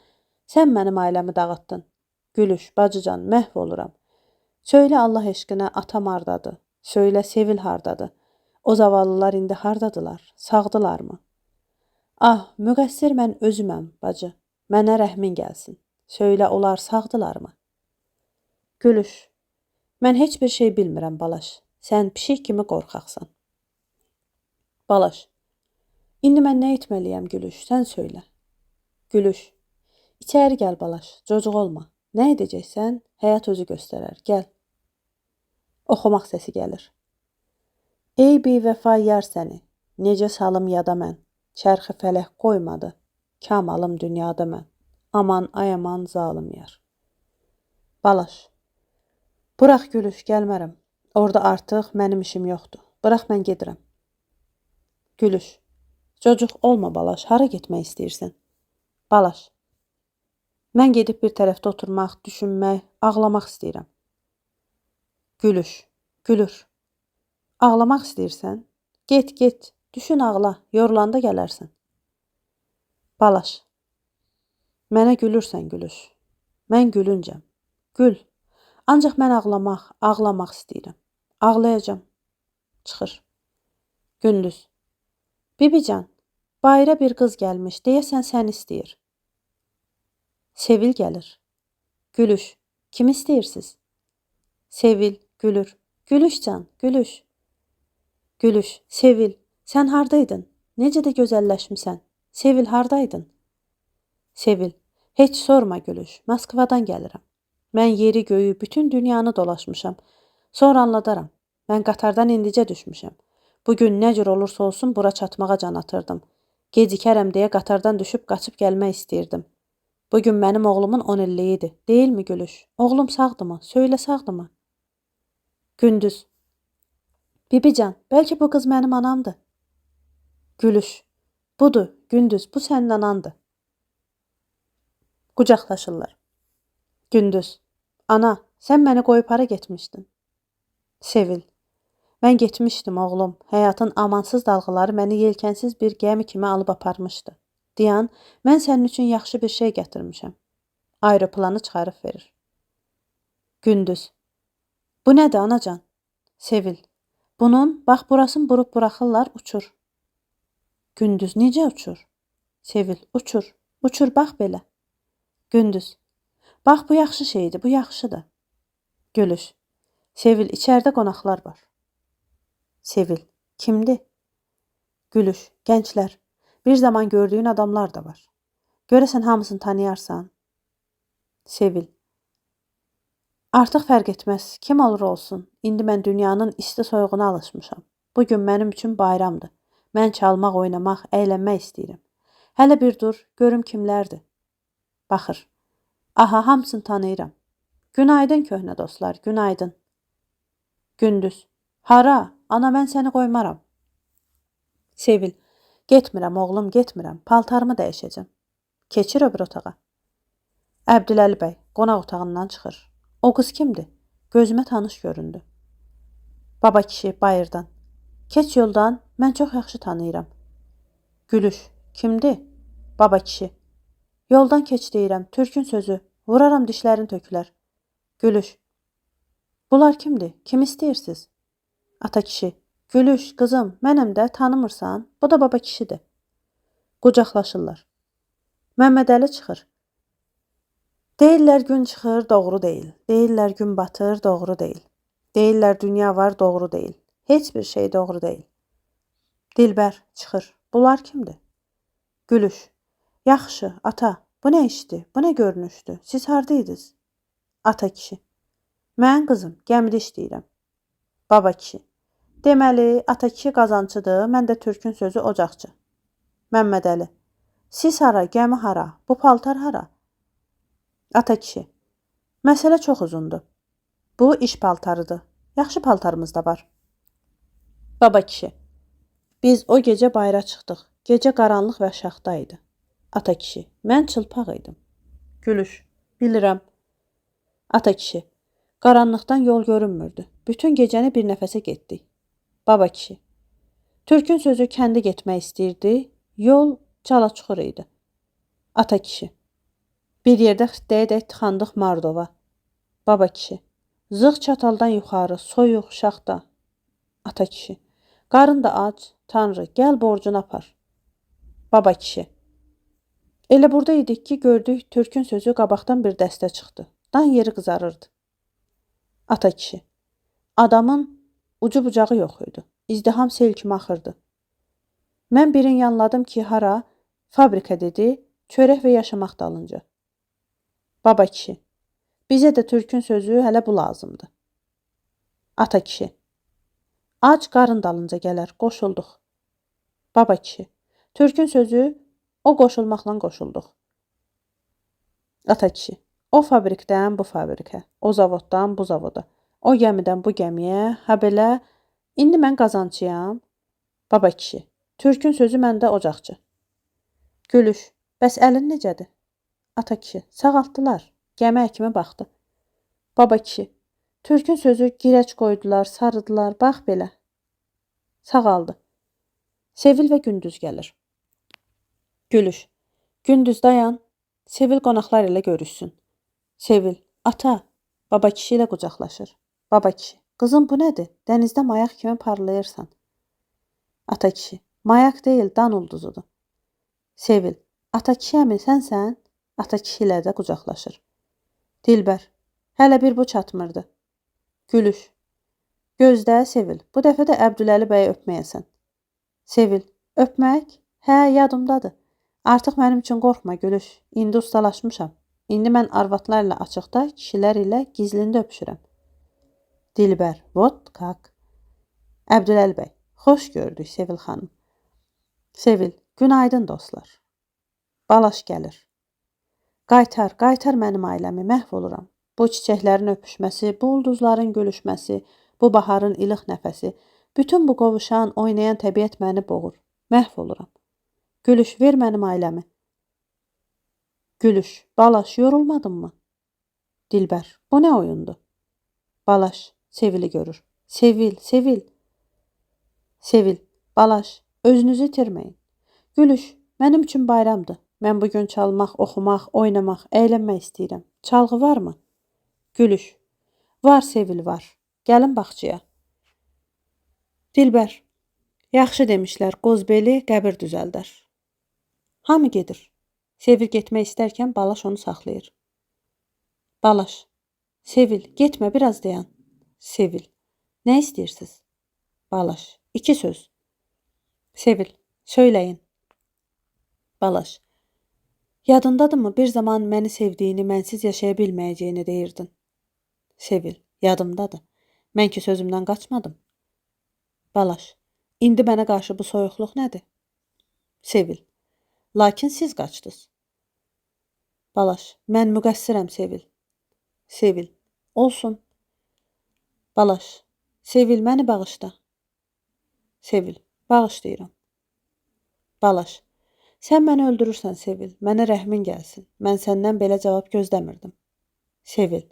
Sən mənim ailəmi dağıtdın. Gülüş, bacıcan, məhv oluram. Söylə Allah eşqinə, atam hardadır? Söylə Sevil hardadır? O zavallılar indi hardadılar? Sağdılarmı? Ah, müqəssir mən özüməm, bacı. Mənə rəhmin gəlsin. Söylə, onlar sağdılarmı? Gülüş, mən heç bir şey bilmirəm, Balaş. Sən pişik kimi qorxaqsan. Balaş, indi mən nə etməliyəm, Gülüş, sən söylə. Gülüş, içəri gəl, Balaş, cocuq olma. Nə edəcəksən? Həyat özü göstərər. Gəl. Oxumaq səsi gəlir. Ey bivəfa yar səni, necə salım yada mən. Çərxi fələk qoymadı, kamalım dünyada mən. Aman, ay aman, zalım yar. Balaş, burax Gülüş, gəlmərəm. Orada artıq mənim işim yoxdur. Burax, mən gedirəm. Gülüş, cocuq olma Balaş, hara getmək istəyirsən? Balaş, mən gedib bir tərəfdə oturmaq, düşünmək, ağlamaq istəyirəm. Gülüş, gülür. Ağlamaq istəyirsən? Get, düşün ağla, yorulanda gələrsən. Balaş, mənə gülürsən Gülüş. Mən gülüncəm. Gül, ancaq mən ağlamaq istəyirəm. Ağlayacam. Çıxır. Gündüz, Bibican, bayıra bir qız gəlmiş, deyəsən sən istəyir. Sevil gəlir. Gülüş, kim istəyirsiz? Sevil, gülür. Gülüşcan, gülüş. Gülüş, Sevil, sən hardaydın? Necə də gözəlləşmisən. Sevil, hardaydın? Sevil, heç sorma gülüş, Moskvadan gəlirəm. Mən yeri göyü, bütün dünyanı dolaşmışam. Sonra anladaram. Mən qatardan indicə düşmüşəm. Bugün nə cür olursa olsun bura çatmağa can atırdım. Gecikərəm deyə qatardan düşüb qaçıb gəlmək istəyirdim. Bugün mənim oğlumun 10 illiyi idi. Deyilmi gülüş? Oğlum sağdımı? Söylə sağdımı? Gündüz. Bibican, bəlkə bu qız mənim anamdır. Gülüş. Budur, Gündüz, bu sənin anandır. Qucaqlaşırlar. Gündüz. Ana, sən məni qoyub hara getmişdin? Sevil. Mən getmişdim oğlum. Həyatın amansız dalğaları məni yelkənsiz bir gəmi kimi alıb aparmışdı. Diyan, mən sənin üçün yaxşı bir şey gətirmişəm. Aeroplanı çıxarıb verir. Gündüz. Bu nədir anacan? Sevil. Bunun, bax burasını burub buraxırlar, uçur. Gündüz, necə uçur? Sevil, uçur. Uçur, bax belə. Gündüz. Bax, bu yaxşı şeydir, bu yaxşıdır. Gülüş. Sevil, içəridə qonaqlar var. Sevil, kimdir? Gülüş, gənclər. Bir zaman gördüyün adamlar da var. Görəsən hamısını tanıyarsan? Sevil. Artıq fərq etməz, kim olur olsun. İndi mən dünyanın isti soyuğuna alışmışam. Bugün mənim üçün bayramdır. Mən çalmaq, oynamaq, əylənmək istəyirəm. Hələ bir dur, görüm kimlərdir. Baxır. Aha, hamısını tanıyıram. Günaydın köhnə dostlar, günaydın. Gündüz. Hara? Ana, mən səni qoymaram. Sevil. Getmirəm oğlum, getmirəm. Paltarımı dəyişəcəm. Keçir öbür otağa. Əbdüləli bəy qonaq otağından çıxır. O qız kimdir? Gözümə tanış göründü. Baba kişi bayırdan. Keç yoldan, mən çox yaxşı tanıyıram. Gülüş. Kimdir? Baba kişi. Yoldan keç deyirəm, türkün sözü. Vuraram dişlərin tökülər. Gülüş. Bunlar kimdir? Kim istəyirsiniz? Ata kişi. Gülüş, qızım, mənəm də, tanımırsan? Bu da baba kişidir. Qucaqlaşırlar. Məmmədəli çıxır. Deyirlər gün çıxır, doğru deyil. Deyirlər gün batır, doğru deyil. Deyirlər dünya var, doğru deyil. Heç bir şey doğru deyil. Dilbər çıxır. Bunlar kimdir? Gülüş. Yaxşı, ata, bu nə işdir? Bu nə görünüşdür? Siz hardaydınız? Ata kişi. Mən qızım, gəmidə işləyirəm. Baba kişi. Deməli, ata kişi qazancıdır, mən də türkün sözü ocaqçı. Məmmədəli. Siz hara, gəmi hara, bu paltar hara? Ata kişi. Məsələ çox uzundur. Bu iş paltarıdır. Yaxşı paltarımız da var. Baba kişi. Biz o gecə bayra çıxdıq. Gecə qaranlıq və şaxta idi. Ata kişi. Mən çılpaq idim. Gülüş. Bilirəm. Ata kişi. Qaranlıqdan yol görünmürdü. Bütün gecəni bir nəfəsə getdik. Baba kişi. Türkün sözü kəndi getmək istəyirdi. Yol çala-çuxur idi. Ata kişi. Bir yerdə dəyə-dəyə tıxandıq Mardova. Baba kişi. Zığ çataldan yuxarı, soyuq, şaxta. Ata kişi. Qarın da ac, Tanrı, gəl borcunu apar. Baba kişi. Elə burada idik ki, gördük türkün sözü qabaqdan bir dəstə çıxdı. Dan yeri qızarırdı. Ata kişi. Adamın ucu bucağı yox idi. İzdiham sel kimi axırdı. Mən birin yanladım ki, hara? Fabrika dedi, çörək və yaşamaq dalınca. Baba kişi. Bizə də türkün sözü hələ bu lazımdır. Ata kişi. Ac qarın dalınca gələr, qoşulduq. Baba kişi. Türkün sözü o qoşulmaqla qoşulduq. Ata kişi. O fabrikdən bu fabrikə, o zavoddan bu zavoda, o gəmidən bu gəmiyə, hə belə, indi mən qazancıyam. Baba kişi. Türkün sözü məndə ocaqçı. Gülüş. Bəs əlin necədir? Ata kişi. Sağaltdılar. Gəmi həkimi baxdı. Baba kişi. Türkün sözü girəc qoydular, sarıdılar, bax belə. Sağaldı. Sevil və Gündüz gəlir. Gülüş. Gündüz dayan. Sevil qonaqlar ilə görüşsün. Sevil. Ata. Baba kişi ilə qucaqlaşır. Baba kişi. Qızım, bu nədir? Dənizdə mayaq kimi parlayırsan. Ata kişi. Mayaq deyil, dan ulduzudur. Sevil. Ata kişi əmi sənsən? Ata kişi ilə də qucaqlaşır. Dilbər. Hələ bir bu çatmırdı. Gülüş. Gözlə, Sevil. Bu dəfə də Əbdüləli bəyi öpməyəsən. Sevil. Öpmək? Hə, yadımdadır. Artıq mənim üçün qorxma, Gülüş. İndi ustalaşmışam. İndi mən arvadlarla açıqda, kişilər ilə gizlində öpüşürəm. Dilbər. Vot kak. Əbdüləli bəy. Xoş gördük, Sevil xanım. Sevil. Günaydın dostlar. Balaş gəlir. Qaytar, qaytar mənim ailəmi, məhv oluram. Bu çiçəklərin öpüşməsi, bu ulduzların gülüşməsi, bu baharın ilıq nəfəsi, bütün bu qovuşan, oynayan təbiət məni boğur. Məhv oluram. Gülüş, ver mənim ailəmi. Gülüş, Balaş, yorulmadın mı? Dilbər, bu nə oyundu? Balaş, Sevili görür. Sevil, Sevil. Sevil, Balaş, özünüzü itirməyin. Gülüş, mənim üçün bayramdır. Mən bugün çalmaq, oxumaq, oynamaq, əylənmək istəyirəm. Çalğı varmı? Gülüş, var Sevil, var. Gəlin bağçaya. Dilbər, yaxşı demişlər, qozbeli qəbir düzəldər. Hamı gedir. Sevil getmək istərkən Balaş onu saxlayır. Balaş, Sevil, getmə, biraz dayan. Sevil, nə istəyirsiniz? Balaş, 2 söz. Sevil, söyləyin. Balaş, yadındadırmı bir zaman məni sevdiyini, mənsiz yaşaya bilməyəcəyini deyirdin? Sevil, yadımdadır. Mən ki sözümdən qaçmadım. Balaş, indi mənə qarşı bu soyuqluq nədir? Sevil, lakin siz qaçdınız. Balaş, mən müqəssirəm Sevil. Sevil, olsun. Balaş, Sevil, məni bağışla. Sevil, bağışlayıram. Balaş, sən məni öldürürsən Sevil, mənə rəhmin gəlsin. Mən səndən belə cavab gözləmirdim. Sevil,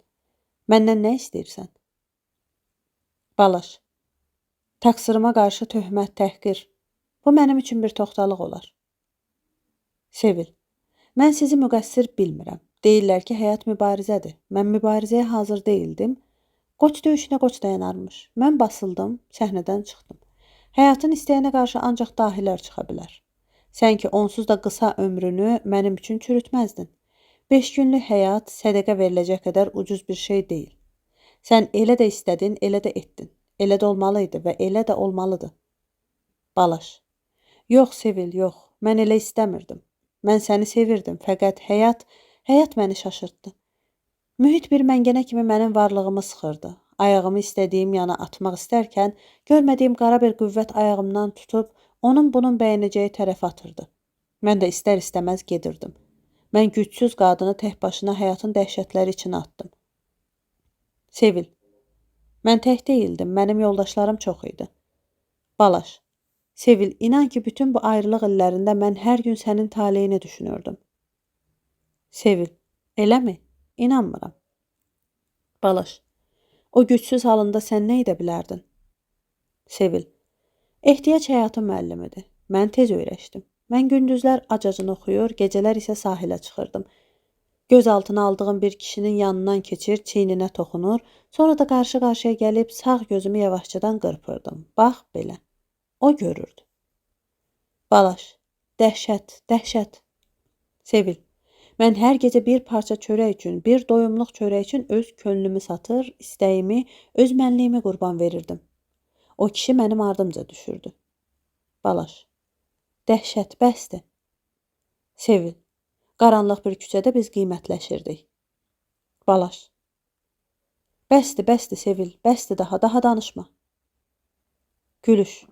məndən nə istəyirsən? Balaş, təqsirima qarşı töhmət, təhqir. Bu mənim üçün bir toxtalıq olar. Sevil, mən sizi müqəssir bilmirəm. Deyirlər ki, həyat mübarizədir. Mən mübarizəyə hazır deyildim. Qoç döyüşünə qoç dayanarmış. Mən basıldım, səhnədən çıxdım. Həyatın istəyinə qarşı ancaq dahilər çıxa bilər. Sən ki, onsuz da qısa ömrünü mənim üçün çürütməzdin. 5 günlük həyat sədəqə veriləcək qədər ucuz bir şey deyil. Sən elə də istədin, elə də etdin. Elə də olmalıydı və elə də olmalıdır. Balaş, yox Sevil, yox. Mən elə istəmirdim. Mən səni sevirdim, fəqət həyat məni şaşırtdı. Mühit bir məngənə kimi mənim varlığımı sıxırdı. Ayağımı istədiyim yana atmaq istərkən, görmədiyim qara bir qüvvət ayağımdan tutub, onun bunun bəyənəcəyi tərəf atırdı. Mən də istər-istəməz gedirdim. Mən gücsüz qadını tək başına həyatın dəhşətləri içinə atdım. Sevil, mən tək deyildim, mənim yoldaşlarım çox idi. Balaş, Sevil, inan ki, bütün bu ayrılıq illərində mən hər gün sənin taleyini düşünürdüm. Sevil, eləmi? İnanmıram. Balaş, o gücsüz halında sən nə edə bilərdin? Sevil, ehtiyac həyatın müəllimidir. Mən tez öyrəşdim. Mən gündüzlər acacını oxuyur, gecələr isə sahilə çıxırdım. Göz altına aldığım bir kişinin yanından keçir, çiyninə toxunur, sonra da qarşı-qarşıya gəlib sağ gözümü yavaşçadan qırpırdım. Bax belə. O görürdü. Balaş, dəhşət, dəhşət. Sevil, mən hər gecə bir parça çörək üçün, bir doyumluq çörək üçün öz könlümü satır, istəyimi, öz mənliyimi qurban verirdim. O kişi mənim ardımca düşürdü. Balaş, dəhşət, bəsdir. Sevil, qaranlıq bir küçədə biz qiymətləşirdik. Balaş, bəsdir Sevil, bəsdir daha danışma. Gülüş,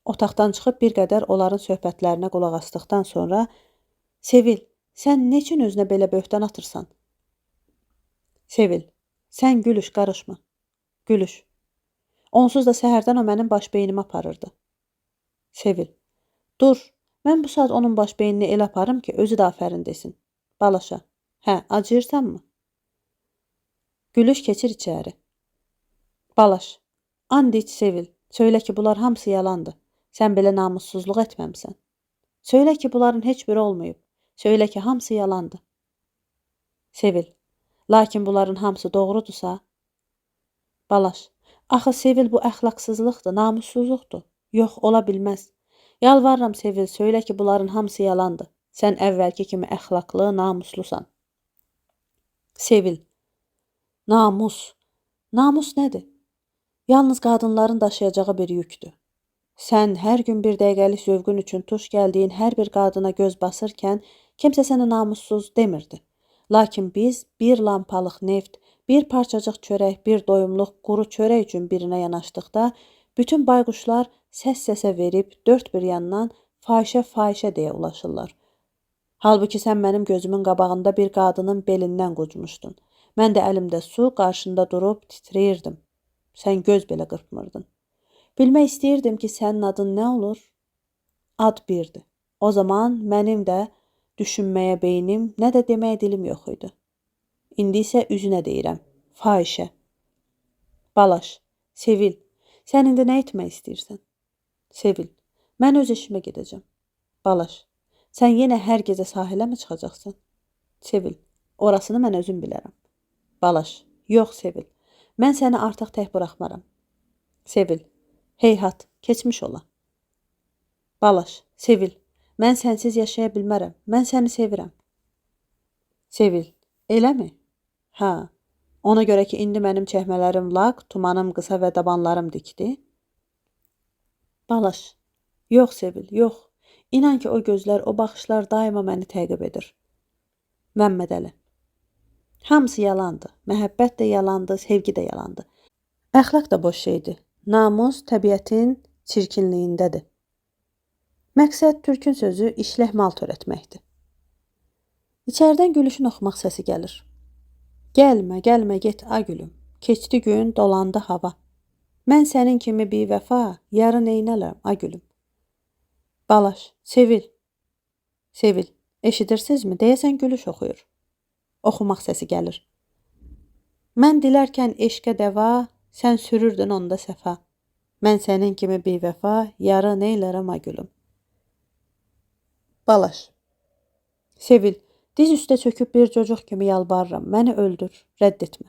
otaqdan çıxıb bir qədər onların söhbətlərinə qulaq asdıqdan sonra, Sevil, sən neçin özünə belə böhtan atırsan? Sevil, sən Gülüş, qarışma. Gülüş, onsuz da səhərdən o mənim baş beynimi aparırdı. Sevil, dur, mən bu saat onun baş beynini elə aparım ki, özü də afərin desin. Balaşa, hə, acıyırsanmı? Gülüş keçir içəri. Balaş, and iç Sevil, söylə ki, bunlar hamısı yalandır. Sən belə namussuzluq etməmsən. Söylə ki, bunların heç biri olmayıb. Söylə ki, hamısı yalandır. Sevil, lakin bunların hamısı doğrudursa? Balaş, axı Sevil bu əxlaqsızlıqdır, namussuzluqdur. Yox, ola bilməz. Yalvarıram Sevil, söylə ki, bunların hamısı yalandır. Sən əvvəlki kimi əxlaqlı, namuslusan. Sevil, namus. Namus nədir? yalnız qadınların daşıyacağı bir yükdür. Sən hər gün bir dəqiqəlik zövqün üçün tuş gəldiyin hər bir qadına göz basırkən kimsə sənə namussuz demirdi. Lakin biz bir lampalıq neft, bir parçacıq çörək, bir doyumluq quru çörək üçün birinə yanaşdıqda bütün bayquşlar səs-səsə verib dörd bir yandan fahişə deyə ulaşırlar. Halbuki sən mənim gözümün qabağında bir qadının belindən qucmuşdun. Mən də əlimdə su qarşında durub titrəyirdim. Sən göz belə qırpmırdın. Bilmək istəyirdim ki, sənin adın nə olur? Ad birdir. O zaman mənim də düşünməyə beynim, nə də deməyə dilim yox idi. İndi isə üzünə deyirəm. Fahişə. Balaş, Sevil, sən indi nə etmək istəyirsən? Sevil, mən öz işimə gedəcəm. Balaş, sən yenə hər gecə sahilə mi çıxacaqsan? Sevil, orasını mən özüm bilərəm. Balaş, yox Sevil, mən səni artıq tək buraxmaram. Sevil, heyhat, keçmiş ola. Balaş, Sevil, mən sənsiz yaşaya bilmərəm, mən səni sevirəm. Sevil, eləmi? Hə, ona görə ki, indi mənim çəkmələrim laq, tumanım qısa və dabanlarım dikdi. Balaş, yox Sevil, yox. İnan ki, o gözlər, o baxışlar daima məni təqib edir. Məmməd Əli. Hamısı yalandı. Məhəbbət də yalandı, sevgi də yalandı. Əxlaq da boş şeydir. Namus təbiətin çirkinliyindədir. Məqsəd Türkün sözü işlək mal törətməkdir. İçərdən gülüşün oxumaq səsi gəlir. Gəlmə, gəlmə, get, a gülüm. Keçdi gün, dolandı hava. Mən sənin kimi bir vəfa, yarın neynələm, a gülüm. Balaş, Sevil. Sevil, eşidirsizmi? Deyəsən gülüş oxuyur. Oxumaq səsi gəlir. Mən dilərkən eşqə dəva, sən sürürdün onda səfa. Mən sənin kimi bir vəfa, yarı neylərəm a gülüm. Balaş. Sevil, diz üstə çöküb bir cocuq kimi yalvarıram, məni öldür, rədd etmə.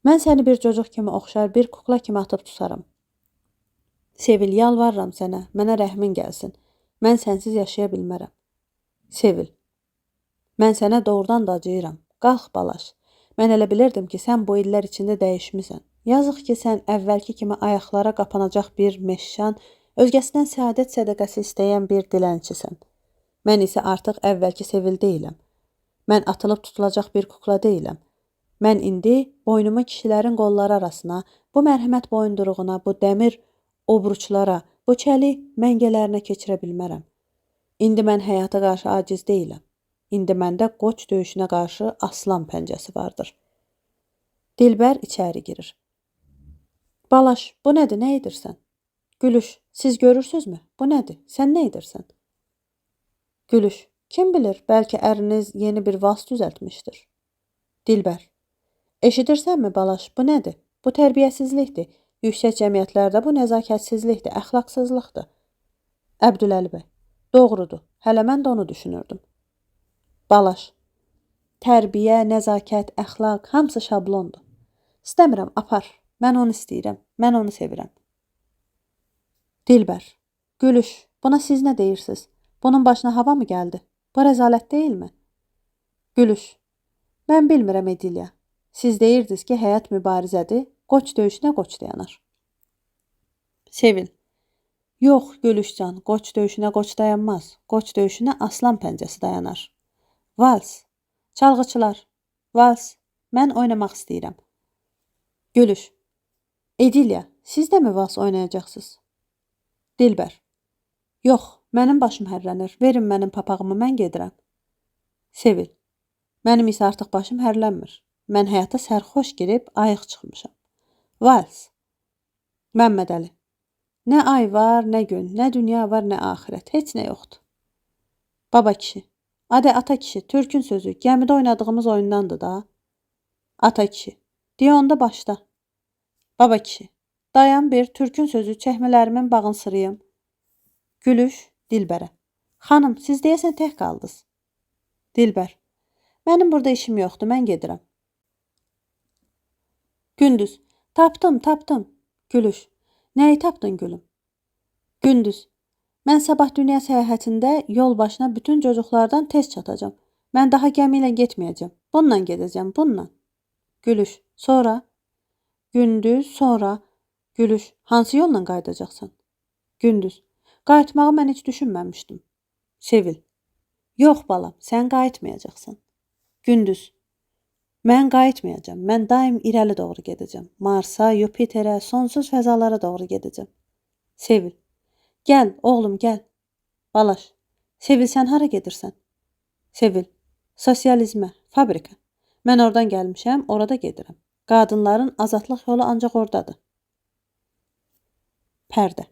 Mən səni bir cocuq kimi oxşar, bir kukla kimi atıb tusaram. Sevil, yalvarıram sənə, mənə rəhmin gəlsin. Mən sənsiz yaşaya bilmərəm. Sevil, mən sənə doğrudan da acıyıram. Qalx Balaş, mən elə bilirdim ki, sən bu illər içində dəyişmisən. Yazıq ki, sən əvvəlki kimi ayaqlara qapanacaq bir meşşan, özgəsindən səadət sədəqəsi istəyən bir dilənçisən. Mən isə artıq əvvəlki Sevil deyiləm. Mən atılıb tutulacaq bir kukla deyiləm. Mən indi boynumu kişilərin qolları arasına, bu mərhəmət boyunduruğuna, bu dəmir obruçlara, bu çəli məngələrinə keçirə bilmərəm. İndi mən həyata qarşı aciz deyiləm. İndi məndə qoç döyüşünə qarşı aslan pəncəsi vardır. Dilbər içəri girir. Balaş, bu nədir, nə edirsən? Gülüş, siz görürsünüzmü? Bu nədir, sən nə edirsən? Gülüş, kim bilir, bəlkə əriniz yeni bir vals düzəltmişdir. Dilbər, eşidirsənmi Balaş, bu nədir? Bu tərbiyəsizlikdir. Yüksək cəmiyyətlərdə bu nəzakətsizlikdir, əxlaqsızlıqdır. Əbdüləli bəy, doğrudur, hələ mən də onu düşünürdüm. Balaş, tərbiyə, nəzakət, əxlaq, hamısı şablondur. İstəmirəm, apar, mən onu istəyirəm, mən onu sevirəm. Dilbər, Gülüş, buna siz nə deyirsiniz? Bunun başına hava mı gəldi? Bu rəzalət deyilmi? Gülüş, mən bilmirəm Edilya. Siz deyirdiniz ki, həyat mübarizədir, qoç döyüşünə qoç dayanar. Sevil, yox Gülüşcan, qoç döyüşünə qoç dayanmaz, qoç döyüşünə aslan pəncəsi dayanar. Vals, çalğıçılar, vals, mən oynamaq istəyirəm. Gülüş, Edilya, siz də mi vals oynayacaqsınız? Dilbər, yox, mənim başım hərlənir, verin mənim papağımı, mən gedirəm. Sevil, mənim isə artıq başım hərlənmir. Mən həyata sərxoş girib ayıq çıxmışam. Vals. Məmməd Əli. Nə ay var, nə gün, nə dünya var, nə axirət. Heç nə yoxdur. Baba kişi. Adə ata kişi, Türkün sözü. Gəmidə oynadığımız oyundandır da. Ata kişi. Deyə onda başla. Baba kişi. Dayan bir, Türkün sözü, çəkmələrimin bağını sırıyım. Gülüş, Dilbərə. Xanım, siz deyəsən tək qaldınız. Dilbər. Mənim burada işim yoxdur, mən gedirəm. Gündüz. Tapdım. Gülüş. Nəyi tapdın gülüm? Gündüz. Mən sabah dünya səyahətində yol başına bütün cocuqlardan tez çatacam. Mən daha gəmi ilə getməyəcəm. Bununla gedəcəm, bununla. Gülüş. Sonra? Gündüz, sonra. Gülüş, hansı yolla qayıdacaqsan? Gündüz, qayıtmağı mən heç düşünməmişdim. Sevil, yox balam, sən qayıtmayacaqsan. Gündüz, mən qayıtmayacağam. Mən daim irəli doğru gedəcəm. Marsa, Yupiterə, sonsuz fəzalara doğru gedəcəm. Sevil, gəl, oğlum, gəl. Balaş, Sevil, sən hara gedirsən? Sevil, sosializmə, fabrika. Mən oradan gəlmişəm, orada gedirəm. Qadınların azadlıq yolu ancaq oradadır. Pərdə.